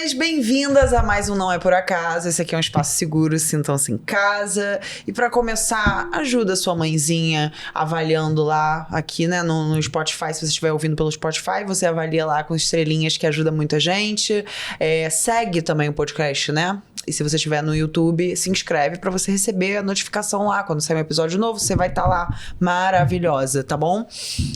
Todas bem-vindas a mais um Não É Por Acaso. Esse aqui é um espaço seguro, sintam-se em casa. E pra começar, ajuda sua mãezinha avaliando lá, aqui, né, no Spotify. Se você estiver ouvindo pelo Spotify, você avalia lá com estrelinhas, que ajuda muita gente. Segue também o podcast, né? E se você estiver no YouTube, se inscreve pra você receber a notificação lá. Quando sair um episódio novo, você vai estar lá maravilhosa, tá bom?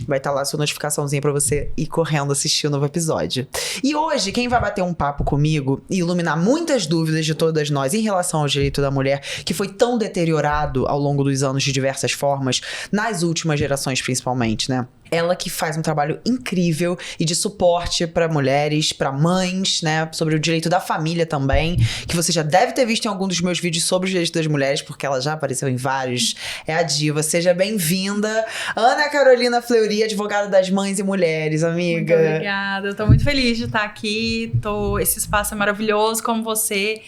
Vai estar lá a sua notificaçãozinha pra você ir correndo assistir o novo episódio. E hoje, quem vai bater um papo comigo e iluminar muitas dúvidas de todas nós em relação ao direito da mulher, que foi tão deteriorado ao longo dos anos de diversas formas, nas últimas gerações principalmente, né? Ela que faz um trabalho incrível e de suporte para mulheres, para mães, né? Sobre o direito da família também, que você já deve ter visto em algum dos meus vídeos sobre os direitos das mulheres, porque ela já apareceu em vários. É a diva. Seja bem-vinda, Ana Carolina Fleury, advogada das mães e mulheres, amiga. Muito obrigada. Eu tô muito feliz de estar aqui. Esse espaço é maravilhoso, como você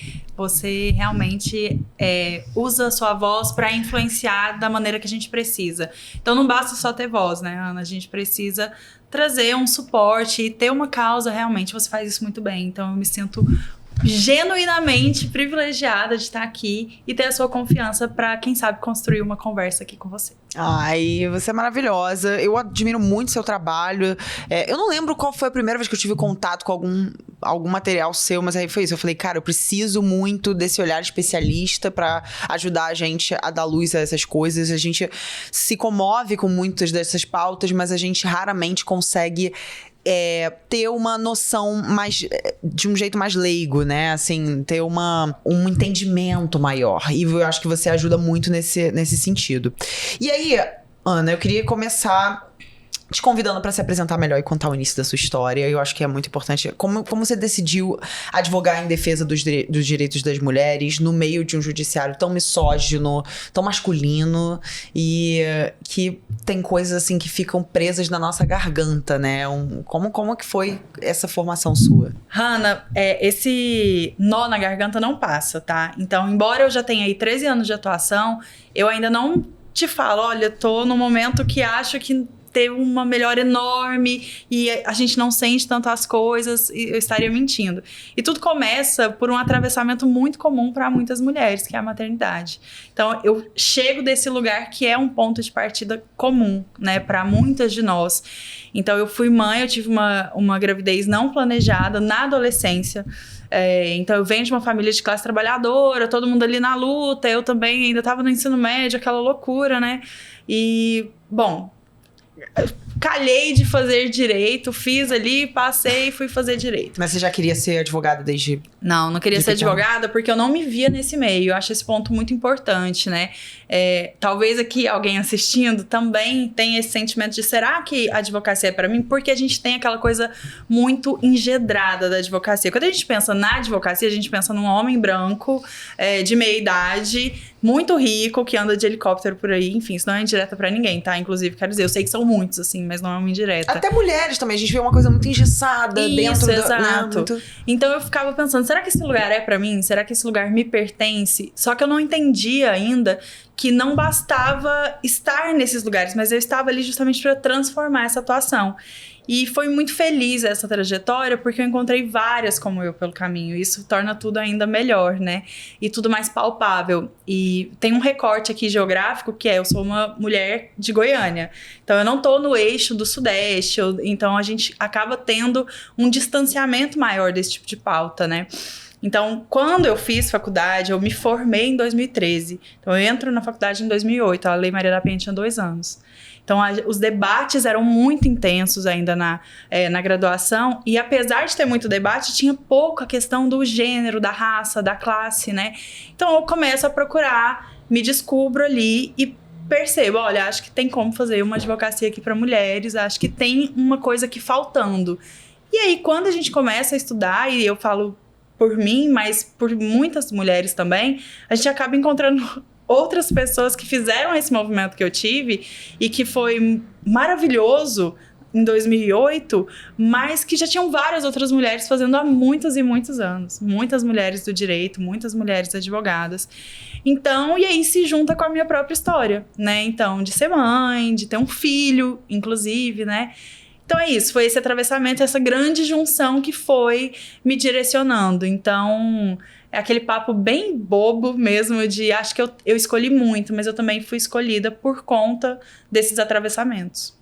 realmente usa a sua voz para influenciar da maneira que a gente precisa. Então não basta só ter voz, né, Ana? A gente precisa trazer um suporte e ter uma causa realmente. Você faz isso muito bem. Então eu me sinto genuinamente privilegiada de estar aqui e ter a sua confiança para, quem sabe, construir uma conversa aqui com você. Ai, você é maravilhosa. Eu admiro muito seu trabalho. Eu não lembro qual foi a primeira vez que eu tive contato com algum material seu, mas aí foi isso. Eu falei, cara, eu preciso muito desse olhar especialista pra ajudar a gente a dar luz a essas coisas. A gente se comove com muitas dessas pautas, mas a gente raramente consegue ter uma noção de um jeito mais leigo, né? Assim, ter um entendimento maior. E eu acho que você ajuda muito nesse sentido. E aí, Ana, eu queria começar te convidando para se apresentar melhor e contar o início da sua história. Eu acho que é muito importante. Como você decidiu advogar em defesa dos direitos das mulheres no meio de um judiciário tão misógino, tão masculino e que tem coisas assim que ficam presas na nossa garganta, né? Como que foi essa formação sua? Hanna, esse nó na garganta não passa, tá? Então, embora eu já tenha aí 13 anos de atuação, eu ainda não te falo, olha, tô num momento que acho que ter uma melhora enorme e a gente não sente tantas coisas, e eu estaria mentindo. E tudo começa por um atravessamento muito comum para muitas mulheres, que é a maternidade. Então, eu chego desse lugar que é um ponto de partida comum, né, para muitas de nós. Então, eu fui mãe, eu tive uma gravidez não planejada na adolescência. Então, eu venho de uma família de classe trabalhadora, todo mundo ali na luta, eu também ainda estava no ensino médio, aquela loucura, né? E, bom, calhei de fazer direito, fiz ali, passei e fui fazer direito. Mas você já queria ser advogada desde... Não queria ser advogada porque eu não me via nesse meio. Eu acho esse ponto muito importante, né? Talvez aqui alguém assistindo também tenha esse sentimento de será que a advocacia é pra mim? Porque a gente tem aquela coisa muito engedrada da advocacia. Quando a gente pensa na advocacia, a gente pensa num homem branco, de meia idade, muito rico, que anda de helicóptero por aí. Enfim, isso não é indireta pra ninguém, tá? Inclusive, quero dizer, eu sei que são muitos, assim, mas não é uma indireta. Até mulheres também, a gente vê uma coisa muito engessada dentro do... Exato. Né? Então eu ficava pensando, será que esse lugar é pra mim? Será que esse lugar me pertence? Só que eu não entendia ainda que não bastava estar nesses lugares, mas eu estava ali justamente para transformar essa atuação. E foi muito feliz essa trajetória, porque eu encontrei várias como eu pelo caminho. Isso torna tudo ainda melhor, né? E tudo mais palpável. E tem um recorte aqui geográfico, que eu sou uma mulher de Goiânia. Então, eu não tô no eixo do Sudeste. Então, a gente acaba tendo um distanciamento maior desse tipo de pauta, né? Então, quando eu fiz faculdade, eu me formei em 2013. Então, eu entro na faculdade em 2008. A Lei Maria da Penha tinha 2 anos. Então, os debates eram muito intensos ainda na graduação. E apesar de ter muito debate, tinha pouco a questão do gênero, da raça, da classe, né? Então, eu começo a procurar, me descubro ali e percebo, olha, acho que tem como fazer uma advocacia aqui para mulheres. Acho que tem uma coisa aqui faltando. E aí, quando a gente começa a estudar, e eu falo por mim, mas por muitas mulheres também, a gente acaba encontrando outras pessoas que fizeram esse movimento que eu tive e que foi maravilhoso em 2008, mas que já tinham várias outras mulheres fazendo há muitos e muitos anos. Muitas mulheres do direito, muitas mulheres advogadas. Então, e aí se junta com a minha própria história, né? Então, de ser mãe, de ter um filho, inclusive, né? Então é isso, foi esse atravessamento, essa grande junção que foi me direcionando. Então é aquele papo bem bobo mesmo de acho que eu escolhi muito, mas eu também fui escolhida por conta desses atravessamentos.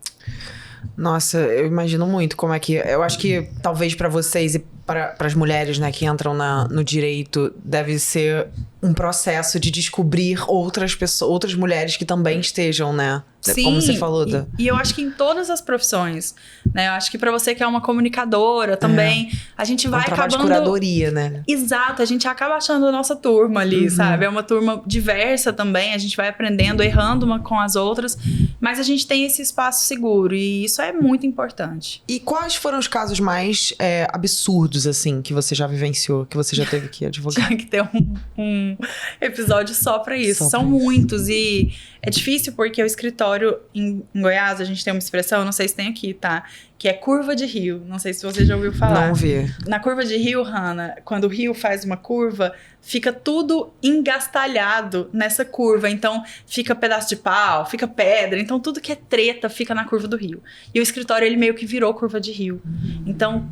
Nossa, eu imagino muito como é que... Eu acho que talvez pra vocês e para as mulheres, né, que entram no direito, deve ser um processo de descobrir outras pessoas, outras mulheres que também estejam, né? Sim, como você falou. E eu acho que em todas as profissões, né? Eu acho que pra você que é uma comunicadora também, a gente vai trabalho acabando... de curadoria, né? Exato, a gente acaba achando a nossa turma ali, sabe? É uma turma diversa também, a gente vai aprendendo, errando uma com as outras, mas a gente tem esse espaço seguro e isso é muito importante. E quais foram os casos mais absurdos, assim, que você já vivenciou, que você já teve que advogar? Tinha que ter um episódio só pra isso. Só São pra isso. muitos e é difícil porque o escritório em Goiás, a gente tem uma expressão, não sei se tem aqui, tá? Que é curva de rio. Não sei se você já ouviu falar. Não vi. Na curva de rio, Hannah, quando o rio faz uma curva, fica tudo engastalhado nessa curva. Então, fica pedaço de pau, fica pedra. Então, tudo que é treta fica na curva do rio. E o escritório, ele meio que virou curva de rio. Então,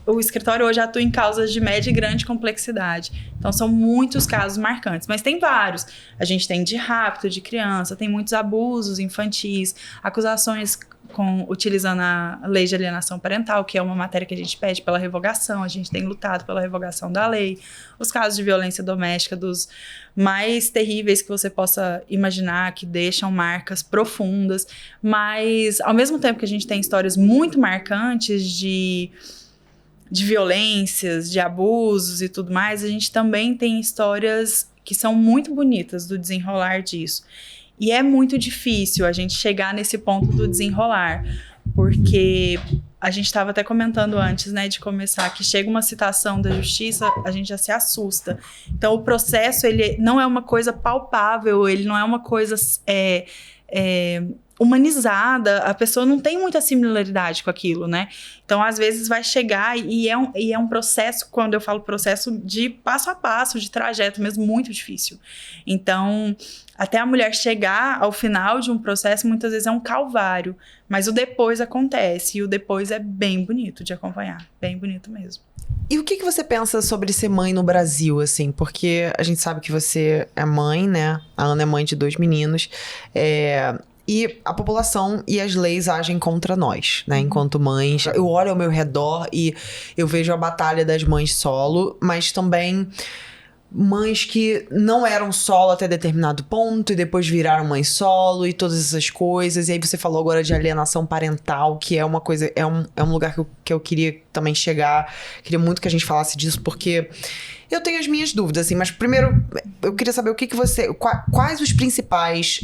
o escritório hoje atua em causas de média e grande complexidade. Então, são muitos casos marcantes. Mas tem vários. A gente tem de rapto de criança, tem muitos abusos infantis, acusações utilizando a lei de alienação parental, que é uma matéria que a gente pede pela revogação, a gente tem lutado pela revogação da lei, os casos de violência doméstica dos mais terríveis que você possa imaginar, que deixam marcas profundas, mas ao mesmo tempo que a gente tem histórias muito marcantes de violências, de abusos e tudo mais, a gente também tem histórias que são muito bonitas do desenrolar disso. E é muito difícil a gente chegar nesse ponto do desenrolar, porque a gente estava até comentando antes, né, de começar, que chega uma citação da justiça, a gente já se assusta. Então, o processo, ele não é uma coisa palpável, ele não é uma coisa humanizada, a pessoa não tem muita similaridade com aquilo, né? Então, às vezes, vai chegar e é um processo, quando eu falo processo, de passo a passo, de trajeto mesmo, muito difícil. Então, até a mulher chegar ao final de um processo, muitas vezes é um calvário, mas o depois acontece, e o depois é bem bonito de acompanhar, bem bonito mesmo. E o que você pensa sobre ser mãe no Brasil, assim? Porque a gente sabe que você é mãe, né? A Ana é mãe de 2 meninos. E a população e as leis agem contra nós, né? Enquanto mães. Eu olho ao meu redor e eu vejo a batalha das mães solo, mas também mães que não eram solo até determinado ponto e depois viraram mãe solo e todas essas coisas. E aí você falou agora de alienação parental, que é uma coisa, é um lugar que eu queria também chegar. Queria muito que a gente falasse disso, porque eu tenho as minhas dúvidas, assim, mas primeiro eu queria saber quais os principais,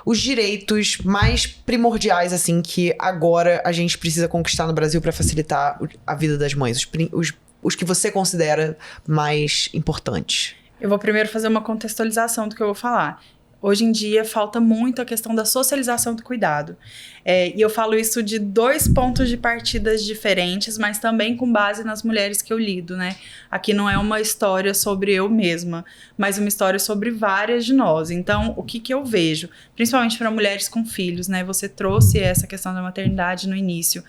os direitos mais primordiais, assim, que agora a gente precisa conquistar no Brasil para facilitar a vida das mães, os que você considera mais importantes. Eu vou primeiro fazer uma contextualização do que eu vou falar. Hoje em dia, falta muito a questão da socialização do cuidado. E eu falo isso de 2 pontos de partidas diferentes, mas também com base nas mulheres que eu lido, né? Aqui não é uma história sobre eu mesma, mas uma história sobre várias de nós. Então, o que eu vejo? Principalmente para mulheres com filhos, né? Você trouxe essa questão da maternidade no início.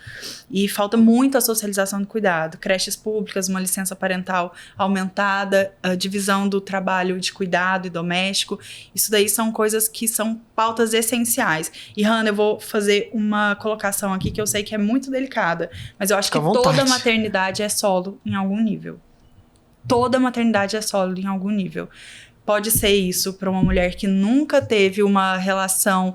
E falta muito a socialização do cuidado. Creches públicas, uma licença parental aumentada, a divisão do trabalho de cuidado e doméstico. Isso daí são coisas que são pautas essenciais. E, Hannah, eu vou fazer uma colocação aqui que eu sei que é muito delicada, mas eu acho que toda maternidade é solo em algum nível. Toda maternidade é solo em algum nível. Pode ser isso para uma mulher que nunca teve uma relação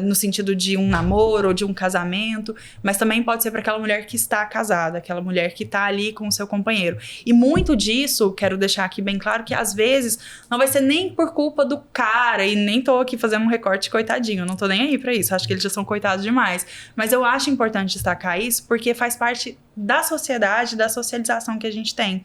no sentido de um namoro ou de um casamento, mas também pode ser para aquela mulher que está casada, aquela mulher que está ali com o seu companheiro. E muito disso, quero deixar aqui bem claro, que às vezes não vai ser nem por culpa do cara, e nem tô aqui fazendo um recorte coitadinho, eu não tô nem aí para isso, acho que eles já são coitados demais. Mas eu acho importante destacar isso porque faz parte da sociedade, da socialização que a gente tem.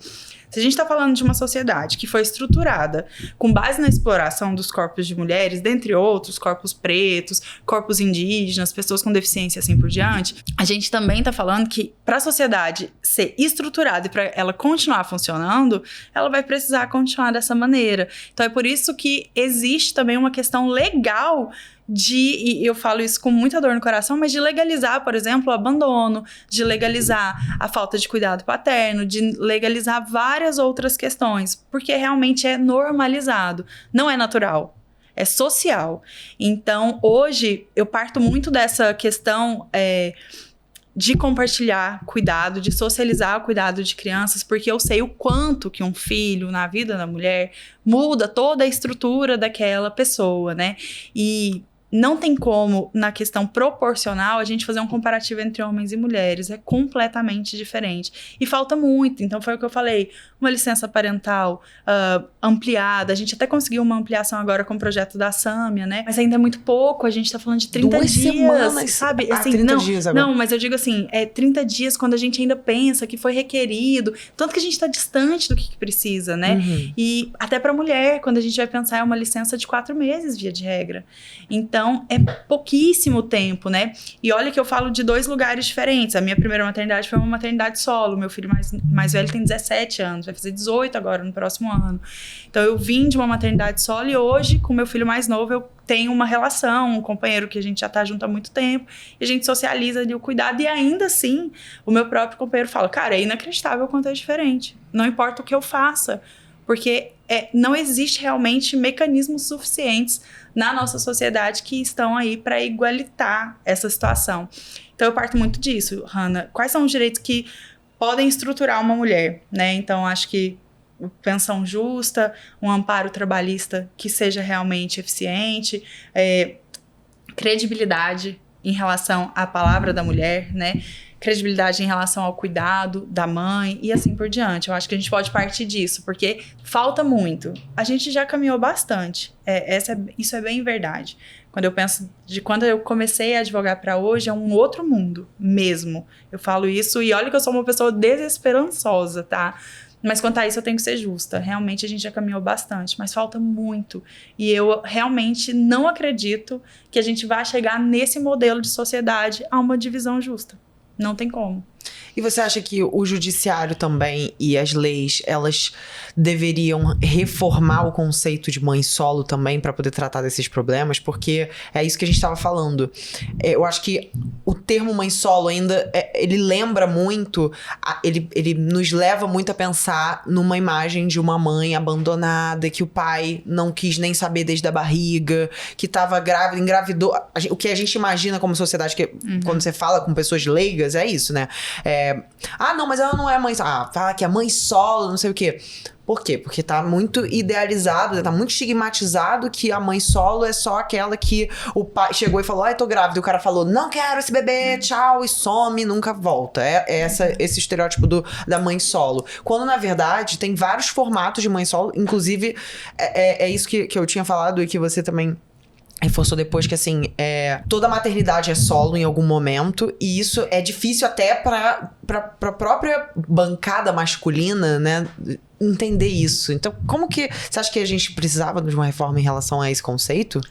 Se a gente está falando de uma sociedade que foi estruturada com base na exploração dos corpos de mulheres, dentre outros, corpos pretos, corpos indígenas, pessoas com deficiência assim por diante, a gente também está falando que para a sociedade ser estruturada e para ela continuar funcionando, ela vai precisar continuar dessa maneira. Então é por isso que existe também uma questão legal e eu falo isso com muita dor no coração, mas de legalizar, por exemplo, o abandono, de legalizar a falta de cuidado paterno, de legalizar várias outras questões, porque realmente é normalizado, não é natural, é social. Então, hoje, eu parto muito dessa questão de compartilhar cuidado, de socializar o cuidado de crianças, porque eu sei o quanto que um filho na vida da mulher muda toda a estrutura daquela pessoa, né? E não tem como, na questão proporcional, a gente fazer um comparativo entre homens e mulheres. É completamente diferente. E falta muito. Então, foi o que eu falei. Uma licença parental ampliada. A gente até conseguiu uma ampliação agora com o projeto da Sâmia, né? Mas ainda é muito pouco. A gente tá falando de 30 2 dias. semanas, Sabe? Assim, 30 dias agora. Não, mas eu digo assim, 30 dias quando a gente ainda pensa que foi requerido. Tanto que a gente tá distante do que precisa, né? Uhum. E até pra mulher, quando a gente vai pensar, é uma licença de 4 meses, via de regra. Então, é pouquíssimo tempo, né? E olha que eu falo de 2 lugares diferentes. A minha primeira maternidade foi uma maternidade solo. Meu filho mais velho tem 17 anos, vai fazer 18 agora, no próximo ano. Então, eu vim de uma maternidade solo e hoje, com meu filho mais novo, eu tenho uma relação, um companheiro que a gente já tá junto há muito tempo, e a gente socializa ali o cuidado, e ainda assim, o meu próprio companheiro fala, cara, é inacreditável o quanto é diferente. Não importa o que eu faça, porque não existe realmente mecanismos suficientes na nossa sociedade que estão aí para igualitar essa situação. Então, eu parto muito disso, Hannah. Quais são os direitos que podem estruturar uma mulher, né? Então, acho que pensão justa, um amparo trabalhista que seja realmente eficiente, credibilidade em relação à palavra da mulher, né? Credibilidade em relação ao cuidado da mãe e assim por diante. Eu acho que a gente pode partir disso, porque falta muito. A gente já caminhou bastante. Isso é bem verdade. Quando eu penso de quando eu comecei a advogar para hoje, é um outro mundo mesmo. Eu falo isso e olha que eu sou uma pessoa desesperançosa, tá? Mas quanto a isso eu tenho que ser justa. Realmente a gente já caminhou bastante, mas falta muito. E eu realmente não acredito que a gente vá chegar nesse modelo de sociedade a uma divisão justa. Não tem como. E você acha que o judiciário também e as leis, elas deveriam reformar o conceito de mãe solo também para poder tratar desses problemas? Porque é isso que a gente estava falando. Eu acho que o termo mãe solo ainda, ele lembra muito, ele nos leva muito a pensar numa imagem de uma mãe abandonada, que o pai não quis nem saber desde a barriga, que estava grávida, engravidou. O que a gente imagina como sociedade, que quando você fala com pessoas leigas, é isso, né? Não, mas ela não é mãe solo. Fala que é mãe solo, não sei o quê. Por quê? Porque tá muito idealizado, tá muito estigmatizado que a mãe solo é só aquela que o pai chegou e falou, tô grávida. E o cara falou, não quero esse bebê, tchau, e some, nunca volta. Esse estereótipo da mãe solo. Quando, na verdade, tem vários formatos de mãe solo. Inclusive, é isso que eu tinha falado e que você também reforçou depois, que assim, toda maternidade é solo em algum momento, e isso é difícil até pra própria bancada masculina, né, entender isso. Então, como que você acha que a gente precisava de uma reforma em relação a esse conceito?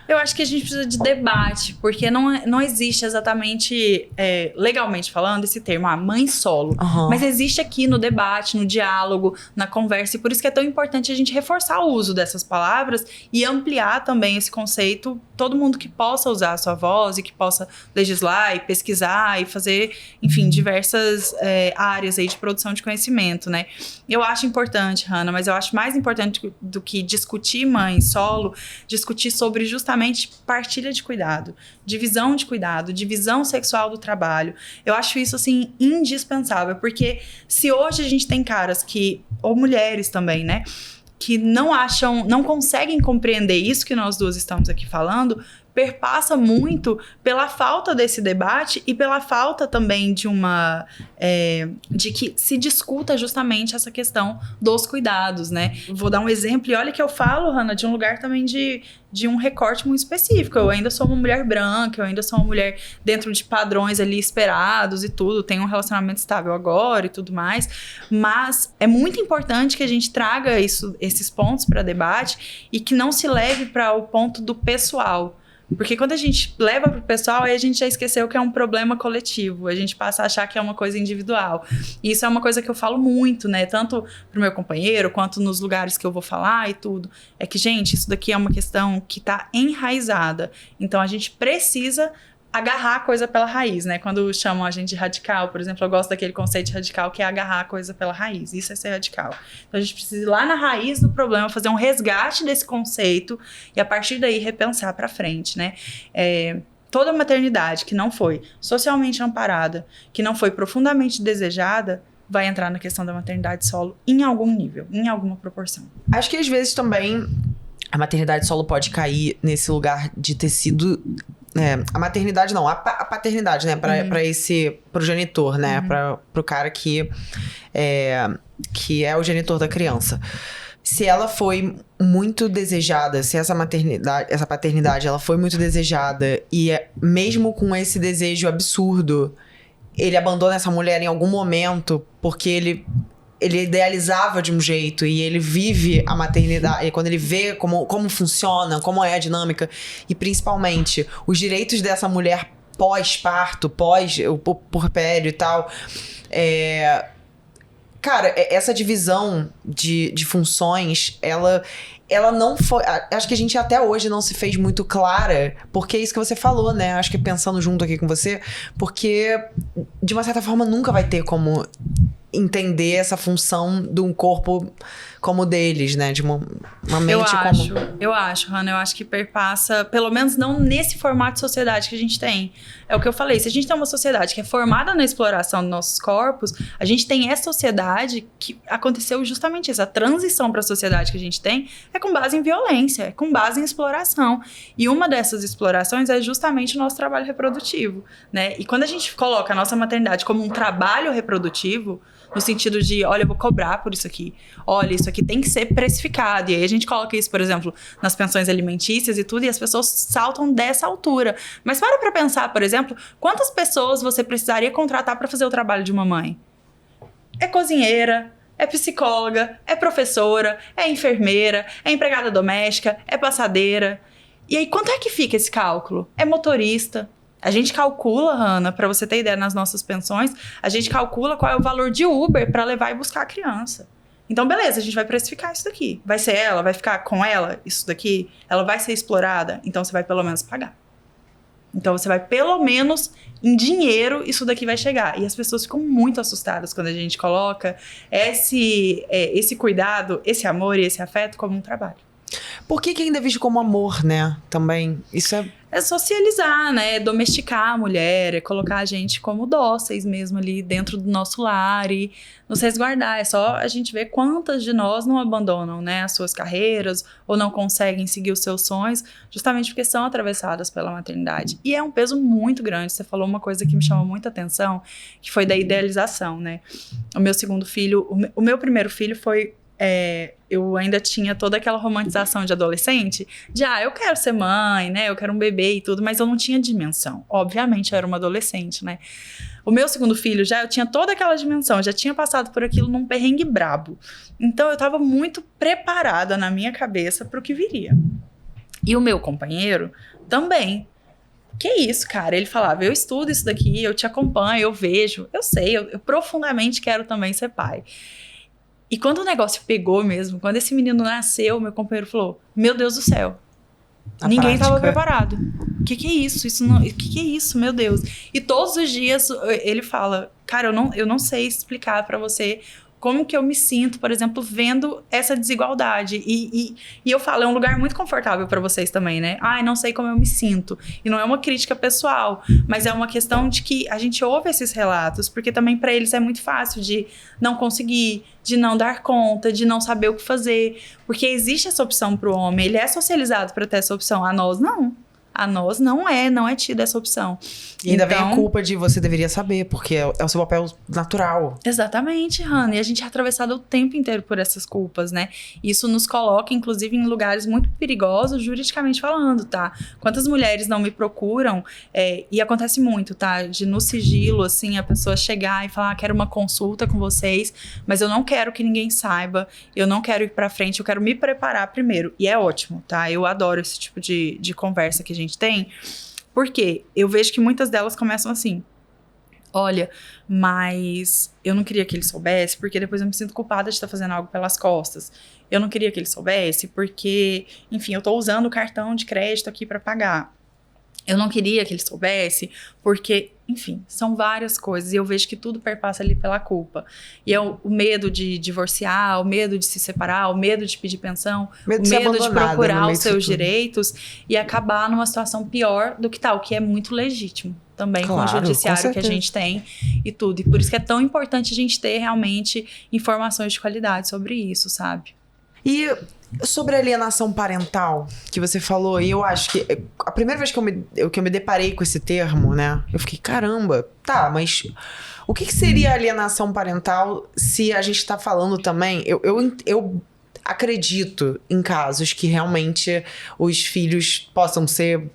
Eu acho que a gente precisa de debate, porque não existe exatamente, legalmente falando, esse termo, mãe solo. Uhum. Mas existe aqui no debate, no diálogo, na conversa, e por isso que é tão importante a gente reforçar o uso dessas palavras e ampliar também esse conceito, todo mundo que possa usar a sua voz e que possa legislar e pesquisar e fazer, enfim, diversas áreas aí de produção de conhecimento, né? Eu acho importante, Hannah, mas eu acho mais importante do que discutir mãe solo, discutir sobre justamente partilha de cuidado, divisão de cuidado, divisão sexual do trabalho. Eu acho isso, assim, indispensável, porque se hoje a gente tem caras ou mulheres também, né, que não conseguem compreender isso que nós duas estamos aqui falando, perpassa muito pela falta desse debate e pela falta também de que se discuta justamente essa questão dos cuidados, né? Vou dar um exemplo, e olha que eu falo, Hannah, de um lugar também de um recorte muito específico. Eu ainda sou uma mulher branca, eu ainda sou uma mulher dentro de padrões ali esperados e tudo, tenho um relacionamento estável agora e tudo mais, mas é muito importante que a gente traga esses pontos para debate e que não se leve para o ponto do pessoal. Porque quando a gente leva pro pessoal, aí a gente já esqueceu que é um problema coletivo. A gente passa a achar que é uma coisa individual. E isso é uma coisa que eu falo muito, né? Tanto pro meu companheiro, quanto nos lugares que eu vou falar e tudo. É que, gente, isso daqui é uma questão que tá enraizada. Então, a gente precisa agarrar a coisa pela raiz, né? Quando chamam a gente de radical, por exemplo, eu gosto daquele conceito de radical que é agarrar a coisa pela raiz. Isso é ser radical. Então a gente precisa ir lá na raiz do problema, fazer um resgate desse conceito e a partir daí repensar para frente, né? Toda maternidade que não foi socialmente amparada, que não foi profundamente desejada, vai entrar na questão da maternidade solo em algum nível, em alguma proporção. Acho que às vezes também a maternidade solo pode cair nesse lugar de ter sido... a maternidade não, a paternidade, né? Pro genitor, né? Pro cara que é o genitor da criança. Se ela foi muito desejada, se essa paternidade, ela foi muito desejada e mesmo com esse desejo absurdo, ele abandona essa mulher em algum momento porque ele idealizava de um jeito e ele vive a maternidade, e quando ele vê como funciona, como é a dinâmica e principalmente os direitos dessa mulher pós-parto, pós-puerpério e tal, cara, essa divisão de funções, ela não foi... Acho que a gente até hoje não se fez muito clara, porque é isso que você falou, né? Acho que pensando junto aqui com você, porque de uma certa forma nunca vai ter como entender essa função de um corpo como o deles, né? De uma mente Eu acho, Hannah, eu acho que perpassa, pelo menos não nesse formato de sociedade que a gente tem. É o que eu falei, se a gente tem uma sociedade que é formada na exploração dos nossos corpos, a gente tem essa sociedade que aconteceu justamente isso. A transição para a sociedade que a gente tem é com base em violência, é com base em exploração. E uma dessas explorações é justamente o nosso trabalho reprodutivo, né? E quando a gente coloca a nossa maternidade como um trabalho reprodutivo, no sentido de, olha, eu vou cobrar por isso aqui. Olha, isso aqui tem que ser precificado. E aí a gente coloca isso, por exemplo, nas pensões alimentícias e tudo, e as pessoas saltam dessa altura. Mas para pensar, por exemplo, quantas pessoas você precisaria contratar para fazer o trabalho de uma mãe? É cozinheira, é psicóloga, é professora, é enfermeira, é empregada doméstica, é passadeira. E aí, quanto é que fica esse cálculo? É motorista. A gente calcula, Hannah, para você ter ideia nas nossas pensões, a gente calcula qual é o valor de Uber para levar e buscar a criança. Então, beleza, a gente vai precificar isso daqui. Vai ser ela? Vai ficar com ela isso daqui? Ela vai ser explorada? Então, você vai pelo menos pagar. Então, você vai pelo menos em dinheiro, isso daqui vai chegar. E as pessoas ficam muito assustadas quando a gente coloca esse cuidado, esse amor e esse afeto como um trabalho. Por que ainda é visto como amor, né? Também, isso é socializar, né? É domesticar a mulher, é colocar a gente como dóceis mesmo ali dentro do nosso lar e nos resguardar. É só a gente ver quantas de nós não abandonam, né, as suas carreiras ou não conseguem seguir os seus sonhos justamente porque são atravessadas pela maternidade. E é um peso muito grande. Você falou uma coisa que me chamou muita atenção, que foi da idealização, né? O meu segundo filho, o meu primeiro filho foi... eu ainda tinha toda aquela romantização de adolescente, de eu quero ser mãe, né, eu quero um bebê e tudo, mas eu não tinha dimensão. Obviamente eu era uma adolescente, né. O meu segundo filho eu tinha toda aquela dimensão, já tinha passado por aquilo num perrengue brabo. Então eu tava muito preparada na minha cabeça pro que viria. E o meu companheiro também. Que isso, cara? Ele falava, eu estudo isso daqui, eu te acompanho, eu vejo, eu sei, eu profundamente quero também ser pai. E quando o negócio pegou mesmo, quando esse menino nasceu, meu companheiro falou, meu Deus do céu, ninguém estava preparado. O que é isso? Que é isso, meu Deus? E todos os dias ele fala, cara, eu não sei explicar pra você como que eu me sinto, por exemplo, vendo essa desigualdade. E eu falo, é um lugar muito confortável para vocês também, né? Não sei como eu me sinto. E não é uma crítica pessoal, mas é uma questão de que a gente ouve esses relatos, porque também para eles é muito fácil de não conseguir, de não dar conta, de não saber o que fazer. Porque existe essa opção para o homem, ele é socializado para ter essa opção. A nós, não. A nós não é tida essa opção. E ainda vem a culpa de você deveria saber, porque é o seu papel natural. Exatamente, Hannah. E a gente é atravessado o tempo inteiro por essas culpas, né? Isso nos coloca, inclusive, em lugares muito perigosos, juridicamente falando, tá? Quantas mulheres não me procuram, e acontece muito, tá? De no sigilo, assim, a pessoa chegar e falar, quero uma consulta com vocês, mas eu não quero que ninguém saiba, eu não quero ir pra frente, eu quero me preparar primeiro. E é ótimo, tá? Eu adoro esse tipo de conversa que a gente gente tem. Porque eu vejo que muitas delas começam assim: olha, mas eu não queria que ele soubesse, porque depois eu me sinto culpada de estar fazendo algo pelas costas. Eu não queria que ele soubesse, porque, enfim, eu tô usando o cartão de crédito aqui para pagar. Eu não queria que ele soubesse, porque, enfim, são várias coisas. E eu vejo que tudo perpassa ali pela culpa. E é o medo de divorciar, o medo de se separar, o medo de pedir pensão, o medo de procurar os seus direitos e acabar numa situação pior do que tal, que é muito legítimo também, claro, com o judiciário que a gente tem e tudo. E por isso que é tão importante a gente ter realmente informações de qualidade sobre isso, sabe? E sobre alienação parental, que você falou, e eu acho que a primeira vez que eu me deparei com esse termo, né, eu fiquei, caramba, tá, mas o que seria alienação parental se a gente tá falando também, eu acredito em casos que realmente os filhos possam ser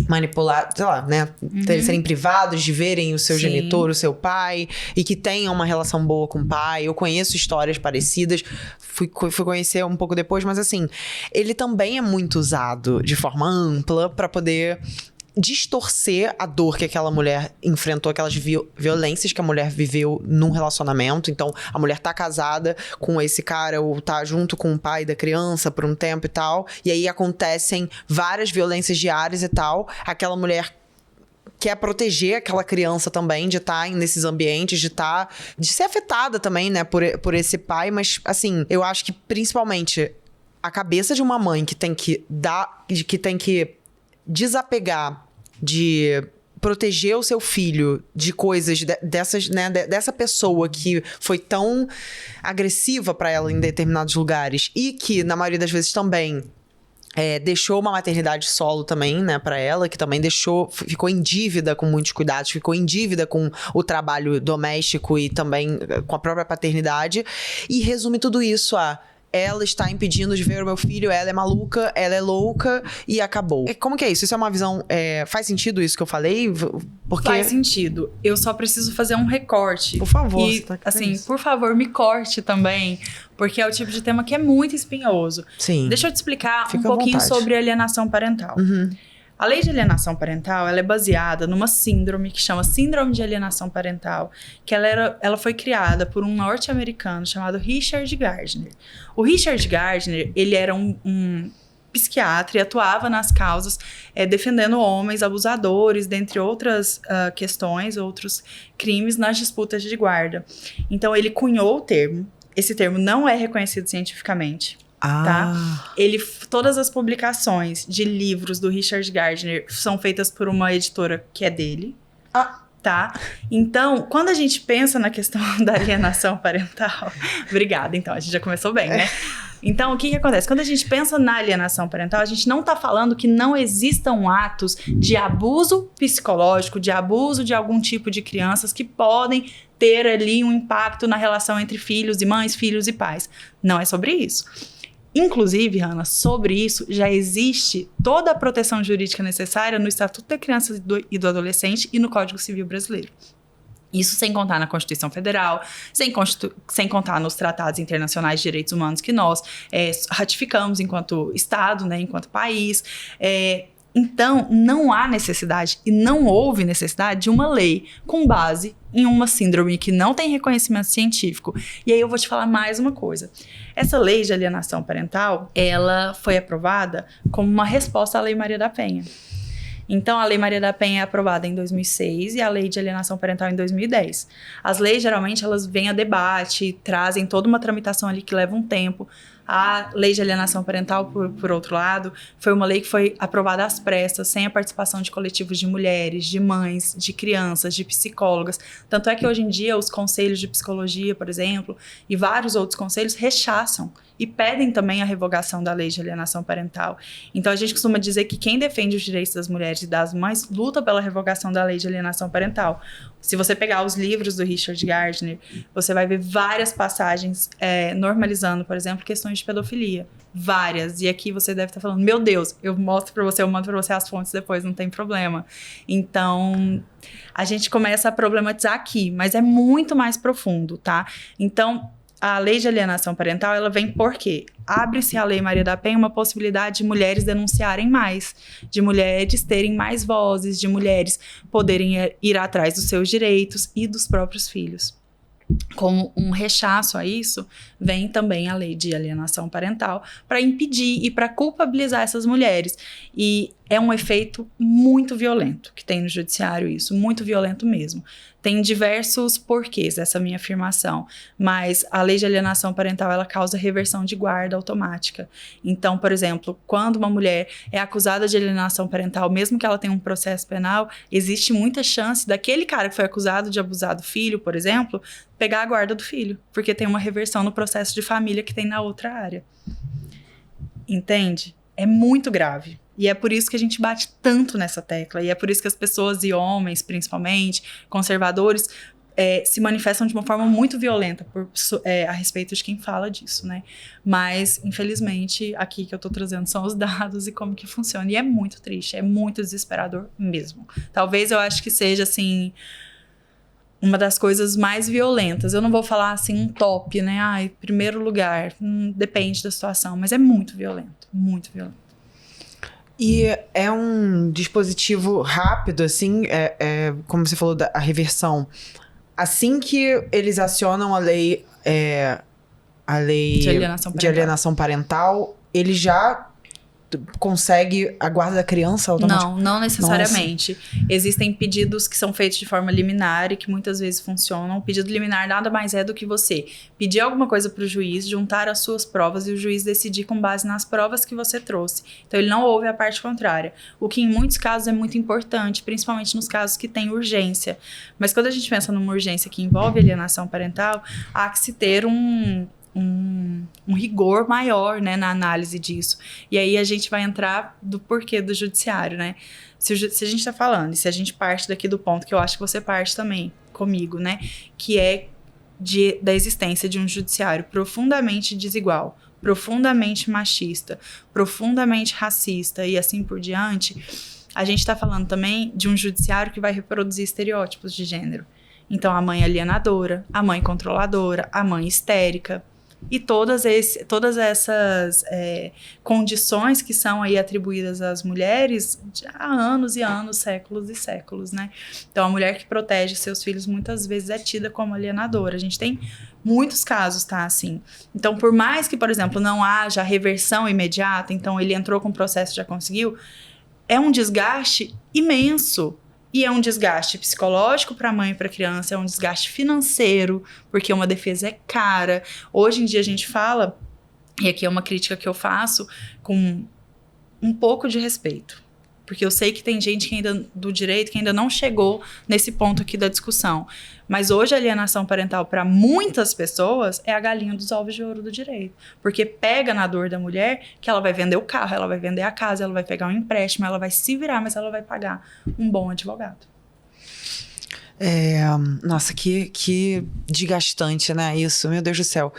manipulados, sei lá, né? Serem privados de verem o seu genitor, o seu pai, e que tenham uma relação boa com o pai. Eu conheço histórias parecidas, fui conhecer um pouco depois, mas assim, ele também é muito usado de forma ampla para poder distorcer a dor que aquela mulher enfrentou, aquelas violências que a mulher viveu num relacionamento. Então, a mulher tá casada com esse cara ou tá junto com o pai da criança por um tempo e tal, e aí acontecem várias violências diárias e tal. Aquela mulher quer proteger aquela criança também de estar nesses ambientes, de ser afetada também, né, por esse pai. Mas, assim, eu acho que principalmente a cabeça de uma mãe que tem que desapegar, de proteger o seu filho de coisas dessas, né, dessa pessoa que foi tão agressiva para ela em determinados lugares e que, na maioria das vezes, também deixou uma maternidade solo também, né, para ela, que também ficou em dívida com muitos cuidados, ficou em dívida com o trabalho doméstico e também com a própria paternidade, e resume tudo isso a: ela está impedindo de ver o meu filho, ela é maluca, ela é louca e acabou. Como que é isso? Isso é uma visão... faz sentido isso que eu falei? Porque... Faz sentido. Eu só preciso fazer um recorte. Por favor. E, assim, por favor, me corte também, porque é o tipo de tema que é muito espinhoso. Sim. Deixa eu te explicar um pouquinho sobre alienação parental. A lei de alienação parental, ela é baseada numa síndrome que chama Síndrome de Alienação Parental, que ela foi criada por um norte-americano chamado Richard Gardner. O Richard Gardner, ele era um psiquiatra e atuava nas causas defendendo homens abusadores, dentre outras questões, outros crimes nas disputas de guarda. Então, ele cunhou o termo. Esse termo não é reconhecido cientificamente. Tá? Todas as publicações de livros do Richard Gardner são feitas por uma editora que é dele. Tá? Então, quando a gente pensa na questão da alienação parental... Obrigada, então, a gente já começou bem, né? Então, o que acontece? Quando a gente pensa na alienação parental, a gente não tá falando que não existam atos de abuso psicológico, de abuso de algum tipo de crianças que podem ter ali um impacto na relação entre filhos e mães, filhos e pais. Não é sobre isso. Inclusive, Hannah, sobre isso já existe toda a proteção jurídica necessária no Estatuto da Criança e do Adolescente e no Código Civil Brasileiro. Isso sem contar na Constituição Federal, sem contar nos tratados internacionais de direitos humanos que nós ratificamos enquanto Estado, né, enquanto país. Então, não há necessidade e não houve necessidade de uma lei com base em uma síndrome que não tem reconhecimento científico. E aí eu vou te falar mais uma coisa. Essa lei de alienação parental, ela foi aprovada como uma resposta à Lei Maria da Penha. Então, a Lei Maria da Penha é aprovada em 2006 e a Lei de Alienação Parental em 2010. As leis, geralmente, elas vêm a debate, trazem toda uma tramitação ali que leva um tempo. A Lei de Alienação Parental, por outro lado, foi uma lei que foi aprovada às pressas, sem a participação de coletivos de mulheres, de mães, de crianças, de psicólogas. Tanto é que hoje em dia os conselhos de psicologia, por exemplo, e vários outros conselhos rechaçam e pedem também a revogação da Lei de Alienação Parental. Então a gente costuma dizer que quem defende os direitos das mulheres e das mães luta pela revogação da Lei de Alienação Parental. Se você pegar os livros do Richard Gardner, você vai ver várias passagens normalizando, por exemplo, questões de pedofilia. Várias. E aqui você deve estar falando, meu Deus, eu mando pra você as fontes depois, não tem problema. Então, a gente começa a problematizar aqui, mas é muito mais profundo, tá? Então, a lei de alienação parental, ela vem porque abre-se à Lei Maria da Penha uma possibilidade de mulheres denunciarem mais, de mulheres terem mais vozes, de mulheres poderem ir atrás dos seus direitos e dos próprios filhos. Como um rechaço a isso, vem também a lei de alienação parental para impedir e para culpabilizar essas mulheres. E é um efeito muito violento que tem no judiciário isso, muito violento mesmo. Tem diversos porquês essa minha afirmação, mas a lei de alienação parental, ela causa reversão de guarda automática. Então, por exemplo, quando uma mulher é acusada de alienação parental, mesmo que ela tenha um processo penal, existe muita chance daquele cara que foi acusado de abusar do filho, por exemplo, pegar a guarda do filho, porque tem uma reversão no processo de família que tem na outra área. Entende? É muito grave. E é por isso que a gente bate tanto nessa tecla. E é por isso que as pessoas, e homens principalmente, conservadores, se manifestam de uma forma muito violenta a respeito de quem fala disso, né? Mas, infelizmente, aqui que eu tô trazendo são os dados e como que funciona. E é muito triste, é muito desesperador mesmo. Talvez eu acho que seja, assim, uma das coisas mais violentas. Eu não vou falar, assim, um top, né? Ai, primeiro lugar. Depende da situação, mas é muito violento, muito violento. E é um dispositivo rápido, assim, como você falou, a reversão. Assim que eles acionam a lei de alienação parental, ele já consegue a guarda da criança automaticamente? Não necessariamente. Nossa. Existem pedidos que são feitos de forma liminar e que muitas vezes funcionam. O pedido liminar nada mais é do que você pedir alguma coisa para o juiz, juntar as suas provas e o juiz decidir com base nas provas que você trouxe. Então, ele não ouve a parte contrária. O que, em muitos casos, é muito importante, principalmente nos casos que tem urgência. Mas quando a gente pensa numa urgência que envolve alienação parental, há que se ter um rigor maior, né, na análise disso. E aí a gente vai entrar do porquê do judiciário, né? Se a gente tá falando, e se a gente parte daqui do ponto que eu acho que você parte também comigo, né? Que é da existência de um judiciário profundamente desigual, profundamente machista, profundamente racista e assim por diante, a gente tá falando também de um judiciário que vai reproduzir estereótipos de gênero. Então, a mãe alienadora, a mãe controladora, a mãe histérica, e todas essas condições que são aí atribuídas às mulheres há anos e anos, séculos e séculos, né? Então, a mulher que protege seus filhos muitas vezes é tida como alienadora. A gente tem muitos casos, tá, assim. Então, por mais que, por exemplo, não haja reversão imediata, então ele entrou com o processo e já conseguiu, é um desgaste imenso. E é um desgaste psicológico para a mãe e para a criança, é um desgaste financeiro, porque uma defesa é cara. Hoje em dia a gente fala, e aqui é uma crítica que eu faço, com um pouco de respeito. Porque eu sei que tem gente do direito que ainda não chegou nesse ponto aqui da discussão. Mas hoje a alienação parental para muitas pessoas é a galinha dos ovos de ouro do direito. Porque pega na dor da mulher que ela vai vender o carro, ela vai vender a casa, ela vai pegar um empréstimo, ela vai se virar, mas ela vai pagar um bom advogado. Nossa, que desgastante, né? Isso, meu Deus do céu.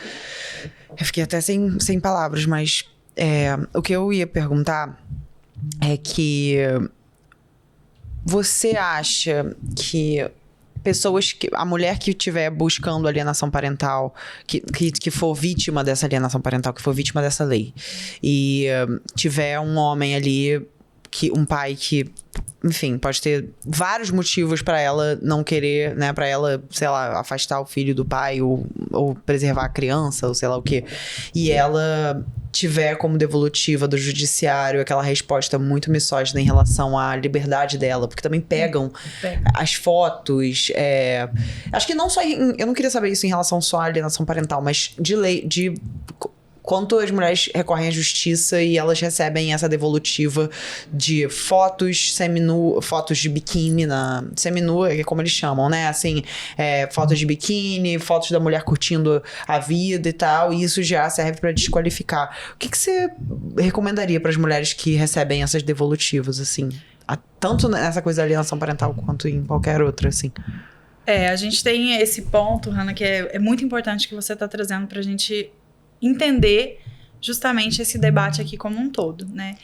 Eu fiquei até sem palavras, mas o que eu ia perguntar é que você acha que a mulher que estiver buscando alienação parental, que for vítima dessa alienação parental, que for vítima dessa lei, e tiver um homem ali, um pai que, enfim, pode ter vários motivos para ela não querer, né, para ela, sei lá, afastar o filho do pai ou preservar a criança, ou sei lá o quê, e ela tiver como devolutiva do judiciário aquela resposta muito misógina em relação à liberdade dela, porque também pegam as fotos, acho que não só eu não queria saber isso em relação só à alienação parental, mas de lei, de quanto as mulheres recorrem à justiça e elas recebem essa devolutiva de fotos fotos de biquíni, seminua, que é como eles chamam, né? Assim, fotos de biquíni, fotos da mulher curtindo a vida e tal, e isso já serve para desqualificar. O que você recomendaria para as mulheres que recebem essas devolutivas, assim? Tanto nessa coisa da alienação parental quanto em qualquer outra, assim? A gente tem esse ponto, Hannah, que é muito importante que você tá trazendo pra gente entender justamente esse debate aqui como um todo, né?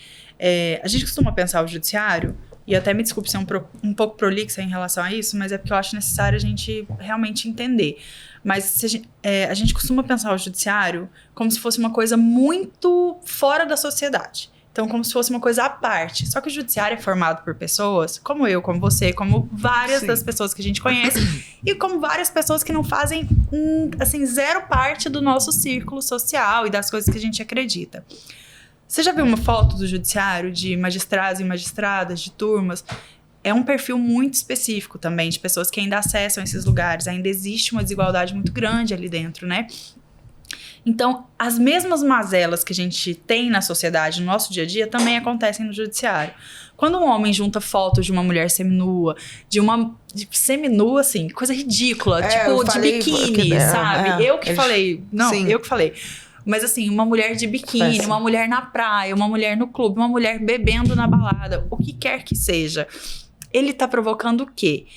A gente costuma pensar o judiciário e até me desculpe ser um pouco prolixa em relação a isso, mas é porque eu acho necessário a gente realmente entender. Mas se a gente costuma pensar o judiciário como se fosse uma coisa muito fora da sociedade. Então, como se fosse uma coisa à parte. Só que o judiciário é formado por pessoas, como eu, como você, como várias das pessoas que a gente conhece, e como várias pessoas que não fazem, assim, zero parte do nosso círculo social e das coisas que a gente acredita. Você já viu uma foto do judiciário, de magistrados e magistradas, de turmas? É um perfil muito específico também, de pessoas que ainda acessam esses lugares. Ainda existe uma desigualdade muito grande ali dentro, né? Então, as mesmas mazelas que a gente tem na sociedade, no nosso dia a dia, também acontecem no judiciário. Quando um homem junta fotos de uma mulher seminua, de seminua, assim, coisa ridícula, tipo, de biquíni, sabe? Eu que falei. Mas assim, uma mulher de biquíni, uma mulher na praia, uma mulher no clube, uma mulher bebendo na balada, o que quer que seja. Ele tá provocando o quê?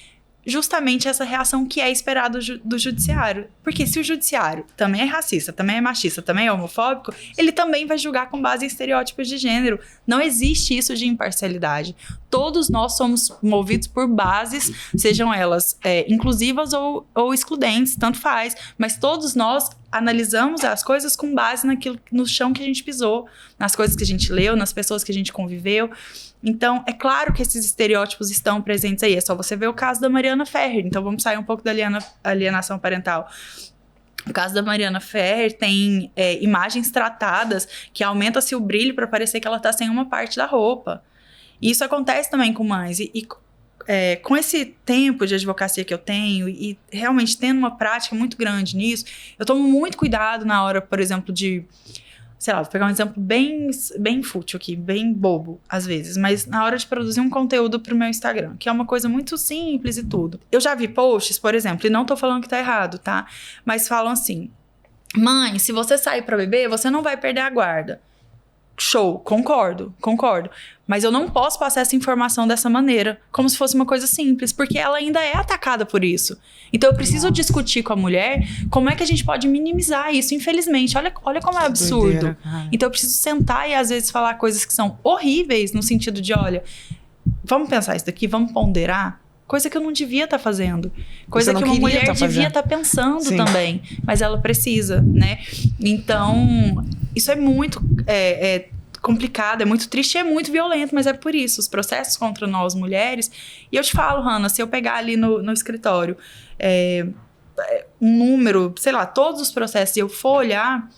Justamente essa reação que é esperada do judiciário. Porque se o judiciário também é racista, também é machista, também é homofóbico, ele também vai julgar com base em estereótipos de gênero. Não existe isso de imparcialidade. Todos nós somos movidos por bases, sejam elas inclusivas ou excludentes, tanto faz. Mas todos nós analisamos as coisas com base no chão que a gente pisou, nas coisas que a gente leu, nas pessoas que a gente conviveu. Então, é claro que esses estereótipos estão presentes aí. É só você ver o caso da Mariana Ferrer. Então, vamos sair um pouco da alienação parental. O caso da Mariana Ferrer tem imagens tratadas que aumenta-se o brilho para parecer que ela está sem uma parte da roupa. E isso acontece também com mães. Com esse tempo de advocacia que eu tenho e realmente tendo uma prática muito grande nisso, eu tomo muito cuidado na hora, por exemplo, de... Sei lá, vou pegar um exemplo bem fútil aqui, bem bobo, às vezes. Mas na hora de produzir um conteúdo pro meu Instagram, que é uma coisa muito simples e tudo. Eu já vi posts, por exemplo, e não tô falando que tá errado, tá? Mas falam assim: mãe, se você sair pra beber, você não vai perder a guarda. Show, concordo. Mas eu não posso passar essa informação dessa maneira, como se fosse uma coisa simples, porque ela ainda é atacada por isso. Então eu preciso discutir com a mulher como é que a gente pode minimizar isso, infelizmente. Olha como é absurdo. Doideira, então eu preciso sentar e às vezes falar coisas que são horríveis, no sentido de, olha, vamos pensar isso daqui, vamos ponderar. Coisa que eu não devia estar fazendo. Coisa que uma mulher devia estar pensando também. Mas ela precisa, né? Então, isso é muito complicado, é muito triste e é muito violento, mas é por isso. Os processos contra nós, mulheres... E eu te falo, Hannah, se eu pegar ali no escritório um número, sei lá, todos os processos, e eu for olhar,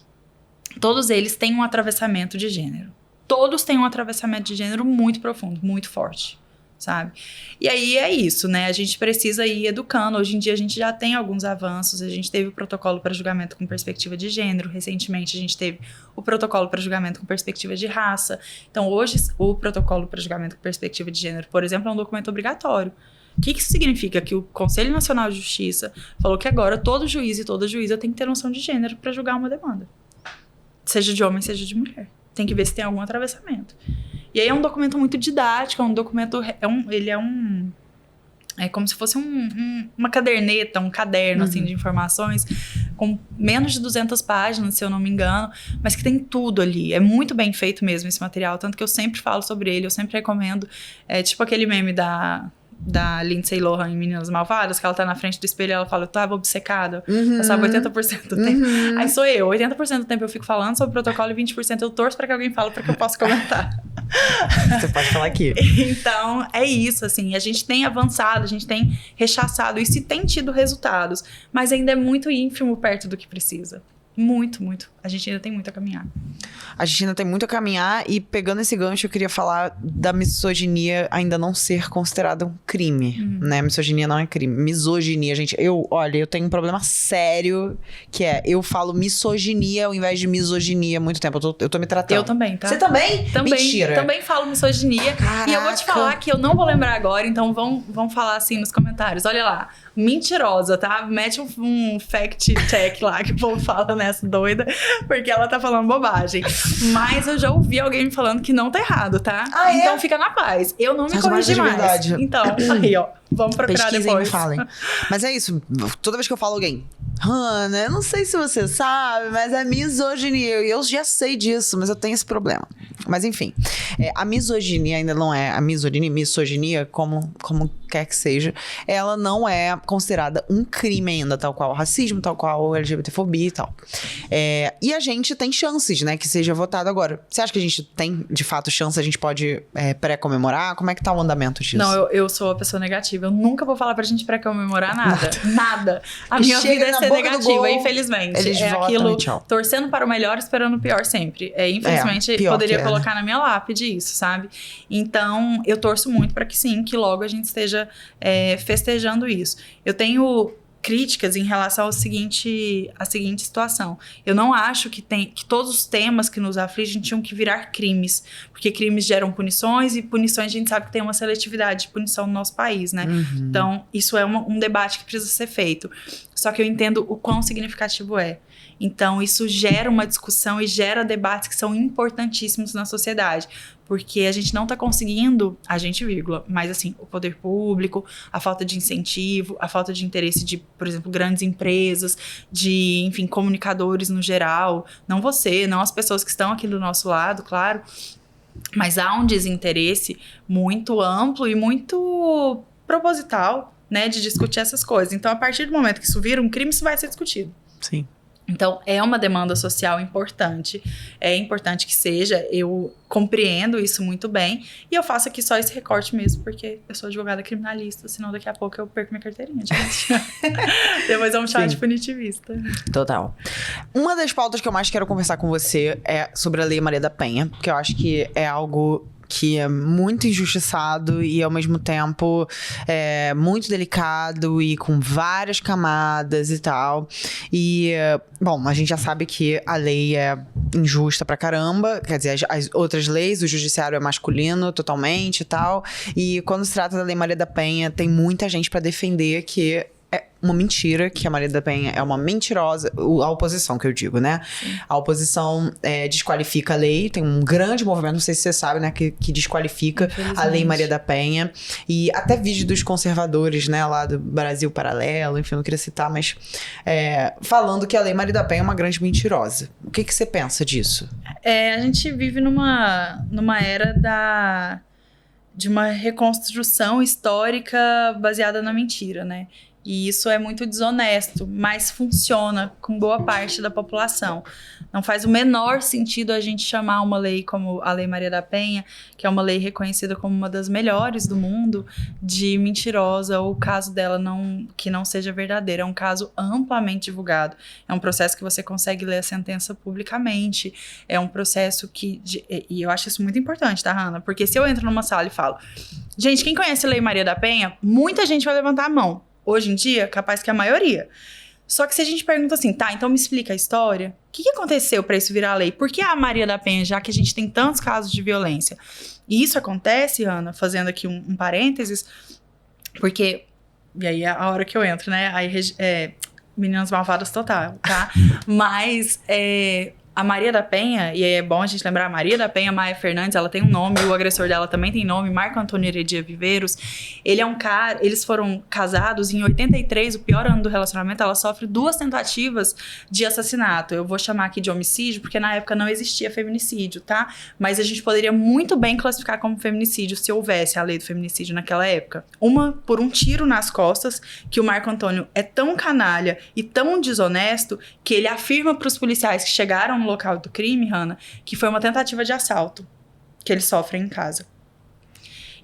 todos eles têm um atravessamento de gênero. Todos têm um atravessamento de gênero muito profundo, muito forte. Sabe? E aí é isso, né? A gente precisa ir educando. Hoje em dia a gente já tem alguns avanços. A gente teve o protocolo para julgamento com perspectiva de gênero. Recentemente a gente teve o protocolo para julgamento com perspectiva de raça. Então hoje o protocolo para julgamento com perspectiva de gênero, por exemplo, é um documento obrigatório. O que isso significa? Que o Conselho Nacional de Justiça falou que agora todo juiz e toda juíza tem que ter noção de gênero para julgar uma demanda. Seja de homem, seja de mulher. Tem que ver se tem algum atravessamento. E aí é um documento muito didático, é um documento... É como se fosse uma caderneta, um caderno, assim, de informações, com menos de 200 páginas, se eu não me engano, mas que tem tudo ali. É muito bem feito mesmo esse material, tanto que eu sempre falo sobre ele, eu sempre recomendo. É tipo aquele meme da Lindsay Lohan em Meninas Malvadas, que ela tá na frente do espelho e ela fala, eu tava obcecada, eu sabe 80% do tempo. Aí sou eu, 80% do tempo eu fico falando sobre o protocolo e 20% eu torço pra que alguém fale pra que eu possa comentar. Você pode falar aqui. Então, é isso, assim, a gente tem avançado, a gente tem rechaçado isso e tem tido resultados, mas ainda é muito ínfimo perto do que precisa. Muito, muito. A gente ainda tem muito a caminhar. A gente ainda tem muito a caminhar e pegando esse gancho eu queria falar da misoginia ainda não ser considerada um crime, né? Misoginia não é crime. Misoginia, gente, eu tenho um problema sério que eu falo misoginia ao invés de misoginia há muito tempo. Eu tô me tratando. Eu também, tá? Você também? Mentira. Também falo misoginia. Caraca. E eu vou te falar que eu não vou lembrar agora, então vão falar assim nos comentários. Olha lá, mentirosa, tá? Mete um fact check lá que o povo fala nessa doida, porque ela tá falando bobagem. Mas eu já ouvi alguém me falando que não tá errado, tá? Então fica na paz. Eu não me corrigi mais. Verdade. Então, aí, ó. Vamos procurar pesquisem depois. E falem. Mas é isso. Toda vez que eu falo alguém Hannah, eu não sei se você sabe, mas a misoginia, eu já sei disso, mas eu tenho esse problema. Mas enfim, a misoginia ainda não é, a misoginia, como quer que seja, ela não é considerada um crime ainda, tal qual o racismo, tal qual a LGBTfobia e tal. E a gente tem chances, né, que seja votado agora. Você acha que a gente tem, de fato, chance, a gente pode pré-comemorar? Como é que tá o andamento disso? Não, eu sou a pessoa negativa. Eu nunca vou falar pra gente pré-comemorar nada. Nada. A minha vida é ser negativa, infelizmente. Eles votam aquilo, e tchau. torcendo para o melhor, esperando o pior sempre. Infelizmente, poderia colocar na minha lápide isso, sabe? Então, eu torço muito pra que sim, que logo a gente esteja festejando isso. Eu tenho críticas em relação à seguinte situação. Eu não acho que todos os temas que nos afligem tinham que virar crimes, porque crimes geram punições e punições a gente sabe que tem uma seletividade de punição no nosso país, né? Uhum. Então, isso é um debate que precisa ser feito. Só que eu entendo o quão significativo é. Então, isso gera uma discussão e gera debates que são importantíssimos na sociedade. Porque a gente não está conseguindo, mas assim, o poder público, a falta de incentivo, a falta de interesse de, por exemplo, grandes empresas, de, enfim, comunicadores no geral. Não você, não as pessoas que estão aqui do nosso lado, claro. Mas há um desinteresse muito amplo e muito proposital, né, de discutir essas coisas. Então, a partir do momento que isso vira um crime, isso vai ser discutido. Sim. Então, é uma demanda social importante. É importante que seja. Eu compreendo isso muito bem. E eu faço aqui só esse recorte mesmo, porque eu sou advogada criminalista. Senão, daqui a pouco, eu perco minha carteirinha, gente. Depois vamos chamar de punitivista. Total. Uma das pautas que eu mais quero conversar com você é sobre a Lei Maria da Penha. Porque eu acho que é algo que é muito injustiçado e, ao mesmo tempo, muito delicado e com várias camadas e tal. E, bom, a gente já sabe que a lei é injusta pra caramba. Quer dizer, as outras leis, o judiciário é masculino totalmente e tal. E quando se trata da Lei Maria da Penha, tem muita gente pra defender que é uma mentira, que a Maria da Penha é uma mentirosa. A oposição, que eu digo, né? Sim. A oposição desqualifica a lei. Tem um grande movimento, não sei se você sabe, né? Que desqualifica a Lei Maria da Penha. E até vídeo dos conservadores, né? Lá do Brasil Paralelo, enfim, não queria citar, mas falando que a Lei Maria da Penha é uma grande mentirosa. O que você pensa disso? A gente vive numa era de uma reconstrução histórica baseada na mentira, né? E isso é muito desonesto, mas funciona com boa parte da população. Não faz o menor sentido a gente chamar uma lei como a Lei Maria da Penha, que é uma lei reconhecida como uma das melhores do mundo, de mentirosa, ou o caso dela que não seja verdadeiro. É um caso amplamente divulgado. É um processo que você consegue ler a sentença publicamente. É um processo e eu acho isso muito importante, tá, Hannah? Porque se eu entro numa sala e falo, gente, quem conhece a Lei Maria da Penha? Muita gente vai levantar a mão. Hoje em dia, capaz que a maioria. Só que se a gente pergunta assim, tá, então me explica a história. O que aconteceu para isso virar lei? Por que a Maria da Penha, já que a gente tem tantos casos de violência? E isso acontece, Ana, fazendo aqui um parênteses, porque... E aí é a hora que eu entro, né? Aí, meninas malvadas total, tá? Mas... A Maria da Penha, e é bom a gente lembrar, a Maria da Penha Maia Fernandes, ela tem um nome, o agressor dela também tem nome, Marco Antônio Heredia Viveiros. Ele é um cara, eles foram casados em 83, o pior ano do relacionamento, ela sofre 2 tentativas de assassinato. Eu vou chamar aqui de homicídio, porque na época não existia feminicídio, tá? Mas a gente poderia muito bem classificar como feminicídio se houvesse a lei do feminicídio naquela época. Uma por um tiro nas costas, que o Marco Antônio é tão canalha e tão desonesto, que ele afirma para os policiais que chegaram no local do crime, Hannah, que foi uma tentativa de assalto que eles sofrem em casa.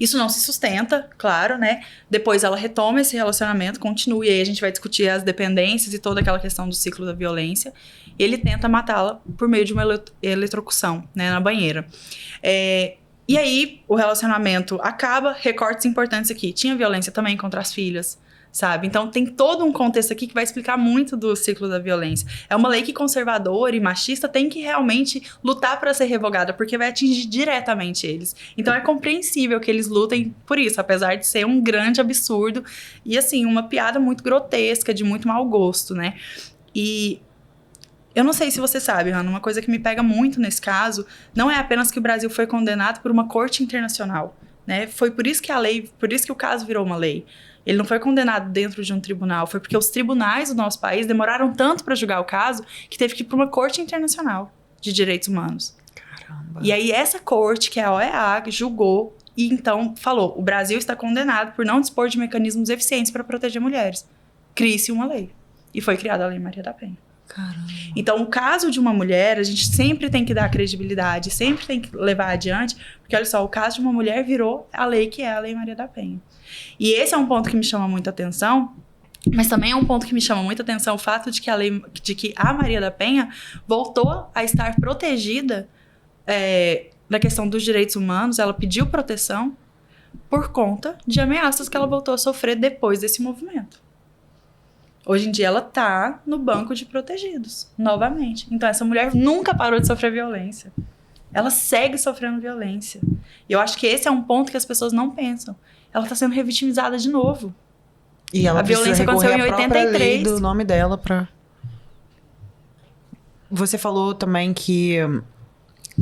Isso não se sustenta, claro, né? Depois ela retoma esse relacionamento, continua, e aí a gente vai discutir as dependências e toda aquela questão do ciclo da violência. Ele tenta matá-la por meio de uma eletrocução, né, na banheira. E aí, o relacionamento acaba, recortes importantes aqui. Tinha violência também contra as filhas, sabe? Então, tem todo um contexto aqui que vai explicar muito do ciclo da violência. É uma lei que conservadora e machista tem que realmente lutar para ser revogada, porque vai atingir diretamente eles. Então, é compreensível que eles lutem por isso, apesar de ser um grande absurdo e, assim, uma piada muito grotesca, de muito mau gosto, né? E eu não sei se você sabe, Hannah, uma coisa que me pega muito nesse caso não é apenas que o Brasil foi condenado por uma corte internacional, né? Foi por isso que por isso que o caso virou uma lei. Ele não foi condenado dentro de um tribunal. Foi porque os tribunais do nosso país demoraram tanto para julgar o caso que teve que ir para uma corte internacional de direitos humanos. Caramba. E aí essa corte, que é a OEA, julgou e então falou: o Brasil está condenado por não dispor de mecanismos eficientes para proteger mulheres. Crie-se uma lei. E foi criada a Lei Maria da Penha. Caramba. Então, o caso de uma mulher, a gente sempre tem que dar credibilidade, sempre tem que levar adiante, porque olha só, o caso de uma mulher virou a lei que é a Lei Maria da Penha. E esse é um ponto que me chama muita atenção, mas também é um ponto que me chama muita atenção o fato de que a Maria da Penha voltou a estar protegida da questão dos direitos humanos. Ela pediu proteção por conta de ameaças que ela voltou a sofrer depois desse movimento. Hoje em dia ela tá no banco de protegidos, novamente. Então essa mulher nunca parou de sofrer violência. Ela segue sofrendo violência. E eu acho que esse é um ponto que as pessoas não pensam. Ela tá sendo revitimizada de novo. E ela a violência aconteceu em 83. Lei do nome dela pra... Você falou também que...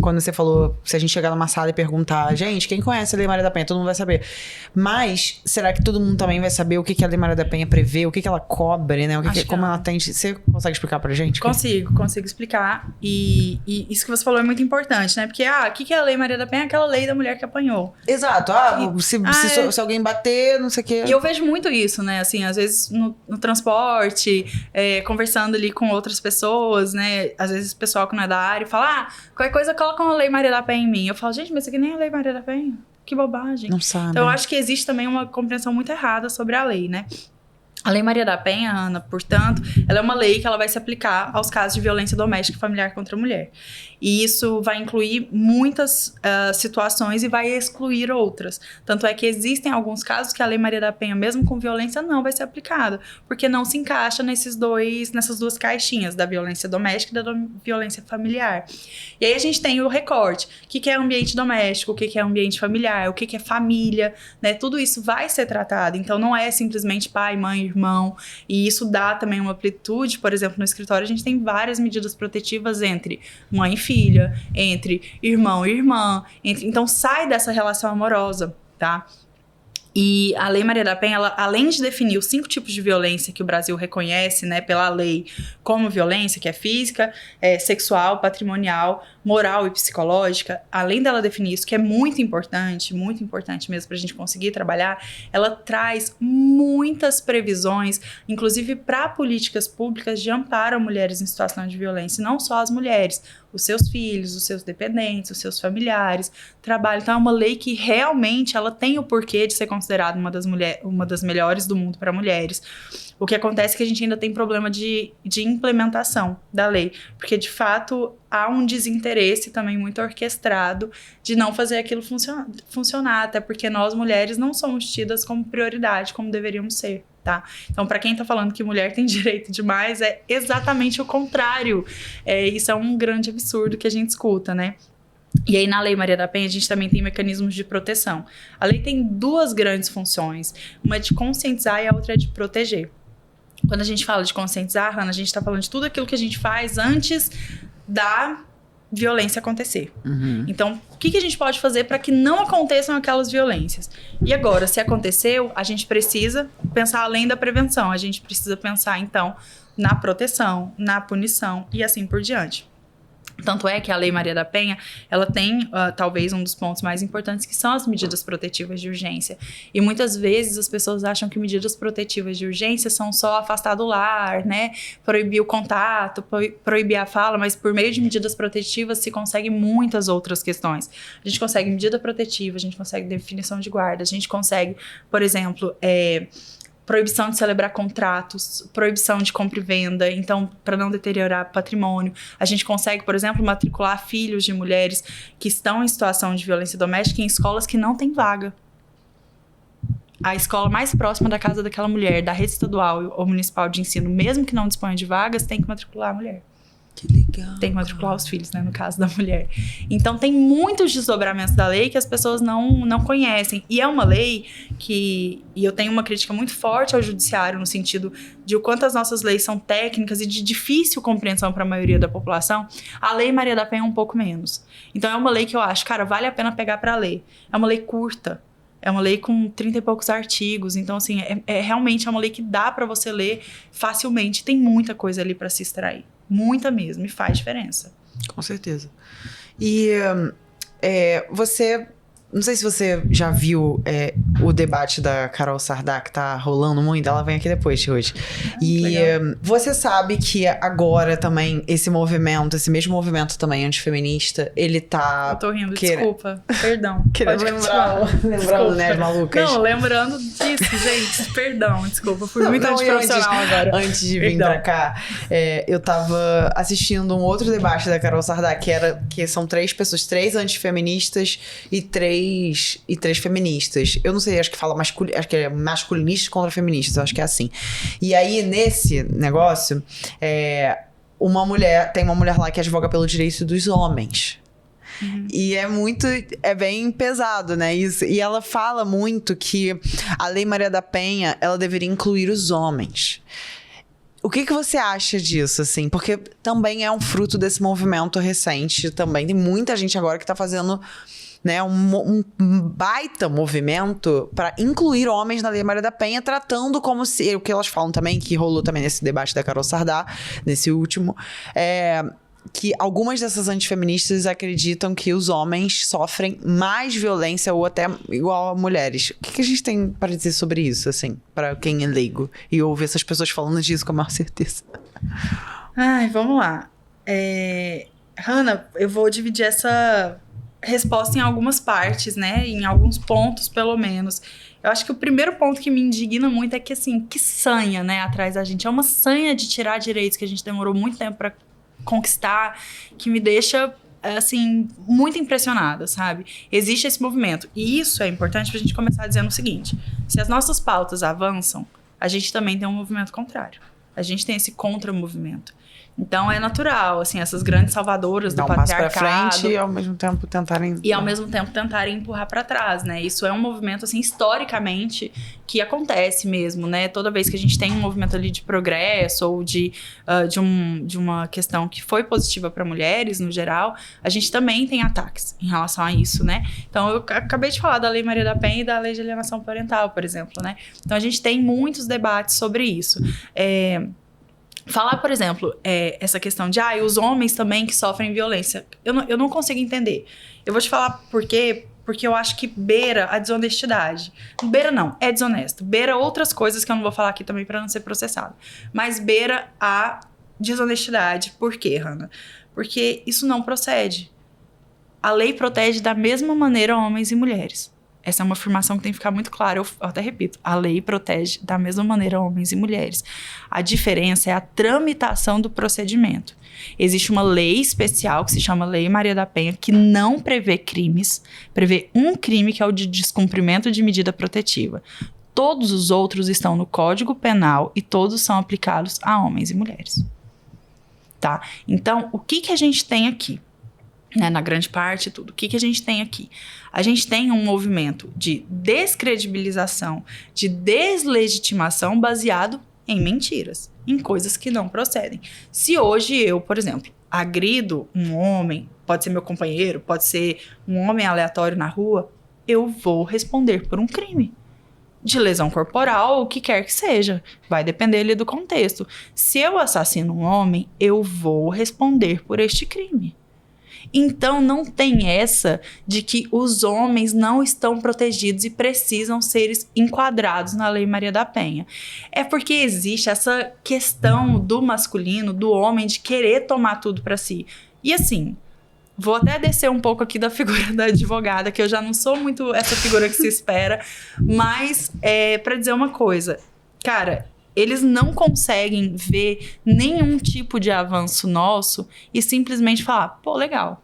Quando você falou, se a gente chegar numa sala e perguntar, gente, quem conhece a Lei Maria da Penha? Todo mundo vai saber. Mas, será que todo mundo também vai saber o que a Lei Maria da Penha prevê? O que ela cobre, né? Como ela tem... Você consegue explicar pra gente? Consigo explicar. E isso que você falou é muito importante, né? Porque, o que é a Lei Maria da Penha? Aquela lei da mulher que apanhou. Exato. Se alguém bater, não sei o quê... E eu vejo muito isso, né? Assim, às vezes no transporte, conversando ali com outras pessoas, né? Às vezes o pessoal que não é da área fala, qualquer coisa coloca uma Lei Maria da Penha em mim. Eu falo, gente, mas isso aqui nem é a Lei Maria da Penha. Que bobagem. Não sabe. Então, eu acho que existe também uma compreensão muito errada sobre a lei, né? A Lei Maria da Penha, Ana, portanto, ela é uma lei que ela vai se aplicar aos casos de violência doméstica e familiar contra a mulher. E isso vai incluir muitas situações e vai excluir outras. Tanto é que existem alguns casos que a Lei Maria da Penha, mesmo com violência, não vai ser aplicada, porque não se encaixa nessas duas caixinhas, da violência doméstica e da violência familiar. E aí a gente tem o recorte. O que é ambiente doméstico, o que é ambiente familiar, o que é família, né? Tudo isso vai ser tratado. Então, não é simplesmente pai, mãe, irmão. E isso dá também uma amplitude. Por exemplo, no escritório a gente tem várias medidas protetivas entre mãe e filha, entre irmão e irmã. Então, sai dessa relação amorosa, tá? E a Lei Maria da Penha, ela, além de definir os 5 tipos de violência que o Brasil reconhece, né, pela lei, como violência, que é física, sexual, patrimonial, moral e psicológica, além dela definir isso, que é muito importante mesmo para a gente conseguir trabalhar, ela traz muitas previsões, inclusive para políticas públicas de amparo a mulheres em situação de violência, e não só as mulheres, os seus filhos, os seus dependentes, os seus familiares, trabalho. Então é uma lei que realmente ela tem o porquê de ser considerada uma das melhores do mundo para mulheres. O que acontece é que a gente ainda tem problema de implementação da lei, porque de fato há um desinteresse também muito orquestrado de não fazer aquilo funcionar, até porque nós mulheres não somos tidas como prioridade, como deveríamos ser. Tá? Então, para quem tá falando que mulher tem direito demais, é exatamente o contrário. Isso é um grande absurdo que a gente escuta, né? E aí, na Lei Maria da Penha, a gente também tem mecanismos de proteção. A lei tem 2 grandes funções. Uma é de conscientizar e a outra é de proteger. Quando a gente fala de conscientizar, Hannah, a gente tá falando de tudo aquilo que a gente faz antes da violência acontecer. Uhum. Então, o que a gente pode fazer para que não aconteçam aquelas violências? E agora, se aconteceu, a gente precisa pensar além da prevenção. A gente precisa pensar, então, na proteção, na punição e assim por diante. Tanto é que a Lei Maria da Penha, ela tem talvez um dos pontos mais importantes, que são as medidas protetivas de urgência. E muitas vezes as pessoas acham que medidas protetivas de urgência são só afastar do lar, né? Proibir o contato, proibir a fala, mas por meio de medidas protetivas se consegue muitas outras questões. A gente consegue medida protetiva, a gente consegue definição de guarda, a gente consegue, por exemplo, proibição de celebrar contratos, proibição de compra e venda, então, para não deteriorar patrimônio. A gente consegue, por exemplo, matricular filhos de mulheres que estão em situação de violência doméstica em escolas que não têm vaga. A escola mais próxima da casa daquela mulher, da rede estadual ou municipal de ensino, mesmo que não disponha de vagas, tem que matricular a mulher. Que legal. Tem que matricular os filhos, né, no caso da mulher. Então, tem muitos desdobramentos da lei que as pessoas não conhecem. E é uma lei que... E eu tenho uma crítica muito forte ao judiciário, no sentido de o quanto as nossas leis são técnicas e de difícil compreensão para a maioria da população. A Lei Maria da Penha é um pouco menos. Então, é uma lei que eu acho, cara, vale a pena pegar para ler. É uma lei curta. É uma lei com 30 e poucos artigos. Então, assim, realmente é uma lei que dá pra você ler facilmente. Tem muita coisa ali pra se extrair. Muita mesmo. E faz diferença. Com certeza. E você... Não sei se você já viu o debate da Carol Sardá, que tá rolando muito. Ela vem aqui depois de hoje. E você sabe que agora também esse mesmo movimento também antifeminista, ele tá... Eu tô rindo, desculpa. Perdão. Querendo lembrar do Nerd Malucas. Não, lembrando disso, gente. Perdão, desculpa. Fui muito antiprofissional agora. Antes de vir pra cá, eu tava assistindo um outro debate da Carol Sardá, que são 3 pessoas, 3 antifeministas e 3 feministas. Eu não sei, acho que é masculinistas contra feministas, eu acho que é assim. E aí, nesse negócio, tem uma mulher lá que advoga pelo direito dos homens. Uhum. E é bem pesado, né, isso. E ela fala muito que a Lei Maria da Penha, ela deveria incluir os homens. O que você acha disso, assim? Porque também é um fruto desse movimento recente, também. Tem muita gente agora que tá fazendo... né, um baita movimento para incluir homens na Lei Maria da Penha, tratando como se... O que elas falam também, que rolou também nesse debate da Carol Sardá, nesse último, que algumas dessas antifeministas acreditam que os homens sofrem mais violência ou até igual a mulheres. O que a gente tem para dizer sobre isso, assim, para quem é leigo e ouve essas pessoas falando disso com a maior certeza? Ai, vamos lá. Hannah, eu vou dividir essa resposta em algumas partes, né? Em alguns pontos, pelo menos. Eu acho que o primeiro ponto que me indigna muito é que, assim, que sanha, né, atrás da gente. É uma sanha de tirar direitos que a gente demorou muito tempo pra conquistar, que me deixa, assim, muito impressionada, sabe? Existe esse movimento. E isso é importante pra gente começar dizendo o seguinte: se as nossas pautas avançam, a gente também tem um movimento contrário. A gente tem esse contra-movimento. Então, é natural, assim, essas grandes salvadoras do patriarcado... Dar um passo pra frente e, ao mesmo tempo, tentarem... E, ao mesmo tempo, tentarem empurrar pra trás, né? Isso é um movimento, assim, historicamente, que acontece mesmo, né? Toda vez que a gente tem um movimento ali de progresso ou de uma questão que foi positiva para mulheres, no geral, a gente também tem ataques em relação a isso, né? Então, eu acabei de falar da Lei Maria da Penha e da Lei de Alienação Parental, por exemplo, né? Então, a gente tem muitos debates sobre isso. Falar, por exemplo, essa questão de os homens também que sofrem violência. Eu não consigo entender. Eu vou te falar por quê. Porque eu acho que beira a desonestidade. Beira não, é desonesto. Beira outras coisas que eu não vou falar aqui também para não ser processado. Mas beira a desonestidade. Por quê, Hannah? Porque isso não procede. A lei protege da mesma maneira homens e mulheres. Essa é uma afirmação que tem que ficar muito clara. Eu até repito, a lei protege da mesma maneira homens e mulheres. A diferença é a tramitação do procedimento. Existe uma lei especial que se chama Lei Maria da Penha, que não prevê crimes, prevê um crime que é o de descumprimento de medida protetiva. Todos os outros estão no Código Penal e todos são aplicados a homens e mulheres. Tá? Então, o que a gente tem aqui? Na grande parte, tudo. O que a gente tem aqui? A gente tem um movimento de descredibilização, de deslegitimação baseado em mentiras, em coisas que não procedem. Se hoje eu, por exemplo, agrido um homem, pode ser meu companheiro, pode ser um homem aleatório na rua, eu vou responder por um crime de lesão corporal, o que quer que seja. Vai depender ali do contexto. Se eu assassino um homem, eu vou responder por este crime. Então, não tem essa de que os homens não estão protegidos e precisam ser enquadrados na Lei Maria da Penha. É porque existe essa questão do masculino, do homem, de querer tomar tudo para si. E assim, vou até descer um pouco aqui da figura da advogada, que eu já não sou muito essa figura que se espera, mas para dizer uma coisa, cara... Eles não conseguem ver nenhum tipo de avanço nosso e simplesmente falar, pô, legal.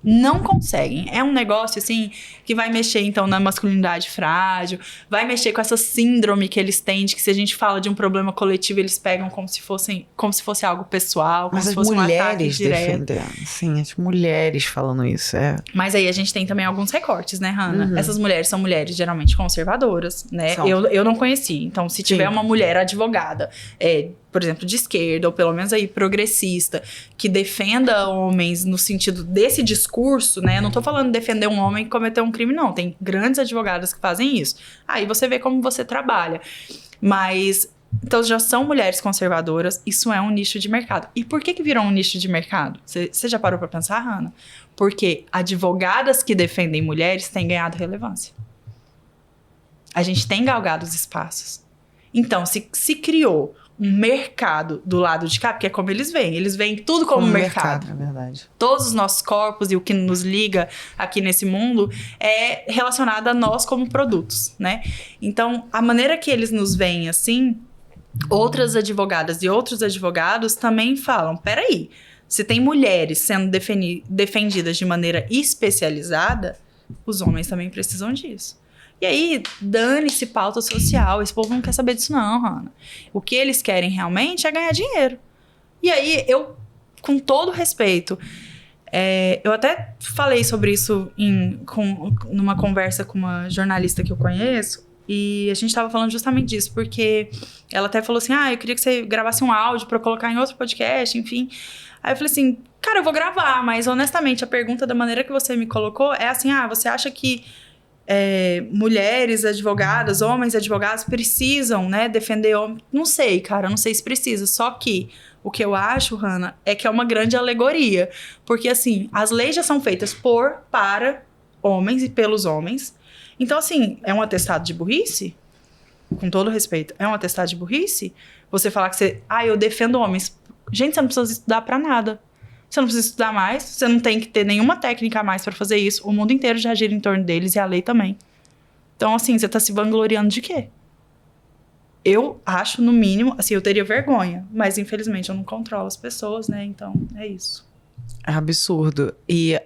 Não conseguem. É um negócio, assim, que vai mexer, então, na masculinidade frágil, vai mexer com essa síndrome que eles têm, de que se a gente fala de um problema coletivo, eles pegam como se fosse algo pessoal, como se fosse um ataque direto. Sim, as mulheres falando isso, Mas aí a gente tem também alguns recortes, né, Hannah? Uhum. Essas mulheres são mulheres geralmente conservadoras, né? Eu não conheci. Então, se tiver uma mulher advogada por exemplo, de esquerda, ou pelo menos aí progressista, que defenda homens no sentido desse discurso, né? Eu não tô falando defender um homem que cometeu um crime, não. Tem grandes advogadas que fazem isso. Aí você vê como você trabalha. Mas, então já são mulheres conservadoras, isso é um nicho de mercado. E por que virou um nicho de mercado? Você já parou pra pensar, Hannah? Porque advogadas que defendem mulheres têm ganhado relevância. A gente tem galgado os espaços. Então, se criou um mercado do lado de cá, porque é como eles veem tudo como mercado. É verdade. Todos os nossos corpos e o que nos liga aqui nesse mundo é relacionado a nós como produtos, né? Então, a maneira que eles nos veem assim, outras advogadas e outros advogados também falam, peraí, se tem mulheres sendo defendidas de maneira especializada, os homens também precisam disso. E aí, dane-se pauta social. Esse povo não quer saber disso não, Hannah. O que eles querem realmente é ganhar dinheiro. E aí, eu, com todo respeito, eu até falei sobre isso numa conversa com uma jornalista que eu conheço, e a gente tava falando justamente disso, porque ela até falou assim, eu queria que você gravasse um áudio pra eu colocar em outro podcast, enfim. Aí eu falei assim, cara, eu vou gravar, mas honestamente, a pergunta da maneira que você me colocou é assim, você acha que mulheres advogadas, homens advogados precisam, né, defender homens? Não sei, cara, não sei se precisa. Só que o que eu acho, Hannah, é que é uma grande alegoria. Porque, assim, as leis já são feitas para homens e pelos homens. Então, assim, é um atestado de burrice? Com todo respeito, é um atestado de burrice? Você falar que eu defendo homens. Gente, você não precisa estudar pra nada. Você não precisa estudar mais, você não tem que ter nenhuma técnica a mais pra fazer isso. O mundo inteiro já gira em torno deles e a lei também. Então, assim, você tá se vangloriando de quê? Eu acho, no mínimo, assim, eu teria vergonha. Mas, infelizmente, eu não controlo as pessoas, né? Então, é isso. É absurdo. E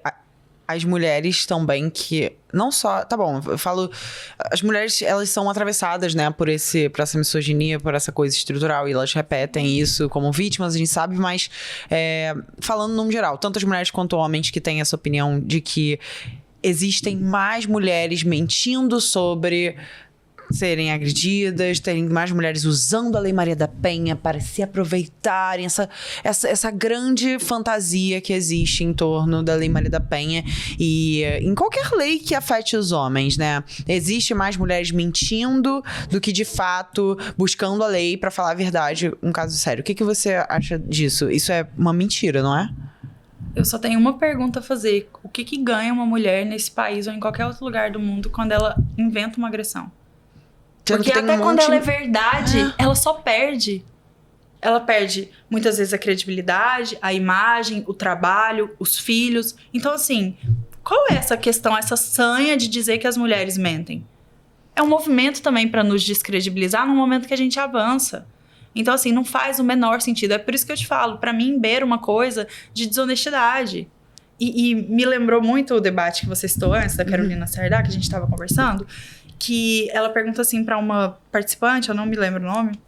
as mulheres também que... Não só... Tá bom, eu falo... As mulheres, elas são atravessadas, né? Por essa misoginia, por essa coisa estrutural. E elas repetem isso como vítimas, a gente sabe. Mas, falando num geral, tanto as mulheres quanto homens que têm essa opinião de que existem mais mulheres mentindo sobre serem agredidas, terem mais mulheres usando a Lei Maria da Penha para se aproveitarem, essa grande fantasia que existe em torno da Lei Maria da Penha e em qualquer lei que afete os homens, né? Existe mais mulheres mentindo do que, de fato, buscando a lei para falar a verdade, um caso sério. O que você acha disso? Isso é uma mentira, não é? Eu só tenho uma pergunta a fazer. O que ganha uma mulher nesse país ou em qualquer outro lugar do mundo quando ela inventa uma agressão? Porque até quando ela é verdade, ela só perde. Ela perde, muitas vezes, a credibilidade, a imagem, o trabalho, os filhos. Então, assim, qual é essa questão, essa sanha de dizer que as mulheres mentem? É um movimento também para nos descredibilizar no momento que a gente avança. Então, assim, não faz o menor sentido. É por isso que eu te falo, para mim, beira uma coisa de desonestidade. E me lembrou muito o debate que você citou antes, da Carolina Sardá, que a gente estava conversando, que ela pergunta assim para uma participante, eu não me lembro o nome,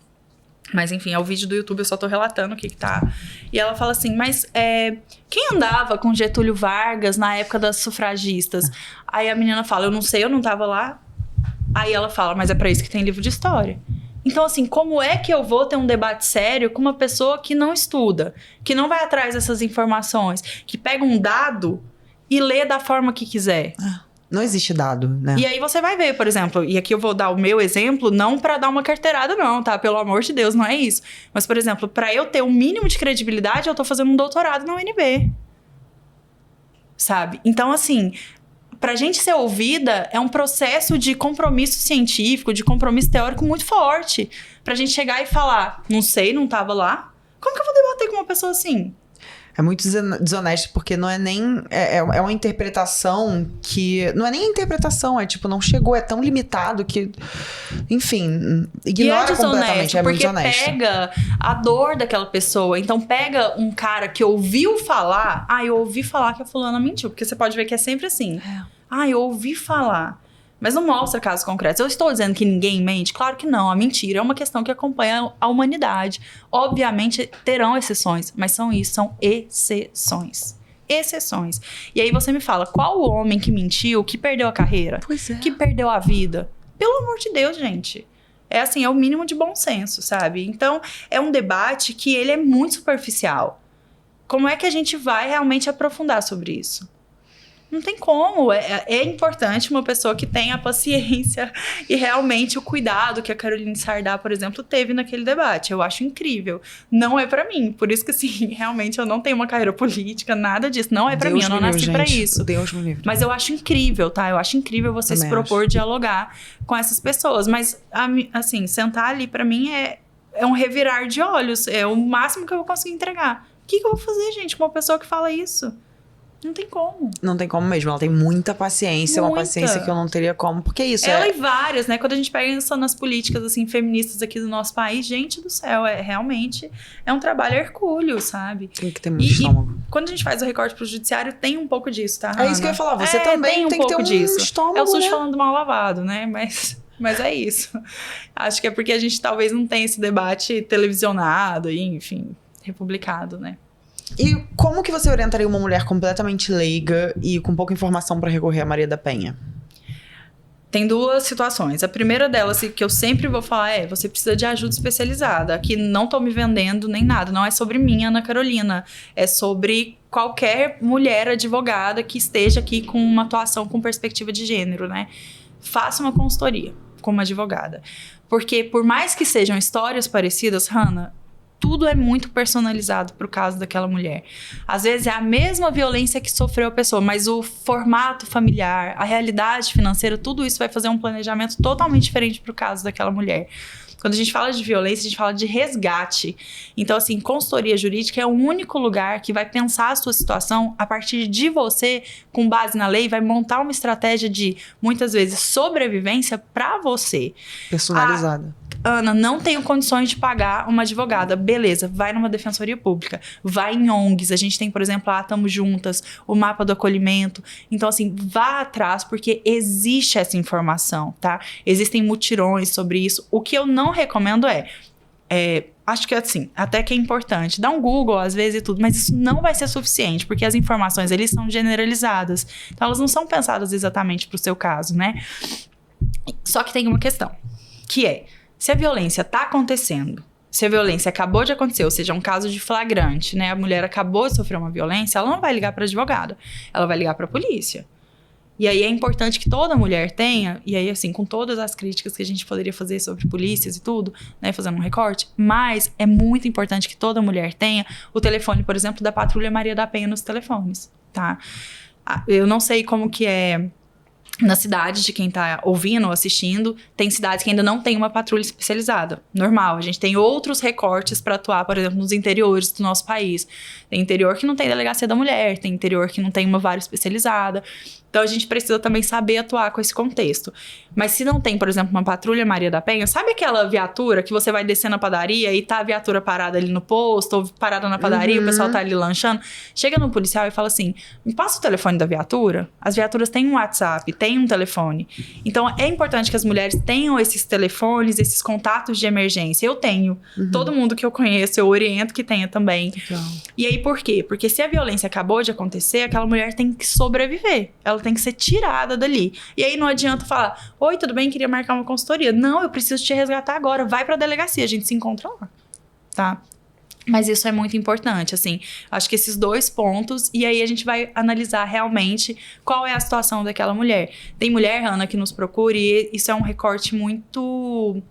mas enfim, é o vídeo do YouTube, eu só tô relatando o que tá. E ela fala assim, mas quem andava com Getúlio Vargas na época das sufragistas? Aí a menina fala, eu não sei, eu não tava lá. Aí ela fala, mas é pra isso que tem livro de história. Então, assim, como é que eu vou ter um debate sério com uma pessoa que não estuda, que não vai atrás dessas informações, que pega um dado e lê da forma que quiser? Não existe dado, né? E aí você vai ver, por exemplo, e aqui eu vou dar o meu exemplo, não pra dar uma carteirada não, tá? Pelo amor de Deus, não é isso. Mas, por exemplo, pra eu ter um mínimo de credibilidade, eu tô fazendo um doutorado na UNB. Sabe? Então, assim, pra gente ser ouvida, é um processo de compromisso científico, de compromisso teórico muito forte. Pra gente chegar e falar, não sei, não tava lá. Como que eu vou debater com uma pessoa assim? É muito desonesto, porque não é nem... É uma interpretação que... Não é nem interpretação, é tipo, não chegou, é tão limitado que... Enfim, ignora completamente, é muito desonesto. Porque pega a dor daquela pessoa. Então, pega um cara que ouviu falar... eu ouvi falar que a fulana mentiu. Porque você pode ver que é sempre assim. Eu ouvi falar... Mas não mostra casos concretos. Eu estou dizendo que ninguém mente? Claro que não. A mentira é uma questão que acompanha a humanidade. Obviamente, terão exceções. Mas são exceções. Exceções. E aí você me fala, qual o homem que mentiu, que perdeu a carreira? Pois é. Que perdeu a vida? Pelo amor de Deus, gente. É assim, é o mínimo de bom senso, sabe? Então, é um debate que ele é muito superficial. Como é que a gente vai realmente aprofundar sobre isso? Não tem como. É importante uma pessoa que tenha a paciência e realmente o cuidado que a Caroline Sardá, por exemplo, teve naquele debate. Eu acho incrível. Não é pra mim. Por isso que, assim, realmente eu não tenho uma carreira política, nada disso. Não é pra mim, eu não nasci pra isso. Deus me livre. Mas eu acho incrível, tá? Eu acho incrível você se propor dialogar com essas pessoas. Mas, assim, sentar ali pra mim é um revirar de olhos. É o máximo que eu vou conseguir entregar. O que eu vou fazer, gente, com uma pessoa que fala isso? Não tem como. Não tem como mesmo. Ela tem muita paciência. Uma paciência que eu não teria como. Porque é isso. Ela e várias, né? Quando a gente pega só nas políticas, assim, feministas aqui do nosso país, gente do céu, realmente é um trabalho hercúleo, sabe? Tem que ter muito estômago. E quando a gente faz o recorte pro judiciário, tem um pouco disso, tá, Hannah? É isso que eu ia falar. Você também tem que ter um estômago, é o SUS falando mal lavado, né? Mas é isso. Acho que é porque a gente talvez não tenha esse debate televisionado e, enfim, republicado, né? E como que você orientaria uma mulher completamente leiga e com pouca informação para recorrer a Maria da Penha? Tem duas situações. A primeira delas, que eu sempre vou falar, você precisa de ajuda especializada. Aqui não tô me vendendo nem nada. Não é sobre mim, Ana Carolina. É sobre qualquer mulher advogada que esteja aqui com uma atuação com perspectiva de gênero, né? Faça uma consultoria como advogada. Porque por mais que sejam histórias parecidas, Hannah, tudo é muito personalizado pro caso daquela mulher. Às vezes é a mesma violência que sofreu a pessoa, mas o formato familiar, a realidade financeira, tudo isso vai fazer um planejamento totalmente diferente pro caso daquela mulher. Quando a gente fala de violência, a gente fala de resgate. Então, assim, consultoria jurídica é o único lugar que vai pensar a sua situação a partir de você, com base na lei, vai montar uma estratégia de, muitas vezes, sobrevivência para você. Personalizada. Ana, não tenho condições de pagar uma advogada. Beleza, vai numa defensoria pública, vai em ONGs. A gente tem, por exemplo, a Tamo Juntas, o mapa do acolhimento. Então, assim, vá atrás, porque existe essa informação, tá? Existem mutirões sobre isso. O que eu não recomendo acho que assim, até que é importante, dá um Google às vezes e tudo, mas isso não vai ser suficiente, porque as informações ali são generalizadas. Então, elas não são pensadas exatamente para o seu caso, né? Só que tem uma questão, que é, se a violência está acontecendo, se a violência acabou de acontecer, ou seja, um caso de flagrante, né? A mulher acabou de sofrer uma violência, ela não vai ligar para advogada, ela vai ligar para a polícia. E aí é importante que toda mulher tenha, e aí assim, com todas as críticas que a gente poderia fazer sobre polícias e tudo, né, fazendo um recorte, mas é muito importante que toda mulher tenha o telefone, por exemplo, da Patrulha Maria da Penha nos telefones, tá? Eu não sei como que é na cidade de quem tá ouvindo ou assistindo, tem cidades que ainda não tem uma patrulha especializada. Normal, a gente tem outros recortes para atuar, por exemplo, nos interiores do nosso país. Tem interior que não tem delegacia da mulher, tem interior que não tem uma vara especializada. Então, a gente precisa também saber atuar com esse contexto. Mas se não tem, por exemplo, uma patrulha Maria da Penha, sabe aquela viatura que você vai descer na padaria e tá a viatura parada ali no posto, ou parada na padaria, o pessoal tá ali lanchando? Chega no policial e fala assim, me passa o telefone da viatura. As viaturas têm um WhatsApp, tem um telefone. Então, é importante que as mulheres tenham esses telefones, esses contatos de emergência. Eu tenho. Todo mundo que eu conheço, eu oriento que tenha também. Legal. E aí, por quê? Porque se a violência acabou de acontecer, aquela mulher tem que sobreviver. Ela tem que ser tirada dali. E aí não adianta falar, oi, tudo bem? Queria marcar uma consultoria. Não, eu preciso te resgatar agora. Vai pra delegacia, a gente se encontra lá. Tá? Mas isso é muito importante, assim. Acho que esses dois pontos, e aí a gente vai analisar realmente qual é a situação daquela mulher. Tem mulher, Hannah, que nos procura, e isso é um recorte muito...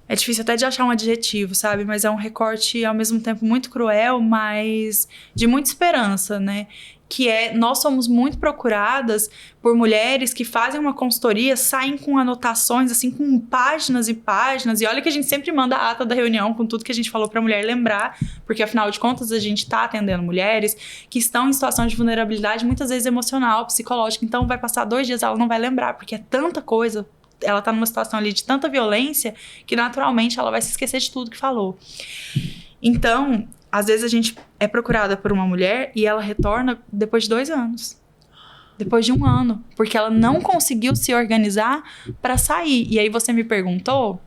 É difícil até de achar um adjetivo, sabe? Mas é um recorte, ao mesmo tempo, muito cruel, mas de muita esperança, né? Que é, nós somos muito procuradas por mulheres que fazem uma consultoria, saem com anotações, assim, com páginas e páginas, e olha que a gente sempre manda a ata da reunião com tudo que a gente falou pra mulher lembrar, porque afinal de contas a gente tá atendendo mulheres que estão em situação de vulnerabilidade, muitas vezes emocional, psicológica, então vai passar 2 dias, ela não vai lembrar, porque é tanta coisa, ela tá numa situação ali de tanta violência, que naturalmente ela vai se esquecer de tudo que falou. Então, às vezes a gente é procurada por uma mulher e ela retorna depois de 2 anos. Depois de 1 ano. Porque ela não conseguiu se organizar para sair. E aí você me perguntou...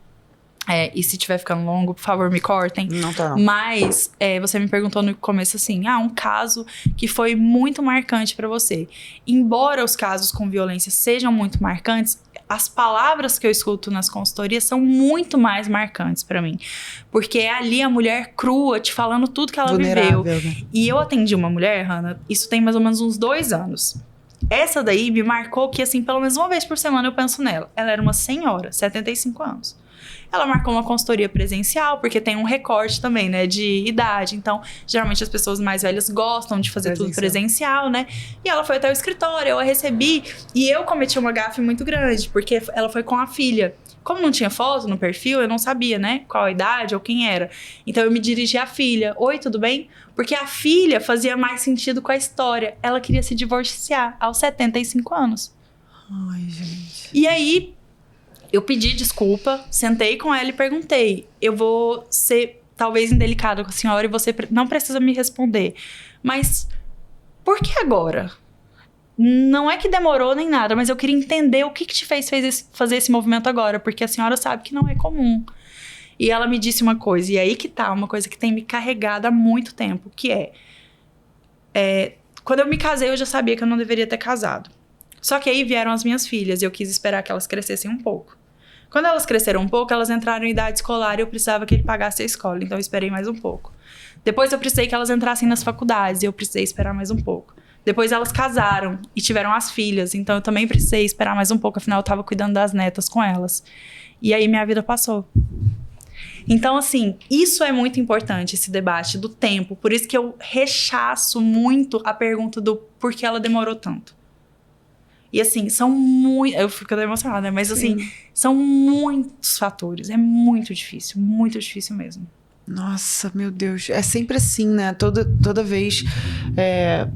e se estiver ficando longo, por favor, me cortem. Não tá, não. Mas você me perguntou no começo assim... um caso que foi muito marcante para você. Embora os casos com violência sejam muito marcantes... as palavras que eu escuto nas consultorias são muito mais marcantes pra mim. Porque é ali a mulher crua, te falando tudo que ela viveu. Né? E eu atendi uma mulher, Hannah, isso tem mais ou menos uns 2 anos. Essa daí me marcou que, assim, pelo menos uma vez por semana eu penso nela. Ela era uma senhora, 75 anos. Ela marcou uma consultoria presencial, porque tem um recorte também, né, de idade. Então, geralmente as pessoas mais velhas gostam de fazer tudo presencial, né? E ela foi até o escritório, eu a recebi. E eu cometi uma gafe muito grande, porque ela foi com a filha. Como não tinha foto no perfil, eu não sabia, né, qual a idade ou quem era. Então, eu me dirigi à filha. Oi, tudo bem? Porque a filha fazia mais sentido com a história. Ela queria se divorciar aos 75 anos. Ai, gente. E aí, eu pedi desculpa, sentei com ela e perguntei. Eu vou ser talvez indelicada com a senhora e você não precisa me responder. Mas por que agora? Não é que demorou nem nada, mas eu queria entender o que te fez fazer esse movimento agora, porque a senhora sabe que não é comum. E ela me disse uma coisa, e aí que tá, uma coisa que tem me carregado há muito tempo, que quando eu me casei, eu já sabia que eu não deveria ter casado. Só que aí vieram as minhas filhas e eu quis esperar que elas crescessem um pouco. Quando elas cresceram um pouco, elas entraram em idade escolar e eu precisava que ele pagasse a escola, então eu esperei mais um pouco. Depois eu precisei que elas entrassem nas faculdades e eu precisei esperar mais um pouco. Depois elas casaram e tiveram as filhas, então eu também precisei esperar mais um pouco, afinal eu tava cuidando das netas com elas. E aí minha vida passou. Então, assim, isso é muito importante, esse debate do tempo. Por isso que eu rechaço muito a pergunta do por que ela demorou tanto. E assim, são muito... Eu fico até emocionada, né? Mas assim, são muitos fatores. É muito difícil mesmo. Nossa, meu Deus. É sempre assim, né? Toda vez.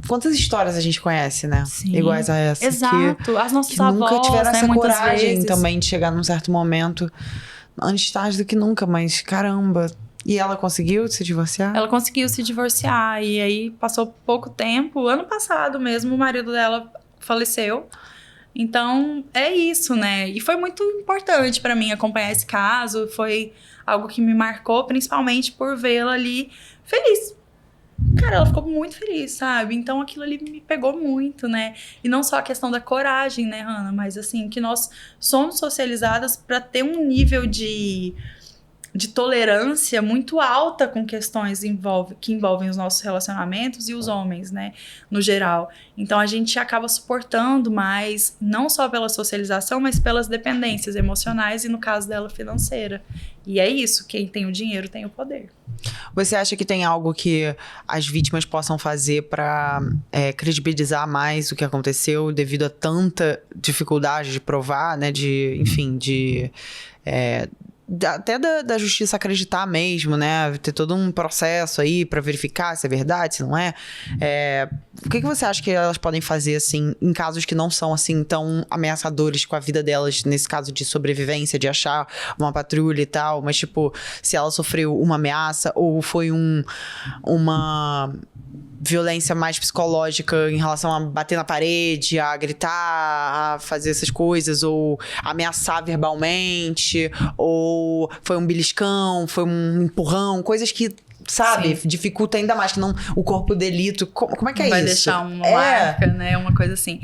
Quantas histórias a gente conhece, né? Sim. Iguais a essa. Exato. As nossas que avós, nunca tiveram né? essa Muitas coragem vezes. também de chegar num certo momento. Antes tarde do que nunca, mas caramba. E ela conseguiu se divorciar? Ela conseguiu se divorciar. E aí passou pouco tempo. Ano passado mesmo, o marido dela faleceu. Então, é isso, né? E foi muito importante pra mim acompanhar esse caso. Foi algo que me marcou, principalmente por vê-la ali feliz. Cara, ela ficou muito feliz, sabe? Então, aquilo ali me pegou muito, né? E não só a questão da coragem, né, Hannah? Mas, assim, que nós somos socializadas pra ter um nível de tolerância muito alta com questões que envolvem os nossos relacionamentos e os homens, né, no geral. Então, a gente acaba suportando mais, não só pela socialização, mas pelas dependências emocionais e, no caso dela, financeira. E é isso, quem tem o dinheiro tem o poder. Você acha que tem algo que as vítimas possam fazer para credibilizar mais o que aconteceu devido a tanta dificuldade de provar, né, até da justiça acreditar mesmo, né? Ter todo um processo aí pra verificar se é verdade, se não é. O que você acha que elas podem fazer, assim, em casos que não são, assim, tão ameaçadores com a vida delas, nesse caso de sobrevivência, de achar uma patrulha e tal, mas, tipo, se ela sofreu uma ameaça ou foi uma violência mais psicológica em relação a bater na parede, a gritar, a fazer essas coisas, ou ameaçar verbalmente, ou foi um beliscão, foi um empurrão, coisas que, sabe, dificulta ainda mais, que não o corpo delito. Como é que é vai isso? Vai deixar uma marca, né? Uma coisa assim.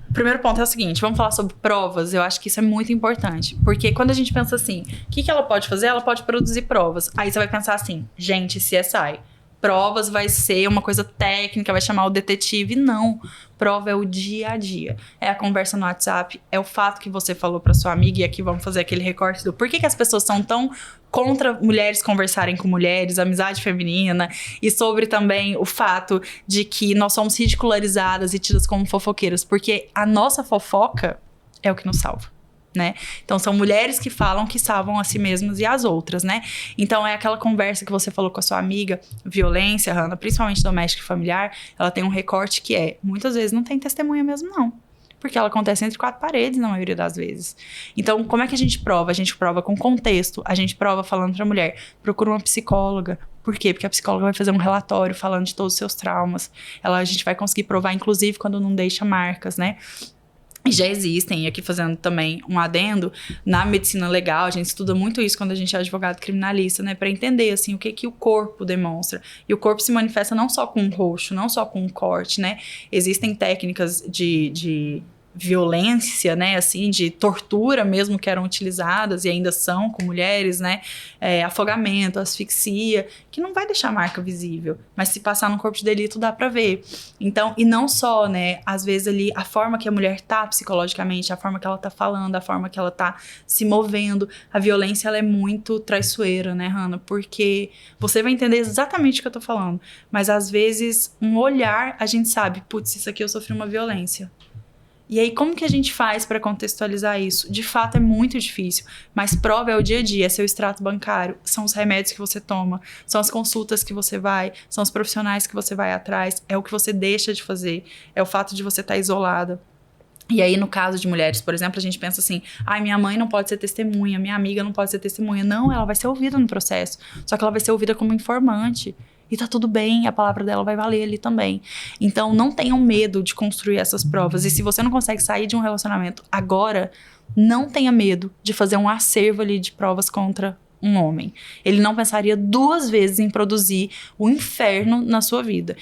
O primeiro ponto é o seguinte, vamos falar sobre provas. Eu acho que isso é muito importante. Porque quando a gente pensa assim, o que ela pode fazer? Ela pode produzir provas. Aí você vai pensar assim, gente, CSI. Provas vai ser uma coisa técnica, vai chamar o detetive. Não. Prova é o dia a dia. É a conversa no WhatsApp, é o fato que você falou pra sua amiga, e aqui vamos fazer aquele recorte do por que as pessoas são tão contra mulheres conversarem com mulheres, amizade feminina, e sobre também o fato de que nós somos ridicularizadas e tidas como fofoqueiras, porque a nossa fofoca é o que nos salva. Né? Então, são mulheres que falam que salvam a si mesmas e as outras, né? Então, é aquela conversa que você falou com a sua amiga, violência, Hannah, principalmente doméstica e familiar, ela tem um recorte que muitas vezes não tem testemunha mesmo, não. Porque ela acontece entre 4 paredes, na maioria das vezes. Então, como é que a gente prova? A gente prova com contexto, a gente prova falando pra mulher, procura uma psicóloga. Por quê? Porque a psicóloga vai fazer um relatório falando de todos os seus traumas. A gente vai conseguir provar, inclusive, quando não deixa marcas, né? E já existem, e aqui fazendo também um adendo, na medicina legal, a gente estuda muito isso quando a gente é advogado criminalista, né? Pra entender, assim, o que o corpo demonstra. E o corpo se manifesta não só com um roxo, não só com um corte, né? Existem técnicas de violência, né, assim, de tortura mesmo que eram utilizadas e ainda são com mulheres, né, afogamento, asfixia, que não vai deixar marca visível, mas se passar no corpo de delito dá pra ver. Então, e não só, né, às vezes ali a forma que a mulher tá psicologicamente, a forma que ela tá falando, a forma que ela tá se movendo, a violência ela é muito traiçoeira, né, Hannah, porque você vai entender exatamente o que eu tô falando, mas às vezes um olhar a gente sabe, putz, isso aqui eu sofri uma violência. E aí, como que a gente faz para contextualizar isso? De fato, é muito difícil, mas prova é o dia a dia, é seu extrato bancário, são os remédios que você toma, são as consultas que você vai, são os profissionais que você vai atrás, é o que você deixa de fazer, é o fato de você estar isolada. E aí, no caso de mulheres, por exemplo, a gente pensa assim, minha mãe não pode ser testemunha, minha amiga não pode ser testemunha. Não, ela vai ser ouvida no processo, só que ela vai ser ouvida como informante. E tá tudo bem, a palavra dela vai valer ali também. Então, não tenham medo de construir essas provas. E se você não consegue sair de um relacionamento agora, não tenha medo de fazer um acervo ali de provas contra um homem. Ele não pensaria 2 vezes em produzir o inferno na sua vida.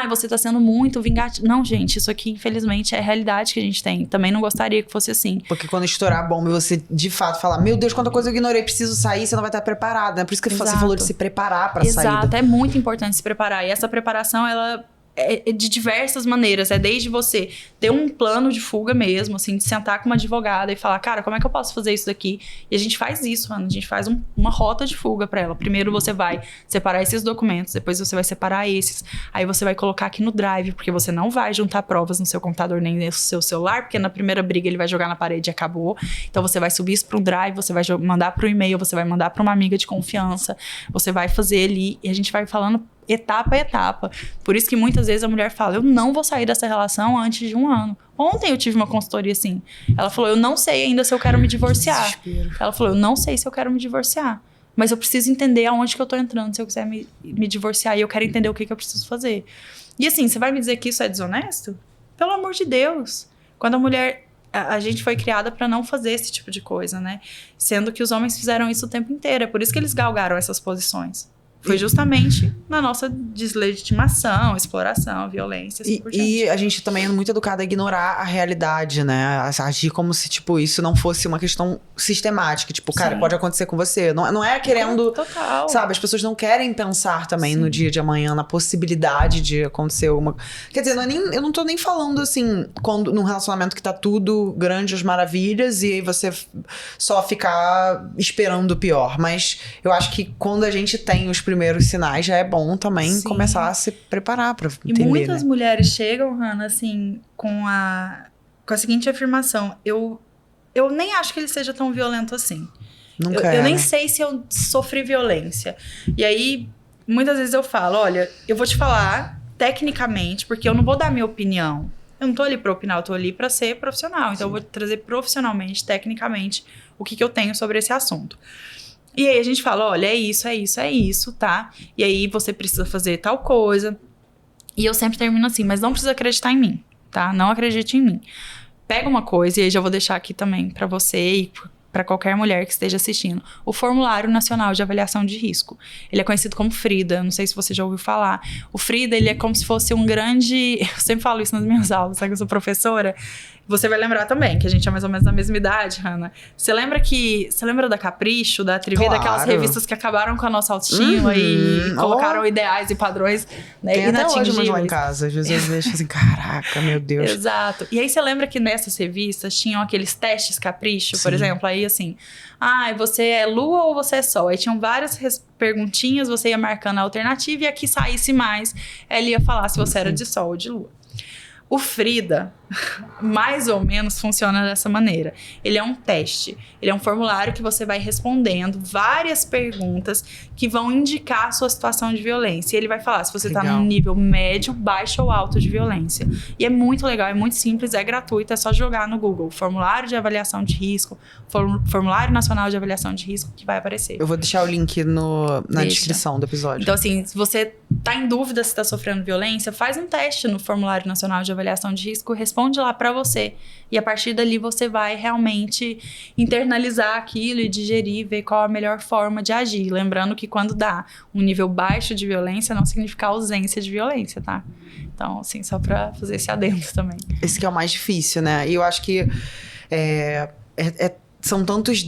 Você tá sendo muito vingativo. Não, gente, isso aqui, infelizmente, é a realidade que a gente tem. Também não gostaria que fosse assim. Porque quando estourar a bomba e você, de fato, falar, meu Deus, quanta coisa eu ignorei, preciso sair, você não vai estar preparado, né? Por isso que você falou de se preparar pra saída. Exato, é muito importante se preparar. E essa preparação, ela é de diversas maneiras. É desde você ter um plano de fuga mesmo, assim, de sentar com uma advogada e falar, cara, como é que eu posso fazer isso daqui? E a gente faz isso, Ana. A gente faz uma rota de fuga pra ela. Primeiro você vai separar esses documentos, depois você vai separar esses. Aí você vai colocar aqui no Drive, porque você não vai juntar provas no seu computador nem no seu celular, porque na primeira briga ele vai jogar na parede e acabou. Então você vai subir isso pro Drive, você vai mandar pro e-mail, você vai mandar pra uma amiga de confiança, você vai fazer ali, e a gente vai falando etapa a etapa. Por isso que muitas vezes a mulher fala, eu não vou sair dessa relação antes de 1 ano. Ontem eu tive uma consultoria assim. Ela falou, eu não sei ainda se eu quero me divorciar. Ela falou, eu não sei se eu quero me divorciar. Mas eu preciso entender aonde que eu tô entrando se eu quiser me divorciar. E eu quero entender o que eu preciso fazer. E assim, você vai me dizer que isso é desonesto? Pelo amor de Deus. Quando a mulher... A gente foi criada para não fazer esse tipo de coisa, né? Sendo que os homens fizeram isso o tempo inteiro. É por isso que eles galgaram essas posições. Foi justamente na nossa deslegitimação, exploração, violência, assim por diante. E a gente também é muito educada a ignorar a realidade, né? A agir como se, tipo, isso não fosse uma questão sistemática. Tipo, cara, pode acontecer com você. Não é querendo... Total. Sabe, as pessoas não querem pensar também no dia de amanhã, na possibilidade de acontecer uma... Quer dizer, eu não tô nem falando, assim, num relacionamento que tá tudo grandes maravilhas e aí você só ficar esperando o pior. Mas eu acho que quando a gente tem os primeiros sinais, já é bom também começar a se preparar pra entender, e muitas né? mulheres chegam, Hannah, assim, com a seguinte afirmação, eu nem acho que ele seja tão violento assim. Nunca eu nem né? sei se eu sofri violência. E aí, muitas vezes eu falo, olha, eu vou te falar tecnicamente, porque eu não vou dar minha opinião. Eu não tô ali pra opinar, eu tô ali pra ser profissional. Então eu vou trazer profissionalmente, tecnicamente, o que eu tenho sobre esse assunto. E aí a gente fala, olha, é isso, tá? E aí você precisa fazer tal coisa. E eu sempre termino assim, mas não precisa acreditar em mim, tá? Não acredite em mim. Pega uma coisa, e aí já vou deixar aqui também pra você e para qualquer mulher que esteja assistindo. O Formulário Nacional de Avaliação de Risco. Ele é conhecido como FRIDA, não sei se você já ouviu falar. O FRIDA, ele é como se fosse um grande... Eu sempre falo isso nas minhas aulas, sabe que eu sou professora? Você vai lembrar também, que a gente é mais ou menos da mesma idade, Hannah. Você lembra da Capricho, da Trivi, daquelas revistas que acabaram com a nossa autoestima e colocaram ideais e padrões, né, tem inatingíveis. Até hoje lá em casa, às vezes eu vejo assim, caraca, meu Deus. Exato. E aí você lembra que nessas revistas tinham aqueles testes Capricho, por exemplo, aí assim, você é lua ou você é sol? Aí tinham várias perguntinhas, você ia marcando a alternativa e aqui saísse mais, ele ia falar se você era de sol ou de lua. O FRIDA, mais ou menos, funciona dessa maneira. Ele é um teste, ele é um formulário que você vai respondendo várias perguntas que vão indicar a sua situação de violência. E ele vai falar se você está num nível médio, baixo ou alto de violência. E é muito legal, é muito simples, é gratuito, é só jogar no Google. Formulário de Avaliação de Risco, Formulário Nacional de Avaliação de Risco, que vai aparecer. Eu vou deixar o link na descrição do episódio. Então, assim, se você está em dúvida se está sofrendo violência, faz um teste no Formulário Nacional de Avaliação avaliação de risco, responde lá pra você. E a partir dali você vai realmente internalizar aquilo e digerir, ver qual a melhor forma de agir. Lembrando que quando dá um nível baixo de violência, não significa ausência de violência, tá? Então, assim, só pra fazer esse adendo também. Esse que é o mais difícil, né? E eu acho que são tantos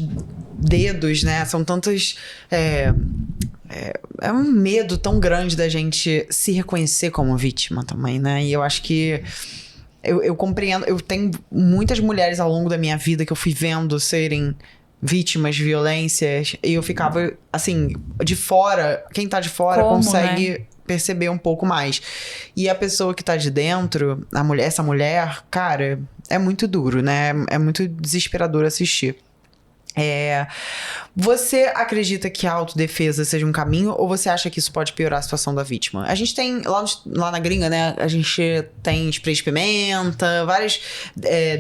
dedos, né? São tantos... É um medo tão grande da gente se reconhecer como vítima também, né? E eu acho que eu compreendo. Eu tenho muitas mulheres ao longo da minha vida que eu fui vendo serem vítimas de violências e eu ficava, assim, de fora. Quem tá de fora consegue perceber um pouco mais. E a pessoa que tá de dentro, essa mulher, cara, é muito duro, né? É muito desesperador assistir. Você acredita que a autodefesa seja um caminho ou você acha que isso pode piorar a situação da vítima? A gente tem, lá na gringa, né? A gente tem spray de pimenta, vários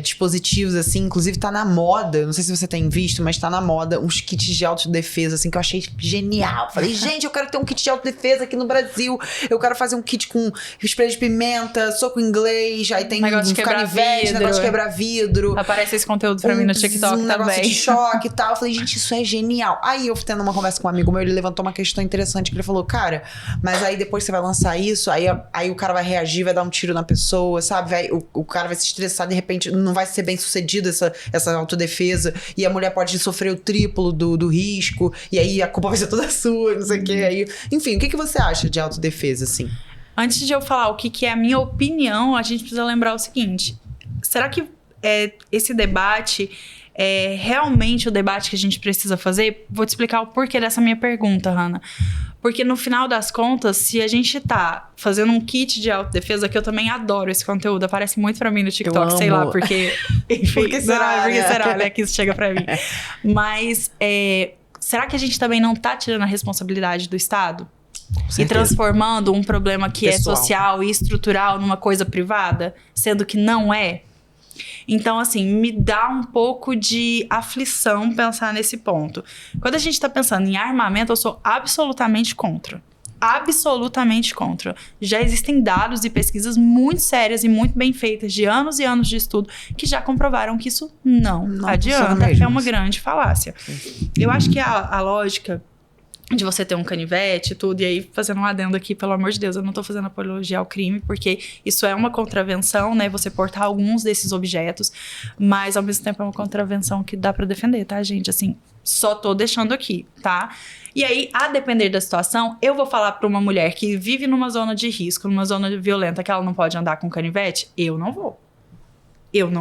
dispositivos, assim. Inclusive tá na moda, não sei se você tem visto, mas tá na moda uns kits de autodefesa, assim, que eu achei genial. Falei, gente, eu quero ter um kit de autodefesa aqui no Brasil. Eu quero fazer um kit com spray de pimenta, soco inglês, aí tem negócio de canivete, negócio de quebrar vidro. Aparece esse conteúdo pra mim no TikTok também. Negócio de choque e tal. Eu falei, gente, isso é genial. Aí eu tendo uma conversa com um amigo meu, ele levantou uma questão interessante, que ele falou, cara, mas aí depois você vai lançar isso, aí o cara vai reagir, vai dar um tiro na pessoa, sabe? O cara vai se estressar, de repente não vai ser bem sucedido essa autodefesa, e a mulher pode sofrer o triplo do risco, e aí a culpa vai ser toda sua, não sei o que. Aí, enfim, o que você acha de autodefesa, assim? Antes de eu falar o que é a minha opinião, a gente precisa lembrar o seguinte, será que esse debate realmente o debate que a gente precisa fazer? Vou te explicar o porquê dessa minha pergunta, Hannah. Porque no final das contas, se a gente tá fazendo um kit de autodefesa, que eu também adoro esse conteúdo, aparece muito pra mim no TikTok, sei lá, porque... Enfim, porque será, né, que isso chega pra mim. Mas, será que a gente também não tá tirando a responsabilidade do Estado? E transformando um problema que pessoal, é social e estrutural numa coisa privada, sendo que não é? Então, assim, me dá um pouco de aflição pensar nesse ponto. Quando a gente tá pensando em armamento, eu sou absolutamente contra. Absolutamente contra. Já existem dados e pesquisas muito sérias e muito bem feitas, de anos e anos de estudo, que já comprovaram que isso não adianta. É uma grande falácia. Eu acho que a lógica de você ter um canivete e tudo, e aí fazendo um adendo aqui, pelo amor de Deus, eu não tô fazendo apologia ao crime, porque isso é uma contravenção, né, você portar alguns desses objetos, mas ao mesmo tempo é uma contravenção que dá pra defender, tá, gente? Assim, só tô deixando aqui, tá? E aí, a depender da situação, eu vou falar pra uma mulher que vive numa zona de risco, numa zona violenta, que ela não pode andar com canivete? Eu não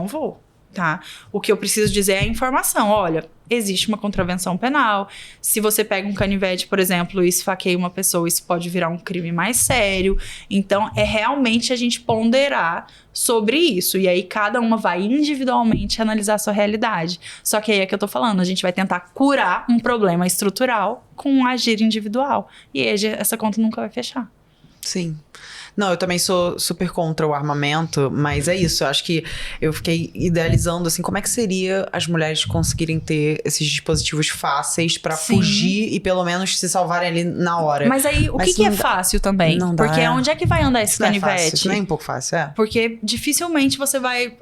vou, tá? O que eu preciso dizer é a informação, olha, existe uma contravenção penal. Se você pega um canivete, por exemplo, e esfaqueia uma pessoa, isso pode virar um crime mais sério. Então, é realmente a gente ponderar sobre isso. E aí, cada uma vai individualmente analisar a sua realidade. Só que aí é que eu tô falando, a gente vai tentar curar um problema estrutural com um agir individual. E aí, essa conta nunca vai fechar. Sim. Não, eu também sou super contra o armamento, mas é isso, eu acho que eu fiquei idealizando, assim, como é que seria as mulheres conseguirem ter esses dispositivos fáceis pra fugir e pelo menos se salvarem ali na hora. Mas aí, o que é fácil também? Não dá, porque onde é que vai andar esse canivete? Isso não é um pouco fácil, Porque dificilmente você vai...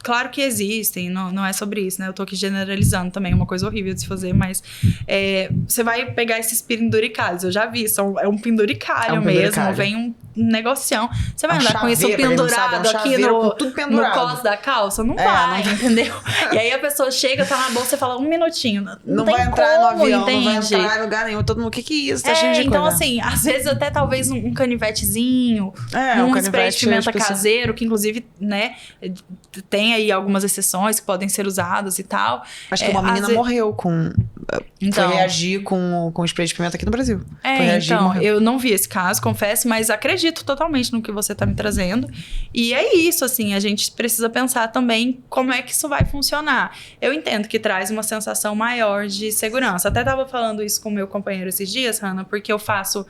Claro que existem, não é sobre isso, né? Eu tô aqui generalizando também, uma coisa horrível de se fazer, mas você vai pegar esses penduricalhos, eu já vi, é um penduricalho mesmo, vem um negocião. Você vai andar com isso pendurado aqui no cos da calça? Não vai, entendeu? E aí a pessoa chega, tá na bolsa e fala, um minutinho. Não vai entrar no avião, entende? Não vai entrar em lugar nenhum. Todo mundo, o que é isso? Tá cheio de então coisa. Assim, às vezes até talvez um canivetezinho, um spray de pimenta caseiro, que inclusive, né, tem aí algumas exceções que podem ser usadas e tal. Acho que uma menina morreu com... Foi reagir com spray de pimenta aqui no Brasil. Foi reagir, então, morreu. Eu não vi esse caso, confesso, mas acredito totalmente no que você tá me trazendo. E é isso, assim, a gente precisa pensar também como é que isso vai funcionar. Eu entendo que traz uma sensação maior de segurança. Até tava falando isso com o meu companheiro esses dias, Hannah, porque eu faço...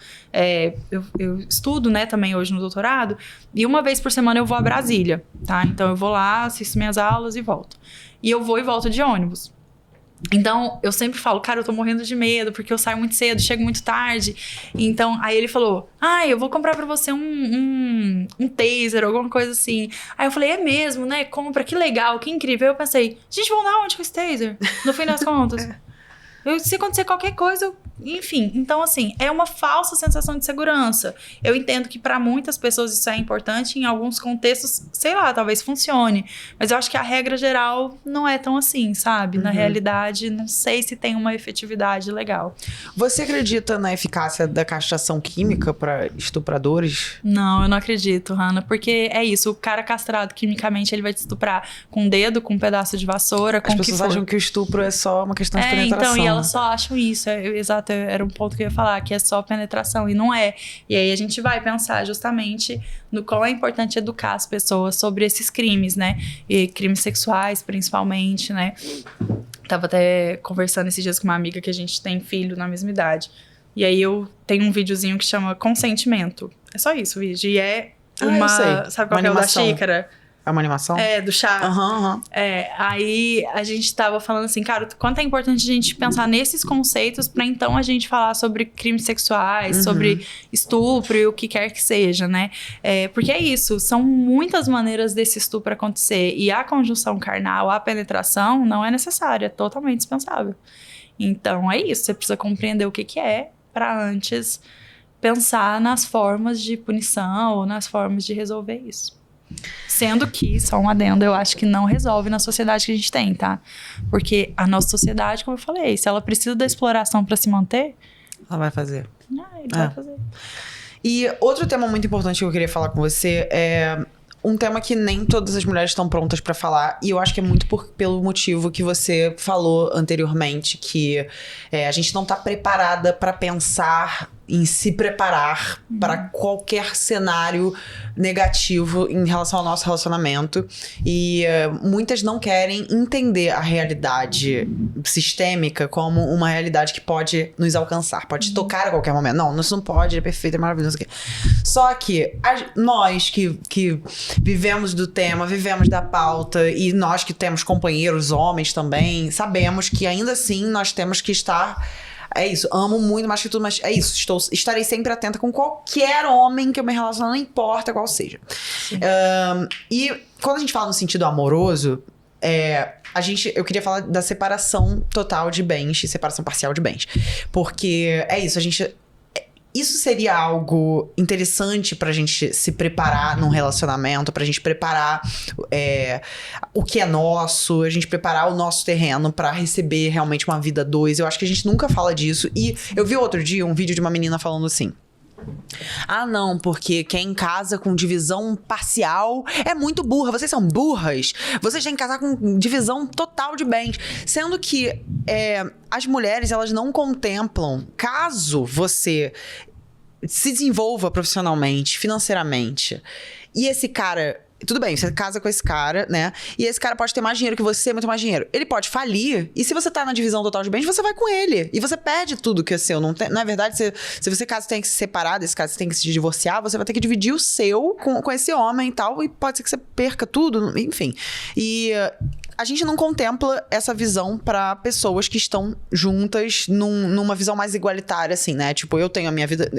eu estudo, né, também hoje no doutorado, e uma vez por semana eu vou a Brasília, tá? Então eu vou lá, assisto minhas aulas e volto. E eu vou e volto de ônibus. Então, eu sempre falo, cara, eu tô morrendo de medo, porque eu saio muito cedo, chego muito tarde. Então, aí ele falou, eu vou comprar pra você um taser, alguma coisa assim. Aí eu falei, é mesmo, né? Compra, que legal, que incrível. Aí eu pensei, gente, vamos dar onde com esse taser? No fim das contas. Se acontecer qualquer coisa, enfim. Então, assim, é uma falsa sensação de segurança. Eu entendo que para muitas pessoas isso é importante, em alguns contextos, sei lá, talvez funcione. Mas eu acho que a regra geral não é tão assim, sabe? Na realidade, não sei se tem uma efetividade legal. Você acredita na eficácia da castração química para estupradores? Não, eu não acredito, Hannah. Porque é isso, o cara castrado quimicamente, ele vai te estuprar com um dedo, com um pedaço de vassoura, com o que for. As pessoas acham que o estupro é só uma questão de penetração. Então, e elas só acham isso. Exato, era um ponto que eu ia falar, que é só penetração, e não é. E aí a gente vai pensar justamente no quão é importante educar as pessoas sobre esses crimes, né? E crimes sexuais, principalmente, né? Tava até conversando esses dias com uma amiga que a gente tem filho na mesma idade. E aí eu tenho um videozinho que chama Consentimento. É só isso o vídeo. E é uma... Sabe qual é o da xícara? É uma animação? É, do chá. Aí a gente tava falando assim, cara, quanto é importante a gente pensar nesses conceitos pra então a gente falar sobre crimes sexuais, sobre estupro e o que quer que seja, né? Porque é isso, são muitas maneiras desse estupro acontecer. E a conjunção carnal, a penetração, não é necessária, é totalmente dispensável. Então é isso, você precisa compreender o que é pra antes pensar nas formas de punição ou nas formas de resolver isso. Sendo que, só um adendo, eu acho que não resolve na sociedade que a gente tem, tá? Porque a nossa sociedade, como eu falei, se ela precisa da exploração pra se manter... Ela vai fazer. Ele vai fazer. E outro tema muito importante que eu queria falar com você é um tema que nem todas as mulheres estão prontas pra falar. E eu acho que é muito pelo motivo que você falou anteriormente, que a gente não tá preparada pra pensar em se preparar para qualquer cenário negativo em relação ao nosso relacionamento. E muitas não querem entender a realidade sistêmica como uma realidade que pode nos alcançar, pode tocar a qualquer momento. Não, isso não pode, é perfeito, é maravilhoso. Só que nós que vivemos do tema, vivemos da pauta, e nós que temos companheiros homens também, sabemos que ainda assim nós temos que estar... É isso, amo muito mais que tudo, mas é isso, estarei sempre atenta com qualquer homem que eu me relaciono, não importa qual seja. E quando a gente fala no sentido amoroso, eu queria falar da separação total de bens e separação parcial de bens. Porque é isso, isso seria algo interessante pra gente se preparar num relacionamento, pra gente preparar o que é nosso, a gente preparar o nosso terreno pra receber realmente uma vida a dois. Eu acho que a gente nunca fala disso. E eu vi outro dia um vídeo de uma menina falando assim: não, porque quem casa com divisão parcial é muito burra. Vocês são burras. Vocês têm que casar com divisão total de bens. Sendo que as mulheres, elas não contemplam, caso você se desenvolva profissionalmente, financeiramente, e esse cara... Tudo bem, você casa com esse cara, né? E esse cara pode ter mais dinheiro que você, muito mais dinheiro. Ele pode falir, e se você tá na divisão total de bens, você vai com ele. E você perde tudo que é seu. Não é verdade? Se você, caso tenha que se separar desse caso, você tem que se divorciar, você vai ter que dividir o seu com esse homem e tal, e pode ser que você perca tudo, enfim. E a gente não contempla essa visão pra pessoas que estão juntas numa visão mais igualitária, assim, né? Tipo, eu tenho a minha vida...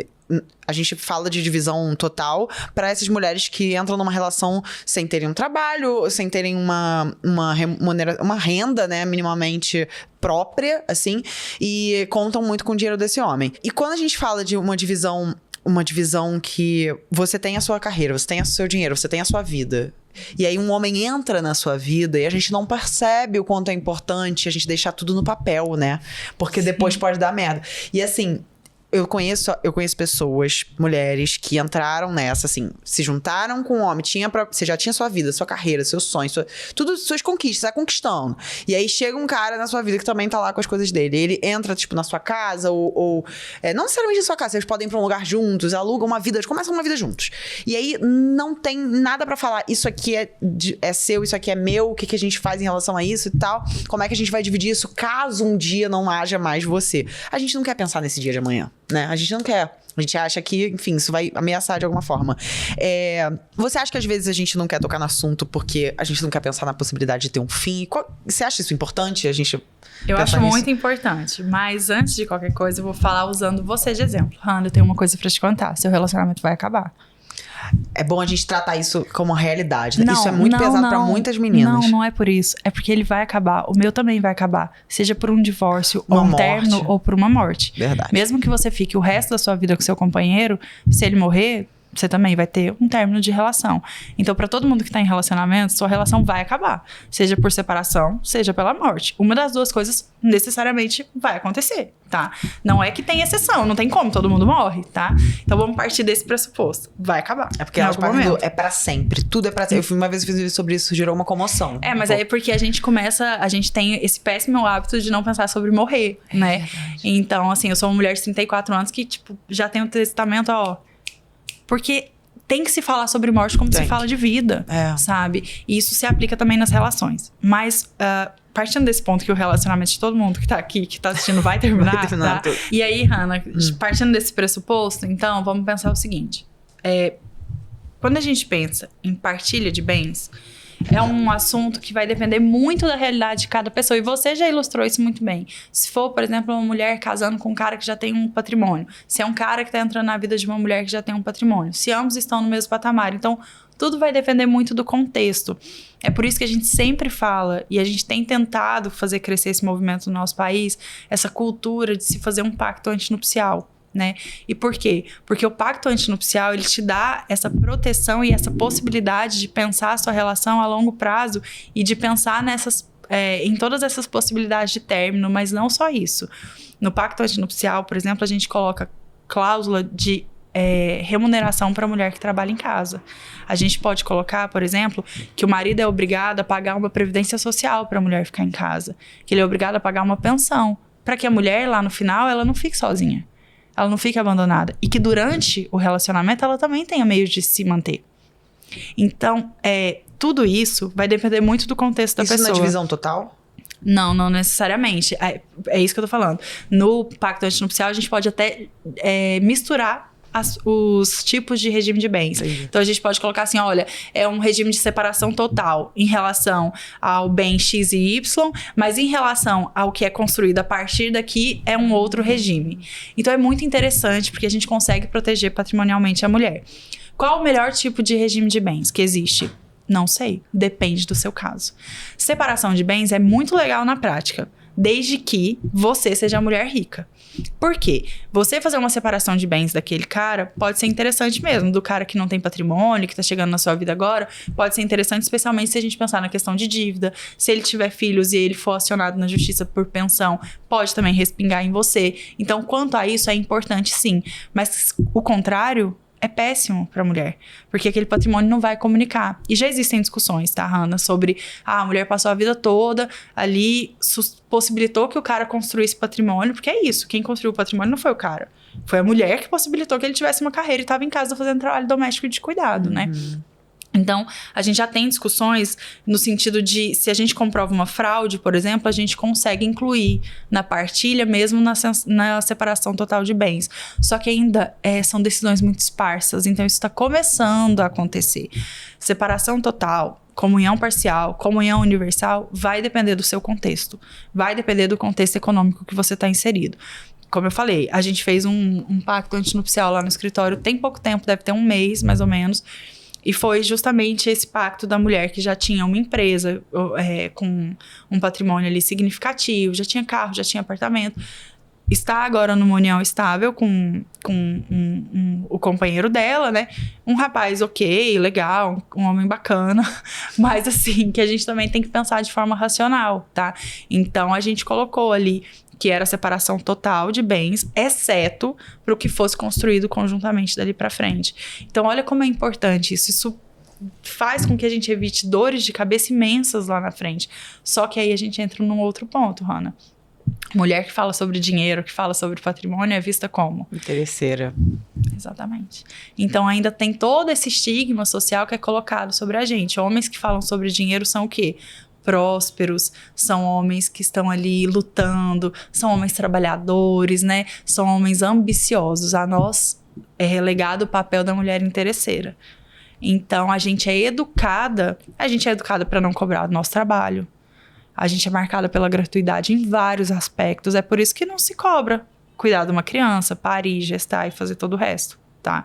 A gente fala de divisão total para essas mulheres que entram numa relação sem terem um trabalho, sem terem uma renda, né, minimamente própria, assim, e contam muito com o dinheiro desse homem. E quando a gente fala de uma divisão que você tem a sua carreira, você tem o seu dinheiro, você tem a sua vida, e aí um homem entra na sua vida e a gente não percebe o quanto é importante a gente deixar tudo no papel, né? Porque depois pode dar merda. E assim... Eu conheço pessoas, mulheres, que entraram nessa, assim, se juntaram com um homem, você já tinha sua vida, sua carreira, seus sonhos, tudo suas conquistas, você tá conquistando. E aí chega um cara na sua vida que também tá lá com as coisas dele. Ele entra, tipo, na sua casa, ou não necessariamente na sua casa, vocês podem ir pra um lugar juntos, alugam uma vida, começam uma vida juntos. E aí não tem nada pra falar, isso aqui é seu, isso aqui é meu, o que a gente faz em relação a isso e tal, como é que a gente vai dividir isso caso um dia não haja mais você. A gente não quer pensar nesse dia de amanhã, né? A gente não quer. A gente acha que, enfim, isso vai ameaçar de alguma forma. Você acha que às vezes a gente não quer tocar no assunto porque a gente não quer pensar na possibilidade de ter um fim? Você acha isso importante? A gente Eu acho nisso? muito importante, mas antes de qualquer coisa, eu vou falar usando você de exemplo. Hannah, eu tenho uma coisa pra te contar. Seu relacionamento vai acabar. É bom a gente tratar isso como uma realidade. Né? Isso é muito pesado pra muitas meninas. Não é por isso. É porque ele vai acabar. O meu também vai acabar. Seja por um divórcio, ou um término, ou por uma morte. Verdade. Mesmo que você fique o resto da sua vida com seu companheiro, se ele morrer, você também vai ter um término de relação. Então, pra todo mundo que tá em relacionamento, sua relação vai acabar. Seja por separação, seja pela morte. Uma das duas coisas necessariamente vai acontecer, tá? Não é que tem exceção, não tem como, todo mundo morre, tá? Então, vamos partir desse pressuposto. Vai acabar. É porque elas partem do é pra sempre. Tudo é pra sempre. Uma vez eu fiz um vídeo sobre isso, gerou uma comoção. Mas é porque a gente tem esse péssimo hábito de não pensar sobre morrer, né? Verdade. Então, assim, eu sou uma mulher de 34 anos que, tipo, já tem um testamento, ó... Porque tem que se falar sobre morte como se fala de vida, sabe? E isso se aplica também nas relações. Mas, partindo desse ponto que o relacionamento de todo mundo que tá aqui, que tá assistindo, vai terminar, tá? E aí, Hannah, partindo desse pressuposto, então, vamos pensar o seguinte. Quando a gente pensa em partilha de bens, é um assunto que vai depender muito da realidade de cada pessoa. E você já ilustrou isso muito bem. Se for, por exemplo, uma mulher casando com um cara que já tem um patrimônio. Se é um cara que está entrando na vida de uma mulher que já tem um patrimônio. Se ambos estão no mesmo patamar. Então, tudo vai depender muito do contexto. É por isso que a gente sempre fala, e a gente tem tentado fazer crescer esse movimento no nosso país, essa cultura de se fazer um pacto antinupcial. Né? E por quê? Porque o pacto antinupcial, ele te dá essa proteção e essa possibilidade de pensar a sua relação a longo prazo e de pensar em todas essas possibilidades de término, mas não só isso. No pacto antinupcial, por exemplo, a gente coloca cláusula de remuneração para a mulher que trabalha em casa. A gente pode colocar, por exemplo, que o marido é obrigado a pagar uma previdência social para a mulher ficar em casa, que ele é obrigado a pagar uma pensão, para que a mulher, lá no final, ela não fique sozinha. Ela não fica abandonada. E que durante o relacionamento ela também tenha meios de se manter. Então, tudo isso vai depender muito do contexto da pessoa. Isso na divisão total? Não necessariamente. É isso que eu tô falando. No pacto antinupcial, a gente pode até misturar os tipos de regime de bens. Entendi. Então, a gente pode colocar assim, olha, é um regime de separação total em relação ao bem X e Y, mas em relação ao que é construído a partir daqui, é um outro regime. Então, é muito interessante, porque a gente consegue proteger patrimonialmente a mulher. Qual o melhor tipo de regime de bens que existe? Não sei. Depende do seu caso. Separação de bens é muito legal na prática, desde que você seja a mulher rica. Por quê? Você fazer uma separação de bens daquele cara pode ser interessante mesmo, do cara que não tem patrimônio, que tá chegando na sua vida agora, pode ser interessante, especialmente se a gente pensar na questão de dívida. Se ele tiver filhos e ele for acionado na justiça por pensão, pode também respingar em você. Então, quanto a isso, é importante sim. Mas o contrário é péssimo para a mulher, porque aquele patrimônio não vai comunicar. E já existem discussões, tá, Hannah, sobre a mulher passou a vida toda ali, possibilitou que o cara construísse patrimônio, porque é isso, quem construiu o patrimônio não foi o cara, foi a mulher que possibilitou que ele tivesse uma carreira e estava em casa fazendo trabalho doméstico e de cuidado, né? Então, a gente já tem discussões no sentido de, se a gente comprova uma fraude, por exemplo, a gente consegue incluir na partilha, mesmo na separação total de bens. Só que ainda são decisões muito esparsas, então isso está começando a acontecer. Separação total, comunhão parcial, comunhão universal, vai depender do seu contexto. Vai depender do contexto econômico que você está inserido. Como eu falei, a gente fez um pacto antinupcial lá no escritório tem pouco tempo, deve ter um mês, mais ou menos. E foi justamente esse pacto da mulher que já tinha uma empresa com um patrimônio ali significativo, já tinha carro, já tinha apartamento. Está agora numa união estável com o companheiro dela, né? Um rapaz ok, legal, um homem bacana. Mas assim, que a gente também tem que pensar de forma racional, tá? Então, a gente colocou ali que era a separação total de bens, exceto para o que fosse construído conjuntamente dali para frente. Então, olha como é importante isso. Isso faz com que a gente evite dores de cabeça imensas lá na frente. Só que aí a gente entra num outro ponto, Hannah. Mulher que fala sobre dinheiro, que fala sobre patrimônio, é vista como? Interesseira. Exatamente. Então, ainda tem todo esse estigma social que é colocado sobre a gente. Homens que falam sobre dinheiro são o quê? Prósperos, são homens que estão ali lutando, são homens trabalhadores, né? São homens ambiciosos. A nós é relegado o papel da mulher interesseira. Então, a gente é educada para não cobrar o nosso trabalho. A gente é marcada pela gratuidade em vários aspectos. É por isso que não se cobra cuidar de uma criança, parir, gestar e fazer todo o resto, tá?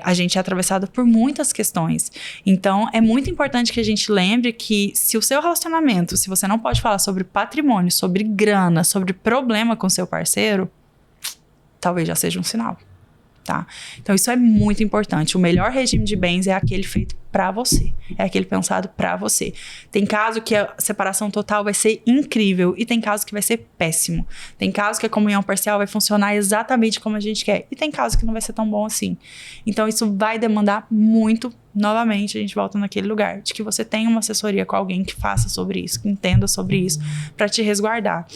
A gente é atravessada por muitas questões. Então, é muito importante que a gente lembre que se o seu relacionamento, se você não pode falar sobre patrimônio, sobre grana, sobre problema com seu parceiro, talvez já seja um sinal. Tá? Então, isso é muito importante. O melhor regime de bens é aquele feito pra você. É aquele pensado pra você. Tem caso que a separação total vai ser incrível e tem caso que vai ser péssimo. Tem caso que a comunhão parcial vai funcionar exatamente como a gente quer e tem caso que não vai ser tão bom assim. Então, isso vai demandar muito, novamente, a gente volta naquele lugar, de que você tenha uma assessoria com alguém que faça sobre isso, que entenda sobre isso, pra te resguardar.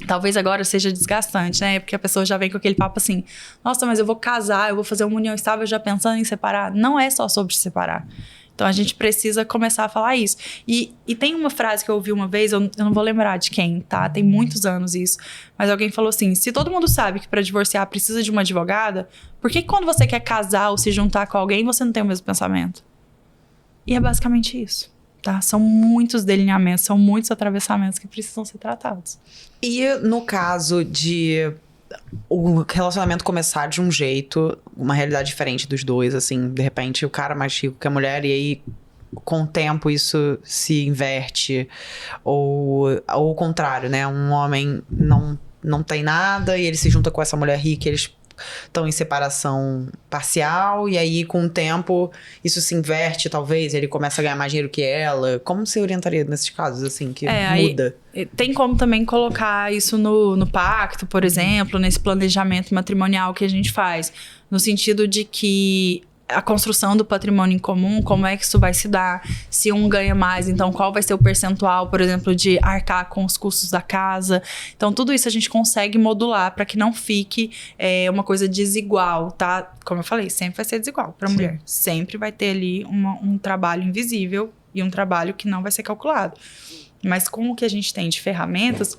Talvez agora seja desgastante, né? Porque a pessoa já vem com aquele papo assim, nossa, mas eu vou casar, eu vou fazer uma união estável já pensando em separar. Não é só sobre separar. Então, a gente precisa começar a falar isso. E tem uma frase que eu ouvi uma vez, eu não vou lembrar de quem, tá? Tem muitos anos isso. Mas alguém falou assim, se todo mundo sabe que para divorciar precisa de uma advogada, por que quando você quer casar ou se juntar com alguém, você não tem o mesmo pensamento? E é basicamente isso. Tá? São muitos delineamentos, são muitos atravessamentos que precisam ser tratados. E no caso de o relacionamento começar de um jeito, uma realidade diferente dos dois, assim, de repente o cara mais rico que a mulher, e aí com o tempo isso se inverte, ou o contrário, né? Um homem não tem nada e ele se junta com essa mulher rica e eles estão em separação parcial, e aí com o tempo isso se inverte, talvez, ele começa a ganhar mais dinheiro que ela. Como você orientaria nesses casos, assim, que muda? Aí, tem como também colocar isso no pacto, por exemplo, nesse planejamento matrimonial que a gente faz, no sentido de que a construção do patrimônio em comum, como é que isso vai se dar? Se um ganha mais, então qual vai ser o percentual, por exemplo, de arcar com os custos da casa? Então, tudo isso a gente consegue modular para que não fique uma coisa desigual, tá? Como eu falei, sempre vai ser desigual para a mulher. Sempre vai ter ali um trabalho invisível e um trabalho que não vai ser calculado. Mas com o que a gente tem de ferramentas,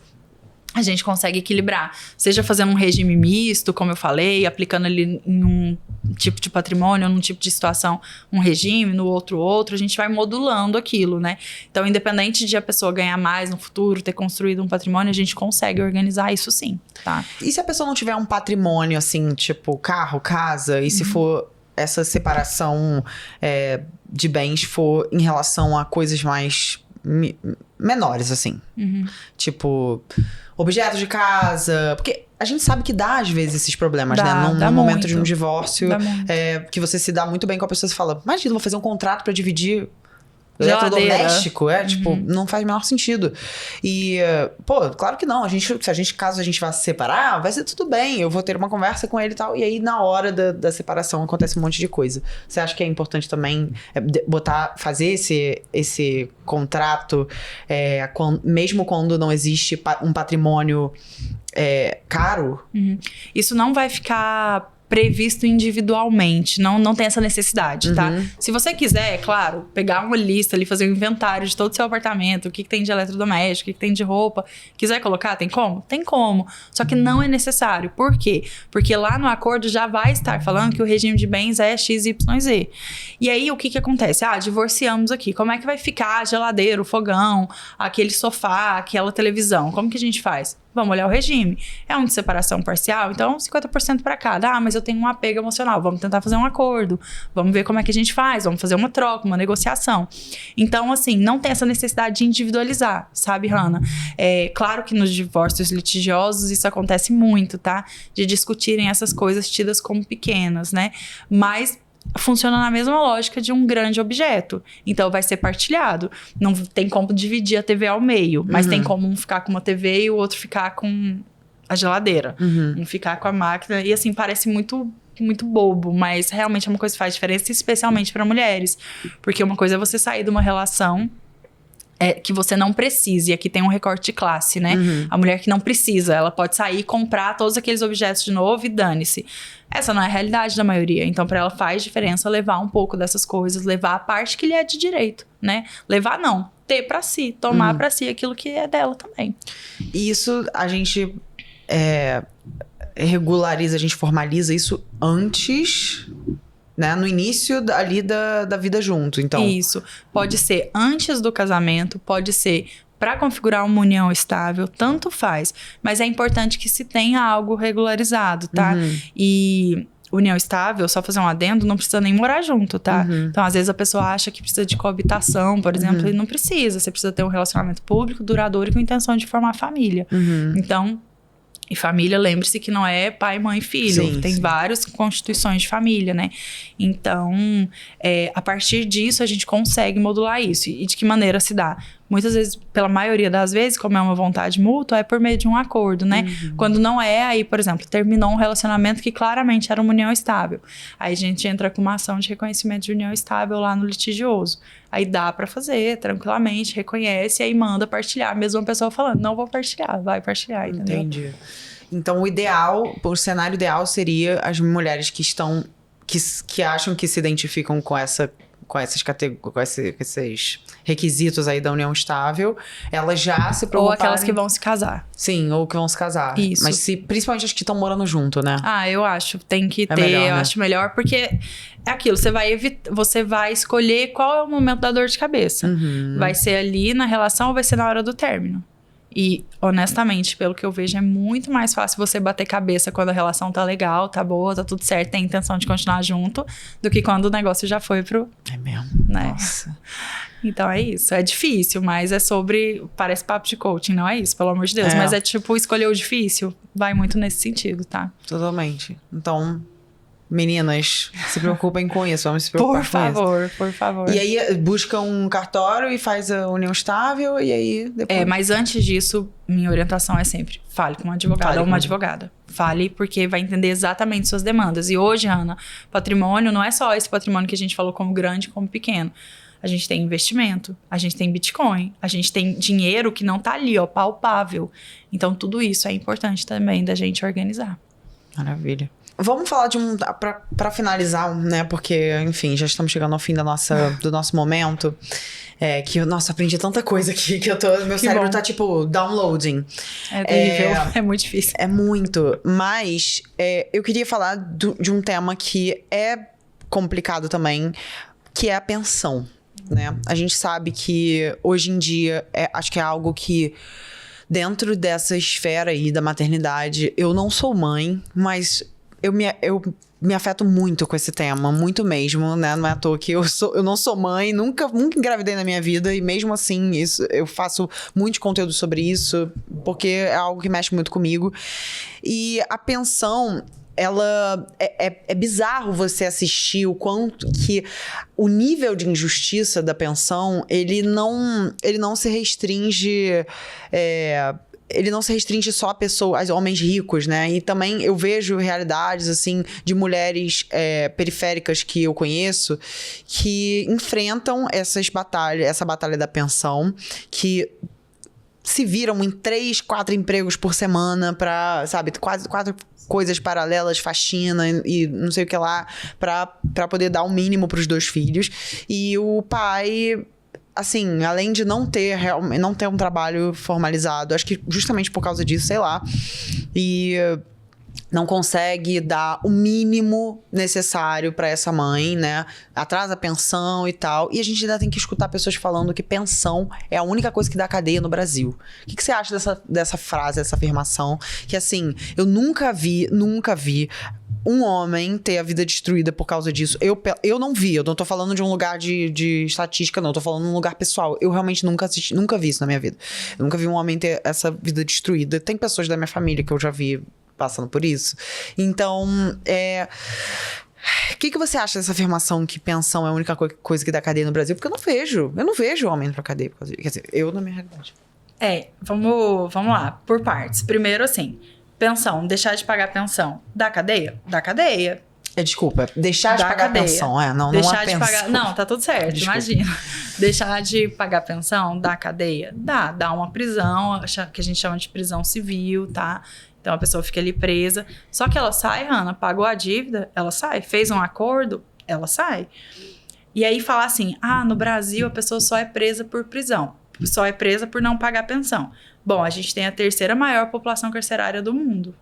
a gente consegue equilibrar. Seja fazendo um regime misto, como eu falei, aplicando ali em um tipo de patrimônio, num tipo de situação, um regime, no outro, a gente vai modulando aquilo, né? Então, independente de a pessoa ganhar mais no futuro, ter construído um patrimônio, a gente consegue organizar isso sim, tá? E se a pessoa não tiver um patrimônio, assim, tipo carro, casa, e se for essa separação de bens for em relação a coisas mais menores, assim. Tipo, objetos de casa. Porque a gente sabe que dá, às vezes, esses problemas, né? Num momento de um divórcio, que você se dá muito bem com a pessoa, você fala, imagina, vou fazer um contrato pra dividir eletrodoméstico, tipo, não faz o menor sentido. E, claro que não. Caso a gente vá se separar, vai ser tudo bem. Eu vou ter uma conversa com ele e tal. E aí, na hora da separação, acontece um monte de coisa. Você acha que é importante também fazer esse contrato, mesmo quando não existe um patrimônio caro? Isso não vai ficar previsto individualmente, não tem essa necessidade, tá? Se você quiser, é claro, pegar uma lista ali, fazer um inventário de todo o seu apartamento, o que tem de eletrodoméstico, o que tem de roupa, quiser colocar, tem como? Tem como, só que não é necessário. Por quê? Porque lá no acordo já vai estar falando que o regime de bens é XYZ. E aí, o que acontece? Divorciamos aqui, como é que vai ficar a geladeira, o fogão, aquele sofá, aquela televisão? Como que a gente faz? Vamos olhar o regime. É um de separação parcial, então 50% para cada. Mas eu tenho um apego emocional. Vamos tentar fazer um acordo. Vamos ver como é que a gente faz. Vamos fazer uma troca, uma negociação. Então, assim, não tem essa necessidade de individualizar, sabe, Hannah? Claro que nos divórcios litigiosos isso acontece muito, tá? De discutirem essas coisas tidas como pequenas, né? Mas funciona na mesma lógica de um grande objeto. Então, vai ser partilhado. Não tem como dividir a TV ao meio, mas tem como um ficar com uma TV e o outro ficar com a geladeira. Um ficar com a máquina. E, assim, parece muito bobo, mas realmente é uma coisa que faz diferença, especialmente para mulheres. Porque uma coisa é você sair de uma relação que você não precisa, e aqui tem um recorte de classe, né? A mulher que não precisa, ela pode sair e comprar todos aqueles objetos de novo e dane-se. Essa não é a realidade da maioria. Então, para ela faz diferença levar um pouco dessas coisas, levar a parte que lhe é de direito, né? Levar não, ter para si, tomar para si aquilo que é dela também. E isso a gente regulariza, a gente formaliza isso antes, né? No início ali da vida junto, então. Isso. Pode ser antes do casamento, pode ser para configurar uma união estável, tanto faz. Mas é importante que se tenha algo regularizado, tá? E união estável, só fazer um adendo, não precisa nem morar junto, tá? Então, às vezes a pessoa acha que precisa de coabitação, por exemplo, e não precisa. Você precisa ter um relacionamento público, duradouro e com intenção de formar família. Então, e família, lembre-se que não é pai, mãe e filho. Sim, tem sim. várias constituições de família, né? Então, a partir disso, a gente consegue modular isso. E de que maneira se dá? Muitas vezes, pela maioria das vezes, como é uma vontade mútua, é por meio de um acordo, né? Quando não é, aí, por exemplo, terminou um relacionamento que claramente era uma união estável. Aí a gente entra com uma ação de reconhecimento de união estável lá no litigioso. Aí dá pra fazer, tranquilamente, reconhece, e aí manda partilhar. Mesmo a pessoa falando, não vou partilhar, vai partilhar, entendeu? Entendi. Então, o cenário ideal seria as mulheres que estão... Que acham que se identificam com esses requisitos aí da união estável, elas já se preocuparem... Ou aquelas que vão se casar. Sim, ou que vão se casar. Isso. Mas principalmente as que estão morando junto, né? Ah, eu acho. Tem que ter, melhor, né? eu acho melhor, porque é aquilo, você vai escolher qual é o momento da dor de cabeça. Vai ser ali na relação ou vai ser na hora do término? E, honestamente, pelo que eu vejo, é muito mais fácil você bater cabeça quando a relação tá legal, tá boa, tá tudo certo, tem intenção de continuar junto, do que quando o negócio já foi pro... É mesmo? Né? Nossa. Então é isso, é difícil, mas é sobre... Parece papo de coaching, não é isso, pelo amor de Deus. É. Mas é tipo, escolher o difícil, vai muito nesse sentido, tá? Totalmente. Então, meninas, se preocupem com isso. Vamos se preocupar com isso. Por favor. E aí, busca um cartório e faz a união estável, e aí depois... Mas antes disso, minha orientação é sempre, fale com um advogado Fale ou com uma um advogada. Fale, porque vai entender exatamente suas demandas. E hoje, Ana, patrimônio não é só esse patrimônio que a gente falou como grande, como pequeno. A gente tem investimento, a gente tem Bitcoin, a gente tem dinheiro que não tá ali, ó, palpável. Então, tudo isso é importante também da gente organizar. Maravilha. Vamos falar de pra finalizar, né? Porque, enfim, já estamos chegando ao fim do nosso momento. Nossa, aprendi tanta coisa aqui que meu cérebro bom. tá, tipo, downloading. É terrível, é muito difícil. É muito. Mas eu queria falar de um tema que é complicado também, que é a pensão, né? A gente sabe que, hoje em dia, acho que é algo que... Dentro dessa esfera aí da maternidade, eu não sou mãe, mas eu me afeto muito com esse tema, muito mesmo, né? Não é à toa que eu não sou mãe, nunca engravidei na minha vida, e mesmo assim, eu faço muito conteúdo sobre isso, porque é algo que mexe muito comigo. E a pensão... ela é bizarro você assistir o quanto que o nível de injustiça da pensão, ele não se restringe ele não se restringe só a homens ricos, né? E também eu vejo realidades, assim, de mulheres periféricas que eu conheço que enfrentam essa batalha da pensão, que se viram em 3, 4 empregos por semana pra, sabe, quase 4 coisas paralelas, faxina e não sei o que lá, pra poder dar o mínimo pros 2 filhos. E o pai, assim, além de não ter um trabalho formalizado, acho que justamente por causa disso, sei lá, e não consegue dar o mínimo necessário pra essa mãe, né? Atrasa a pensão e tal. E a gente ainda tem que escutar pessoas falando que pensão é a única coisa que dá cadeia no Brasil. O que você acha dessa frase, dessa afirmação? Que, assim, eu nunca vi um homem ter a vida destruída por causa disso. Eu não vi, eu não tô falando de um lugar de estatística, não. Eu tô falando de um lugar pessoal. Eu realmente nunca vi isso na minha vida. Eu nunca vi um homem ter essa vida destruída. Tem pessoas da minha família que eu já vi passando por isso. Então, o que você acha dessa afirmação que pensão é a única coisa que dá cadeia no Brasil? Porque eu não vejo homem pra cadeia por causa disso. Quer dizer, eu na minha realidade. Vamos lá, por partes. Primeiro, assim, pensão, deixar de pagar pensão, dá cadeia? Dá cadeia. Desculpa, deixar de pagar pensão, não deixar é de pensão. pagar, não, tá tudo certo, Desculpa. imagina. Deixar de pagar pensão, dá cadeia? Dá uma prisão, que a gente chama de prisão civil, tá? Então a pessoa fica ali presa. Só que ela sai, Hannah, pagou a dívida, ela sai. Fez um acordo, ela sai. E aí fala assim, no Brasil a pessoa só é presa por prisão. Só é presa por não pagar pensão. Bom, a gente tem a 3ª maior população carcerária do mundo.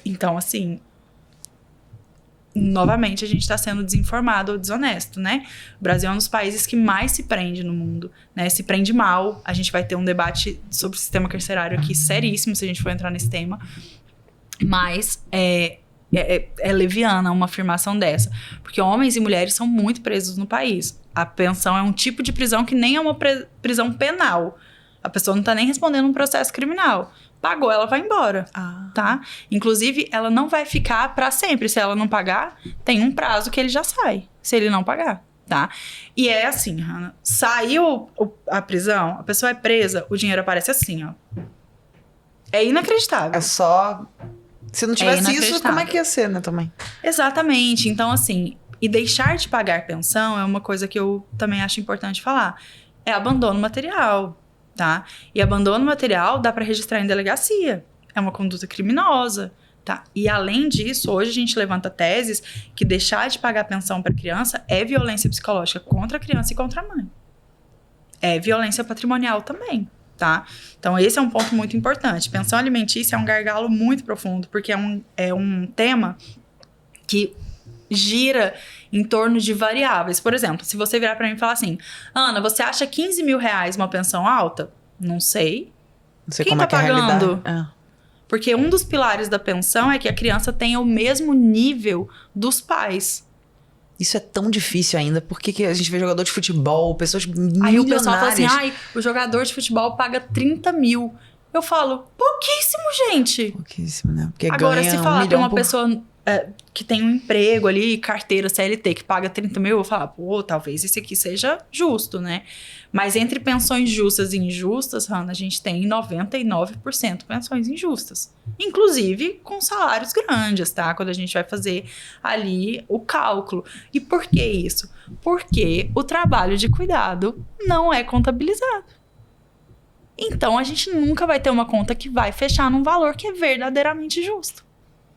Então, assim, novamente a gente está sendo desinformado ou desonesto, né? O Brasil é um dos países que mais se prende no mundo, né? Se prende mal. A gente vai ter um debate sobre o sistema carcerário aqui seríssimo, se a gente for entrar nesse tema. Mas é leviana uma afirmação dessa. Porque homens e mulheres são muito presos no país. A pensão é um tipo de prisão que nem é uma prisão penal. A pessoa não está nem respondendo um processo criminal. Pagou, ela vai embora, tá? Inclusive, ela não vai ficar para sempre. Se ela não pagar, tem um prazo que ele já sai, se ele não pagar, tá? E é assim, Hannah, saiu a prisão, a pessoa é presa, o dinheiro aparece assim, ó. É inacreditável. É só... Se não tivesse isso, como é que ia ser, né, também? Exatamente. Então, assim, e deixar de pagar pensão é uma coisa que eu também acho importante falar. É abandono material, tá? E abandono material dá para registrar em delegacia. É uma conduta criminosa, tá? E além disso, hoje a gente levanta teses que deixar de pagar pensão para criança é violência psicológica contra a criança e contra a mãe. É violência patrimonial também, tá? Então esse é um ponto muito importante. Pensão alimentícia é um gargalo muito profundo, porque é um tema que gira em torno de variáveis. Por exemplo, se você virar para mim e falar assim, Ana, você acha 15 mil reais uma pensão alta? Não sei. Não sei Quem como tá é que é a pagando? realidade. Porque um dos pilares da pensão é que a criança tenha o mesmo nível dos pais. Isso é tão difícil ainda. Por que a gente vê jogador de futebol, pessoas milionárias... Aí o pessoal fala assim, o jogador de futebol paga 30 mil. Eu falo, pouquíssimo, gente. Pouquíssimo, né? Porque agora, ganha se falar pra uma por... pessoa que tem um emprego ali, carteira CLT, que paga 30 mil, eu vou falar, pô, talvez esse aqui seja justo, né? Mas entre pensões justas e injustas, Hannah, a gente tem 99% pensões injustas. Inclusive com salários grandes, tá? Quando a gente vai fazer ali o cálculo. E por que isso? Porque o trabalho de cuidado não é contabilizado. Então, a gente nunca vai ter uma conta que vai fechar num valor que é verdadeiramente justo.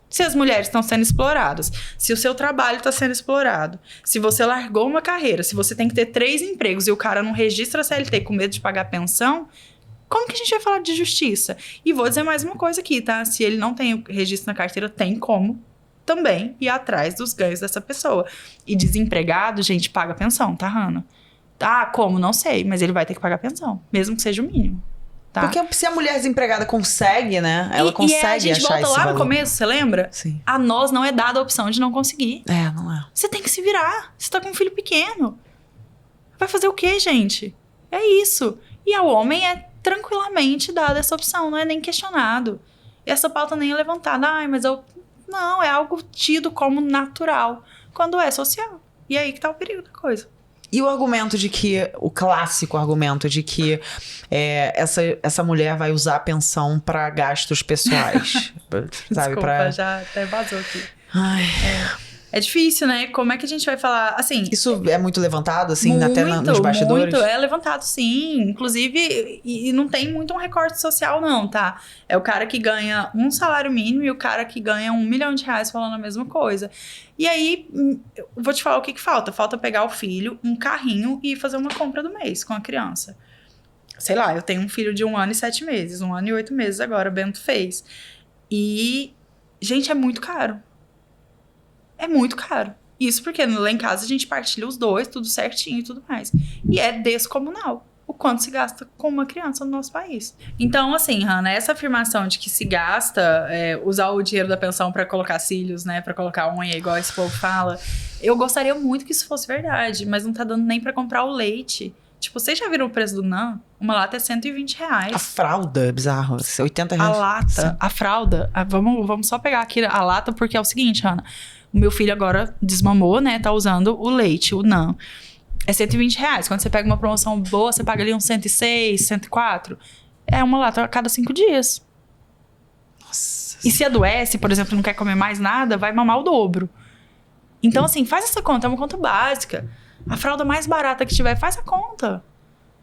Se as mulheres estão sendo exploradas, se o seu trabalho está sendo explorado, se você largou uma carreira, se você tem que ter 3 empregos e o cara não registra a CLT com medo de pagar pensão, como que a gente vai falar de justiça? E vou dizer mais uma coisa aqui, tá? Se ele não tem o registro na carteira, tem como também ir atrás dos ganhos dessa pessoa. E desempregado, gente, paga pensão, tá, Hannah? Ah, como? Não sei, mas ele vai ter que pagar pensão, mesmo que seja o mínimo. Tá? Porque se a mulher desempregada consegue, né? Ela consegue achar esse valor. A gente volta lá no começo, você lembra? Sim. A nós não é dada a opção de não conseguir. Não é. Você tem que se virar. Você tá com um filho pequeno. Vai fazer o quê, gente? É isso. E ao homem é tranquilamente dada essa opção, não é nem questionado. E essa pauta nem é levantada. Mas não, é algo tido como natural, quando é social. E aí que tá o perigo da coisa. E o argumento de que, o clássico argumento de que essa mulher vai usar a pensão para gastos pessoais. Sabe? Desculpa, já até vazou aqui. Ai. É difícil, né? Como é que a gente vai falar, assim... Isso é muito levantado, assim, até nos bastidores? Muito, é levantado, sim. Inclusive, e não tem muito um recorte social, não, tá? É o cara que ganha um salário mínimo e o cara que ganha R$1 milhão falando a mesma coisa. E aí, eu vou te falar o que falta. Falta pegar o filho, um carrinho e fazer uma compra do mês com a criança. Sei lá, eu tenho um filho de 1 ano e 7 meses, 1 ano e 8 meses agora, Bento fez. E, gente, é muito caro. É muito caro. Isso porque lá em casa a gente partilha os dois, tudo certinho e tudo mais. E é descomunal o quanto se gasta com uma criança no nosso país. Então, assim, Hannah, essa afirmação de que se gasta usar o dinheiro da pensão para colocar cílios, né, para colocar unha, igual esse povo fala, eu gostaria muito que isso fosse verdade, mas não tá dando nem para comprar o leite. Tipo, vocês já viram o preço do NAN? Uma lata é R$120. A fralda é bizarro, R$80. A lata, sim. A fralda, vamos só pegar aqui a lata, porque é o seguinte, Hannah. O meu filho agora desmamou, né? Tá usando o leite, o NAN. É R$120. Quando você pega uma promoção boa, você paga ali uns 106, 104. É uma lata a cada 5 dias. Nossa. E se adoece, por exemplo, não quer comer mais nada, vai mamar o dobro. Então, assim, faz essa conta. É uma conta básica. A fralda mais barata que tiver, faz a conta.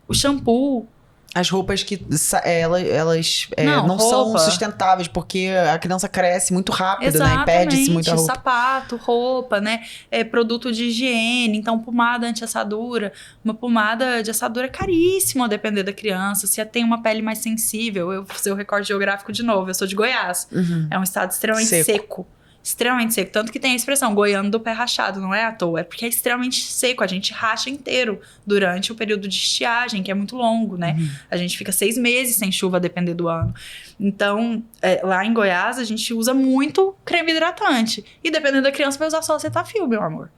O shampoo. As roupas que elas não são roupa. sustentáveis, porque a criança cresce muito rápido, né? E perde-se muita roupa. Sapato, roupa, né? Produto de higiene, então pomada anti-assadura. Uma pomada de assadura é caríssima, a depender da criança. Se tem uma pele mais sensível, eu vou fazer o recorte geográfico de novo, eu sou de Goiás. É um estado extremamente seco. Extremamente seco. Tanto que tem a expressão goiano do pé rachado, não é à toa. É porque é extremamente seco. A gente racha inteiro durante o período de estiagem, que é muito longo, né? A gente fica 6 meses sem chuva, a depender do ano. Então, lá em Goiás, a gente usa muito creme hidratante. E dependendo da criança, vai usar só o Cetaphil, meu amor.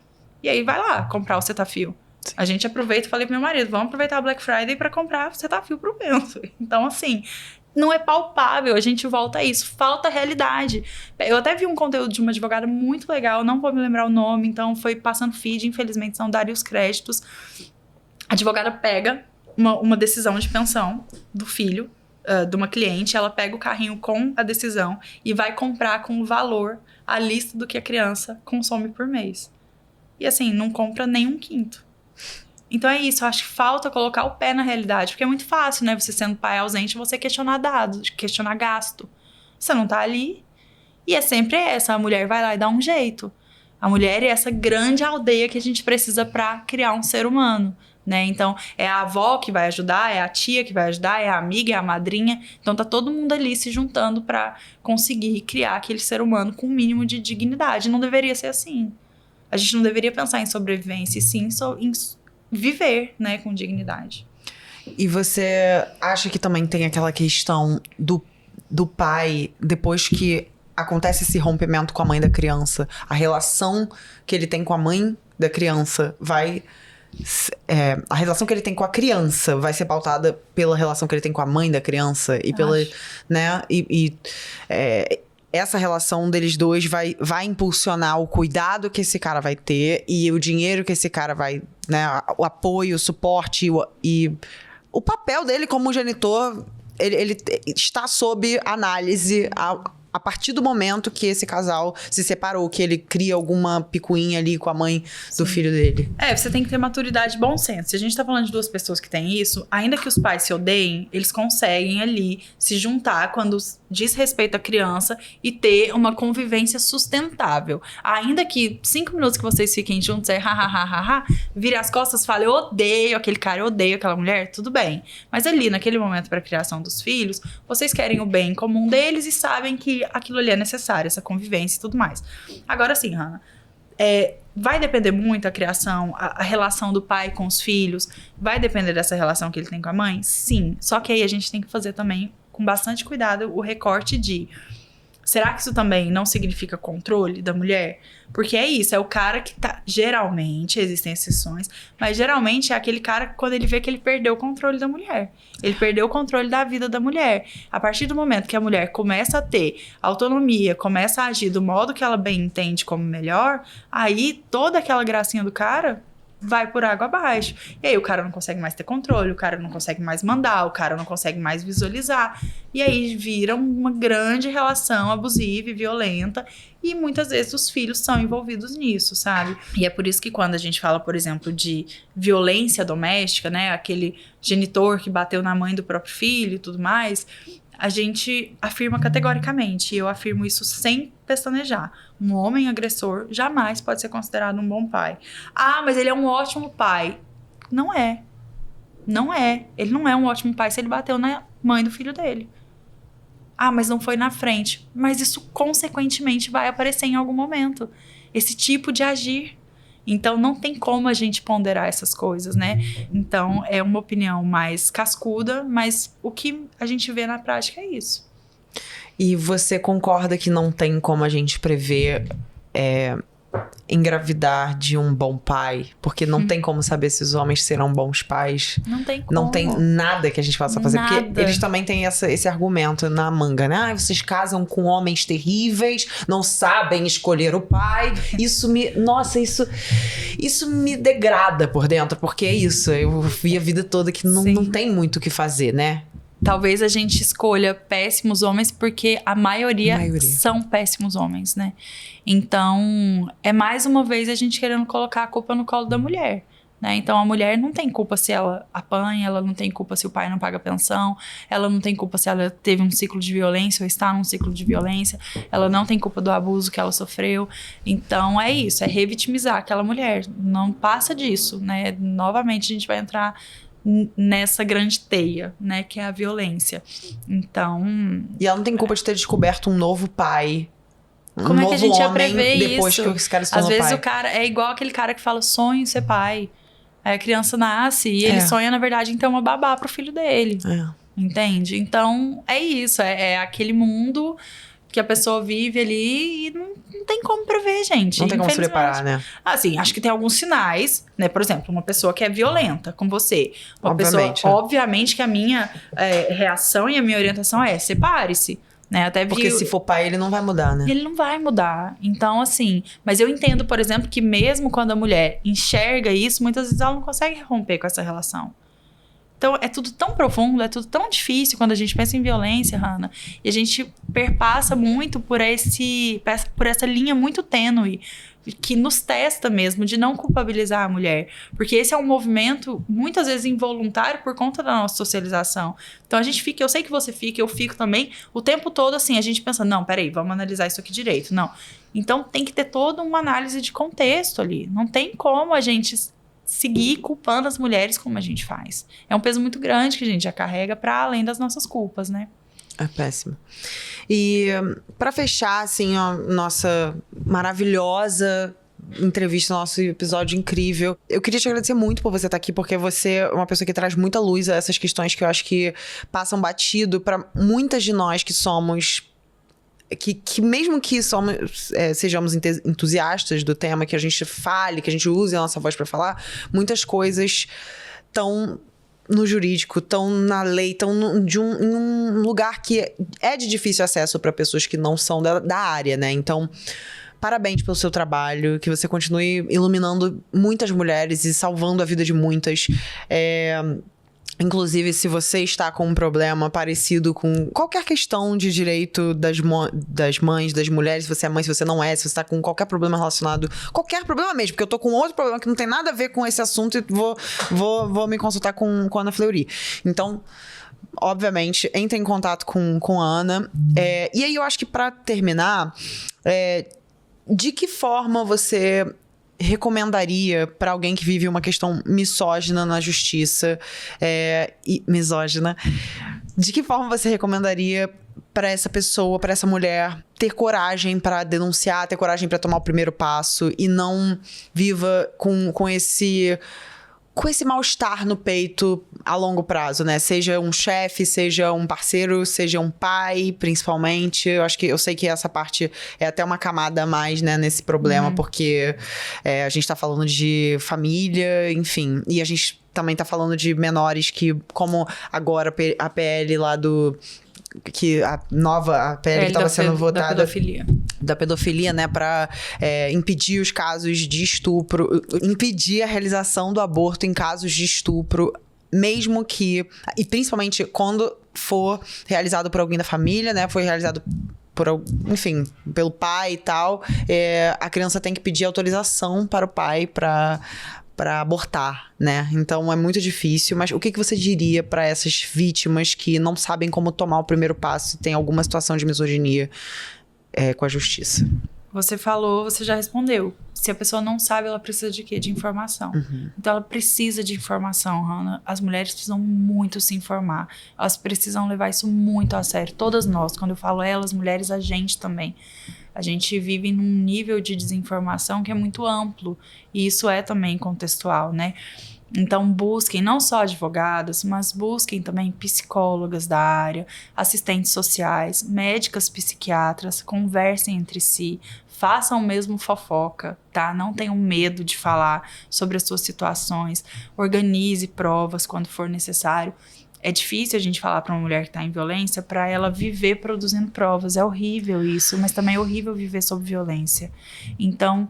E aí, vai lá comprar o Cetaphil. Sim. A gente aproveita, falei pro meu marido, vamos aproveitar a Black Friday para comprar o Cetaphil pro Bento. Então, assim... Não é palpável, a gente volta a isso, falta realidade. Eu até vi um conteúdo de uma advogada muito legal, não vou me lembrar o nome, então foi passando feed, infelizmente não daria os créditos. A advogada pega uma decisão de pensão do filho, de uma cliente, ela pega o carrinho com a decisão e vai comprar com o valor a lista do que a criança consome por mês. E assim, não compra nem um quinto. Então é isso, eu acho que falta colocar o pé na realidade, porque é muito fácil, né? Você sendo pai ausente, você questionar dados, questionar gasto. Você não tá ali. E é sempre essa, a mulher vai lá e dá um jeito. A mulher é essa grande aldeia que a gente precisa para criar um ser humano, né? Então, é a avó que vai ajudar, é a tia que vai ajudar, é a amiga, é a madrinha. Então, tá todo mundo ali se juntando para conseguir criar aquele ser humano com um mínimo de dignidade. Não deveria ser assim. A gente não deveria pensar em sobrevivência, e sim em viver, né, com dignidade. E você acha que também tem aquela questão do pai, depois que acontece esse rompimento com a mãe da criança, a relação que ele tem com a mãe da criança vai... a relação que ele tem com a criança vai ser pautada pela relação que ele tem com a mãe da criança e pela... né? Essa relação deles dois vai impulsionar o cuidado que esse cara vai ter e o dinheiro que esse cara vai, né, o apoio, o suporte e o papel dele como genitor, ele está sob análise a partir do momento que esse casal se separou, que ele cria alguma picuinha ali com a mãe do filho dele. Você tem que ter maturidade e bom senso. Se a gente tá falando de 2 pessoas que têm isso, ainda que os pais se odeiem, eles conseguem ali se juntar quando diz respeito à criança e ter uma convivência sustentável. Ainda que 5 minutos que vocês fiquem juntos, vire as costas e fale, eu odeio aquele cara, eu odeio aquela mulher, tudo bem. Mas ali, naquele momento para a criação dos filhos, vocês querem o bem comum deles e sabem que aquilo ali é necessário, essa convivência e tudo mais. Agora sim, Hannah, vai depender muito a criação, a relação do pai com os filhos, vai depender dessa relação que ele tem com a mãe? Sim. Só que aí a gente tem que fazer também, com bastante cuidado, o recorte de... Será que isso também não significa controle da mulher? Porque é isso, é o cara que tá... Geralmente, existem exceções, mas geralmente é aquele cara que quando ele vê que ele perdeu o controle da mulher. Ele perdeu o controle da vida da mulher. A partir do momento que a mulher começa a ter autonomia, começa a agir do modo que ela bem entende como melhor, aí toda aquela gracinha do cara... vai por água abaixo. E aí o cara não consegue mais ter controle, o cara não consegue mais mandar, o cara não consegue mais visualizar. E aí vira uma grande relação abusiva e violenta. E muitas vezes os filhos são envolvidos nisso, sabe? E é por isso que quando a gente fala, por exemplo, de violência doméstica, né? Aquele genitor que bateu na mãe do próprio filho e tudo mais... A gente afirma categoricamente, e eu afirmo isso sem pestanejar. Um homem agressor jamais pode ser considerado um bom pai. Ah, mas ele é um ótimo pai. Não é. Não é. Ele não é um ótimo pai se ele bateu na mãe do filho dele. Ah, mas não foi na frente. Mas isso, consequentemente, vai aparecer em algum momento. Esse tipo de agir. Então, não tem como a gente ponderar essas coisas, né? Então, é uma opinião mais cascuda, mas o que a gente vê na prática é isso. E você concorda que não tem como a gente prever engravidar de um bom pai? Porque não tem como saber se os homens serão bons pais. Não tem como. Não tem nada que a gente possa fazer. Nada. Porque eles também têm esse argumento na manga, né? Vocês casam com homens terríveis, não sabem escolher o pai. Isso me degrada por dentro, porque é isso. Eu vi a vida toda que não tem muito o que fazer, né? Talvez a gente escolha péssimos homens porque a maioria são péssimos homens, né? Então, é mais uma vez a gente querendo colocar a culpa no colo da mulher. né? Então, a mulher não tem culpa se ela apanha, ela não tem culpa se o pai não paga pensão, ela não tem culpa se ela teve um ciclo de violência ou está num ciclo de violência, ela não tem culpa do abuso que ela sofreu. Então, é isso, é revitimizar aquela mulher. Não passa disso, né? Novamente, a gente vai entrar nessa grande teia, né? Que é a violência. Então... E ela não tem culpa de ter descoberto um novo pai. Como é que a gente ia prever depois isso? que esse cara se tornou Às vezes pai. o cara é igual aquele cara que fala sonho em ser pai. Aí a criança nasce e ele sonha, na verdade, em ter uma babá pro filho dele. Entende? Então, é isso. É aquele mundo que a pessoa vive ali e não tem como prever, gente. Não tem como se preparar, né? Assim, acho que tem alguns sinais, né? Por exemplo, uma pessoa que é violenta com você. Obviamente que a minha reação e a minha orientação é separe-se. Né? Até porque se for pai, ele não vai mudar, né? Ele não vai mudar. Então, assim... Mas eu entendo, por exemplo, que mesmo quando a mulher enxerga isso, muitas vezes ela não consegue romper com essa relação. Então, é tudo tão profundo, é tudo tão difícil quando a gente pensa em violência, Hannah. E a gente perpassa muito por essa linha muito tênue, que nos testa mesmo, de não culpabilizar a mulher. Porque esse é um movimento, muitas vezes, involuntário por conta da nossa socialização. Então, a gente fica, eu sei que você fica, eu fico também, o tempo todo, assim, a gente pensa, não, peraí, vamos analisar isso aqui direito. Não. Então, tem que ter toda uma análise de contexto ali. Não tem como a gente seguir culpando as mulheres como a gente faz. É um peso muito grande que a gente já carrega para além das nossas culpas, né? É péssimo. E para fechar, assim, a nossa maravilhosa entrevista, nosso episódio incrível, eu queria te agradecer muito por você estar aqui, porque você é uma pessoa que traz muita luz a essas questões que eu acho que passam batido para muitas de nós que somos... Que mesmo que sejamos entusiastas do tema, que a gente fale, que a gente use a nossa voz para falar, muitas coisas estão no jurídico, estão na lei, estão em um lugar que é de difícil acesso para pessoas que não são da área, né? Então, parabéns pelo seu trabalho, que você continue iluminando muitas mulheres e salvando a vida de muitas. Inclusive, se você está com um problema parecido com qualquer questão de direito das mães, das mulheres, se você é mãe, se você não é, se você está com qualquer problema relacionado... Qualquer problema mesmo, porque eu tô com outro problema que não tem nada a ver com esse assunto e vou me consultar com a Ana Fleury. Então, obviamente, entre em contato com a Ana. E aí, eu acho que para terminar, de que forma você... recomendaria para alguém que vive uma questão misógina na justiça e misógina, de que forma você recomendaria para essa pessoa, para essa mulher ter coragem para denunciar, ter coragem para tomar o primeiro passo e não viva com esse mal-estar no peito a longo prazo, né? Seja um chefe, seja um parceiro, seja um pai, principalmente. Eu sei que essa parte é até uma camada a mais, né, nesse problema, porque a gente tá falando de família, enfim. E a gente também tá falando de menores que, como agora a PL lá a PL que estava sendo votada da pedofilia, né, para impedir os casos de estupro, impedir a realização do aborto em casos de estupro, mesmo que, e principalmente quando for realizado por alguém da família, né, foi realizado pelo pai e tal, a criança tem que pedir autorização para o pai para abortar, né? Então é muito difícil, mas o que você diria para essas vítimas que não sabem como tomar o primeiro passo e tem alguma situação de misoginia com a justiça? Você falou, você já respondeu. Se a pessoa não sabe, ela precisa de quê? De informação. Então ela precisa de informação, Hannah. As mulheres precisam muito se informar. Elas precisam levar isso muito a sério. Todas nós, quando eu falo elas, mulheres, a gente também. A gente vive num nível de desinformação que é muito amplo. E isso é também contextual, né? Então, busquem não só advogadas, mas busquem também psicólogas da área, assistentes sociais, médicas psiquiatras, conversem entre si, façam mesmo fofoca, tá? Não tenham medo de falar sobre as suas situações, organize provas quando for necessário. É difícil a gente falar para uma mulher que está em violência para ela viver produzindo provas. É horrível isso, mas também é horrível viver sob violência. Então,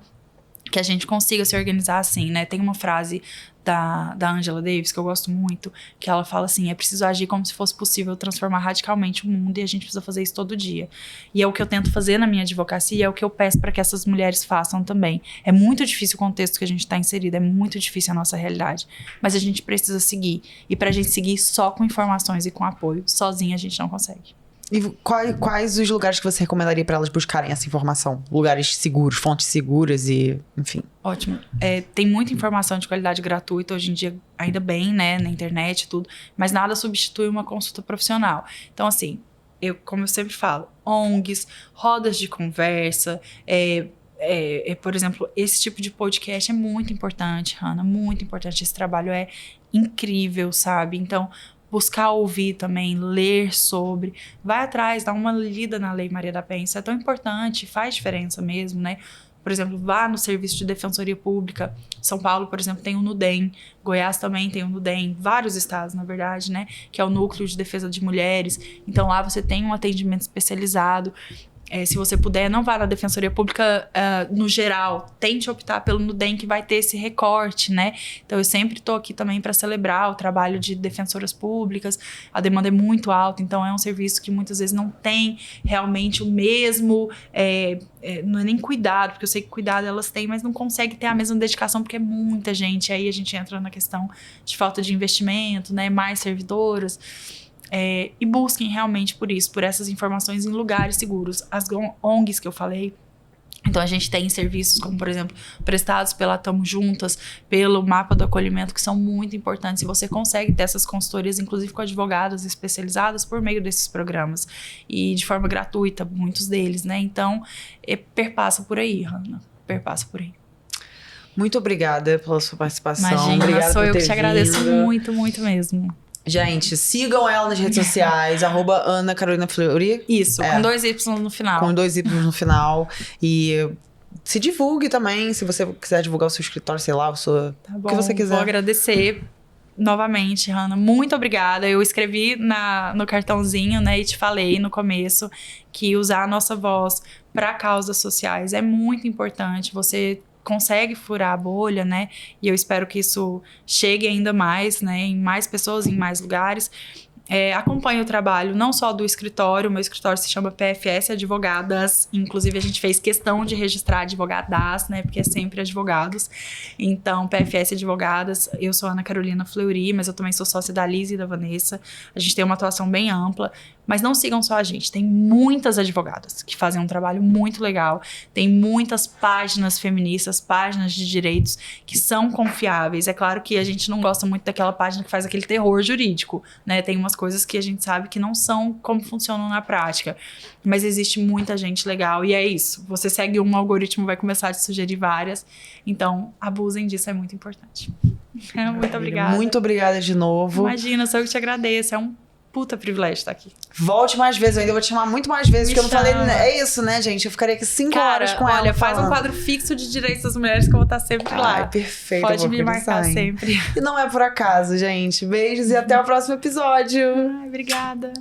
que a gente consiga se organizar assim, né? Tem uma frase da Angela Davis, que eu gosto muito, que ela fala assim, é preciso agir como se fosse possível transformar radicalmente o mundo e a gente precisa fazer isso todo dia. E é o que eu tento fazer na minha advocacia, é o que eu peço para que essas mulheres façam também. É muito difícil o contexto que a gente está inserido, é muito difícil a nossa realidade, mas a gente precisa seguir. E pra gente seguir só com informações e com apoio, sozinha a gente não consegue. E quais os lugares que você recomendaria para elas buscarem essa informação? Lugares seguros, fontes seguras e, enfim. Ótimo. Tem muita informação de qualidade gratuita hoje em dia, ainda bem, né, na internet e tudo, mas nada substitui uma consulta profissional. Então, assim, como eu sempre falo, ONGs, rodas de conversa, por exemplo, esse tipo de podcast é muito importante, Hannah, muito importante. Esse trabalho é incrível, sabe? Então, buscar ouvir também, ler sobre, vai atrás, dá uma lida na Lei Maria da Penha, isso é tão importante, faz diferença mesmo, né? Por exemplo, vá no Serviço de Defensoria Pública, São Paulo, por exemplo, tem o NUDEM, Goiás também tem o NUDEM, vários estados, na verdade, né? Que é o Núcleo de Defesa de Mulheres, então lá você tem um atendimento especializado. Se você puder, não vá na Defensoria Pública no geral, tente optar pelo NUDEM, que vai ter esse recorte, né? Então eu sempre estou aqui também para celebrar o trabalho de defensoras públicas, a demanda é muito alta, então é um serviço que muitas vezes não tem realmente o mesmo, não é nem cuidado, porque eu sei que cuidado elas têm, mas não consegue ter a mesma dedicação, porque é muita gente, aí a gente entra na questão de falta de investimento, né? Mais servidoras. E busquem realmente por isso, por essas informações em lugares seguros. As ONGs que eu falei, então a gente tem serviços como, por exemplo, prestados pela Tamo Juntas, pelo Mapa do Acolhimento, que são muito importantes, e você consegue ter essas consultorias, inclusive com advogadas especializadas, por meio desses programas, e de forma gratuita, muitos deles, né? Então, perpassa por aí, Hannah, perpassa por aí. Muito obrigada pela sua participação. Imagina, obrigada sou por eu ter que te agradeço vindo. muito, muito mesmo. Gente, sigam ela nas redes sociais, @Ana Carolina Fleury. Isso, com 2 Y no final. Com 2 Y no final. E se divulgue também, se você quiser divulgar o seu escritório, sei lá, o que você quiser. Vou agradecer novamente, Hannah. Muito obrigada. Eu escrevi no cartãozinho, né, e te falei no começo que usar a nossa voz para causas sociais é muito importante. Você consegue furar a bolha, né? E eu espero que isso chegue ainda mais, né? Em mais pessoas, em mais lugares. Acompanho o trabalho não só do escritório, meu escritório se chama PFS Advogadas, inclusive a gente fez questão de registrar advogadas, né, porque é sempre advogados. Então, PFS Advogadas, eu sou Ana Carolina Fleury, mas eu também sou sócia da Liz e da Vanessa, a gente tem uma atuação bem ampla, mas não sigam só a gente, tem muitas advogadas que fazem um trabalho muito legal, tem muitas páginas feministas, páginas de direitos que são confiáveis. É claro que a gente não gosta muito daquela página que faz aquele terror jurídico, né, tem umas coisas que a gente sabe que não são como funcionam na prática, mas existe muita gente legal e é isso, você segue um algoritmo, vai começar a te sugerir várias, então abusem disso, é muito importante. Muito obrigada. Muito obrigada de novo. Imagina, só eu que te agradeço, é um puta privilégio estar aqui. Volte mais vezes, eu ainda vou te chamar muito mais vezes, porque eu não falei. É isso, né, gente? Eu ficaria aqui 5 horas com ela. Olha, faz um quadro fixo de direitos das mulheres que eu vou estar sempre lá. Ai, perfeito. Pode me marcar sempre. E não é por acaso, gente. Beijos e até o próximo episódio. Ai, obrigada.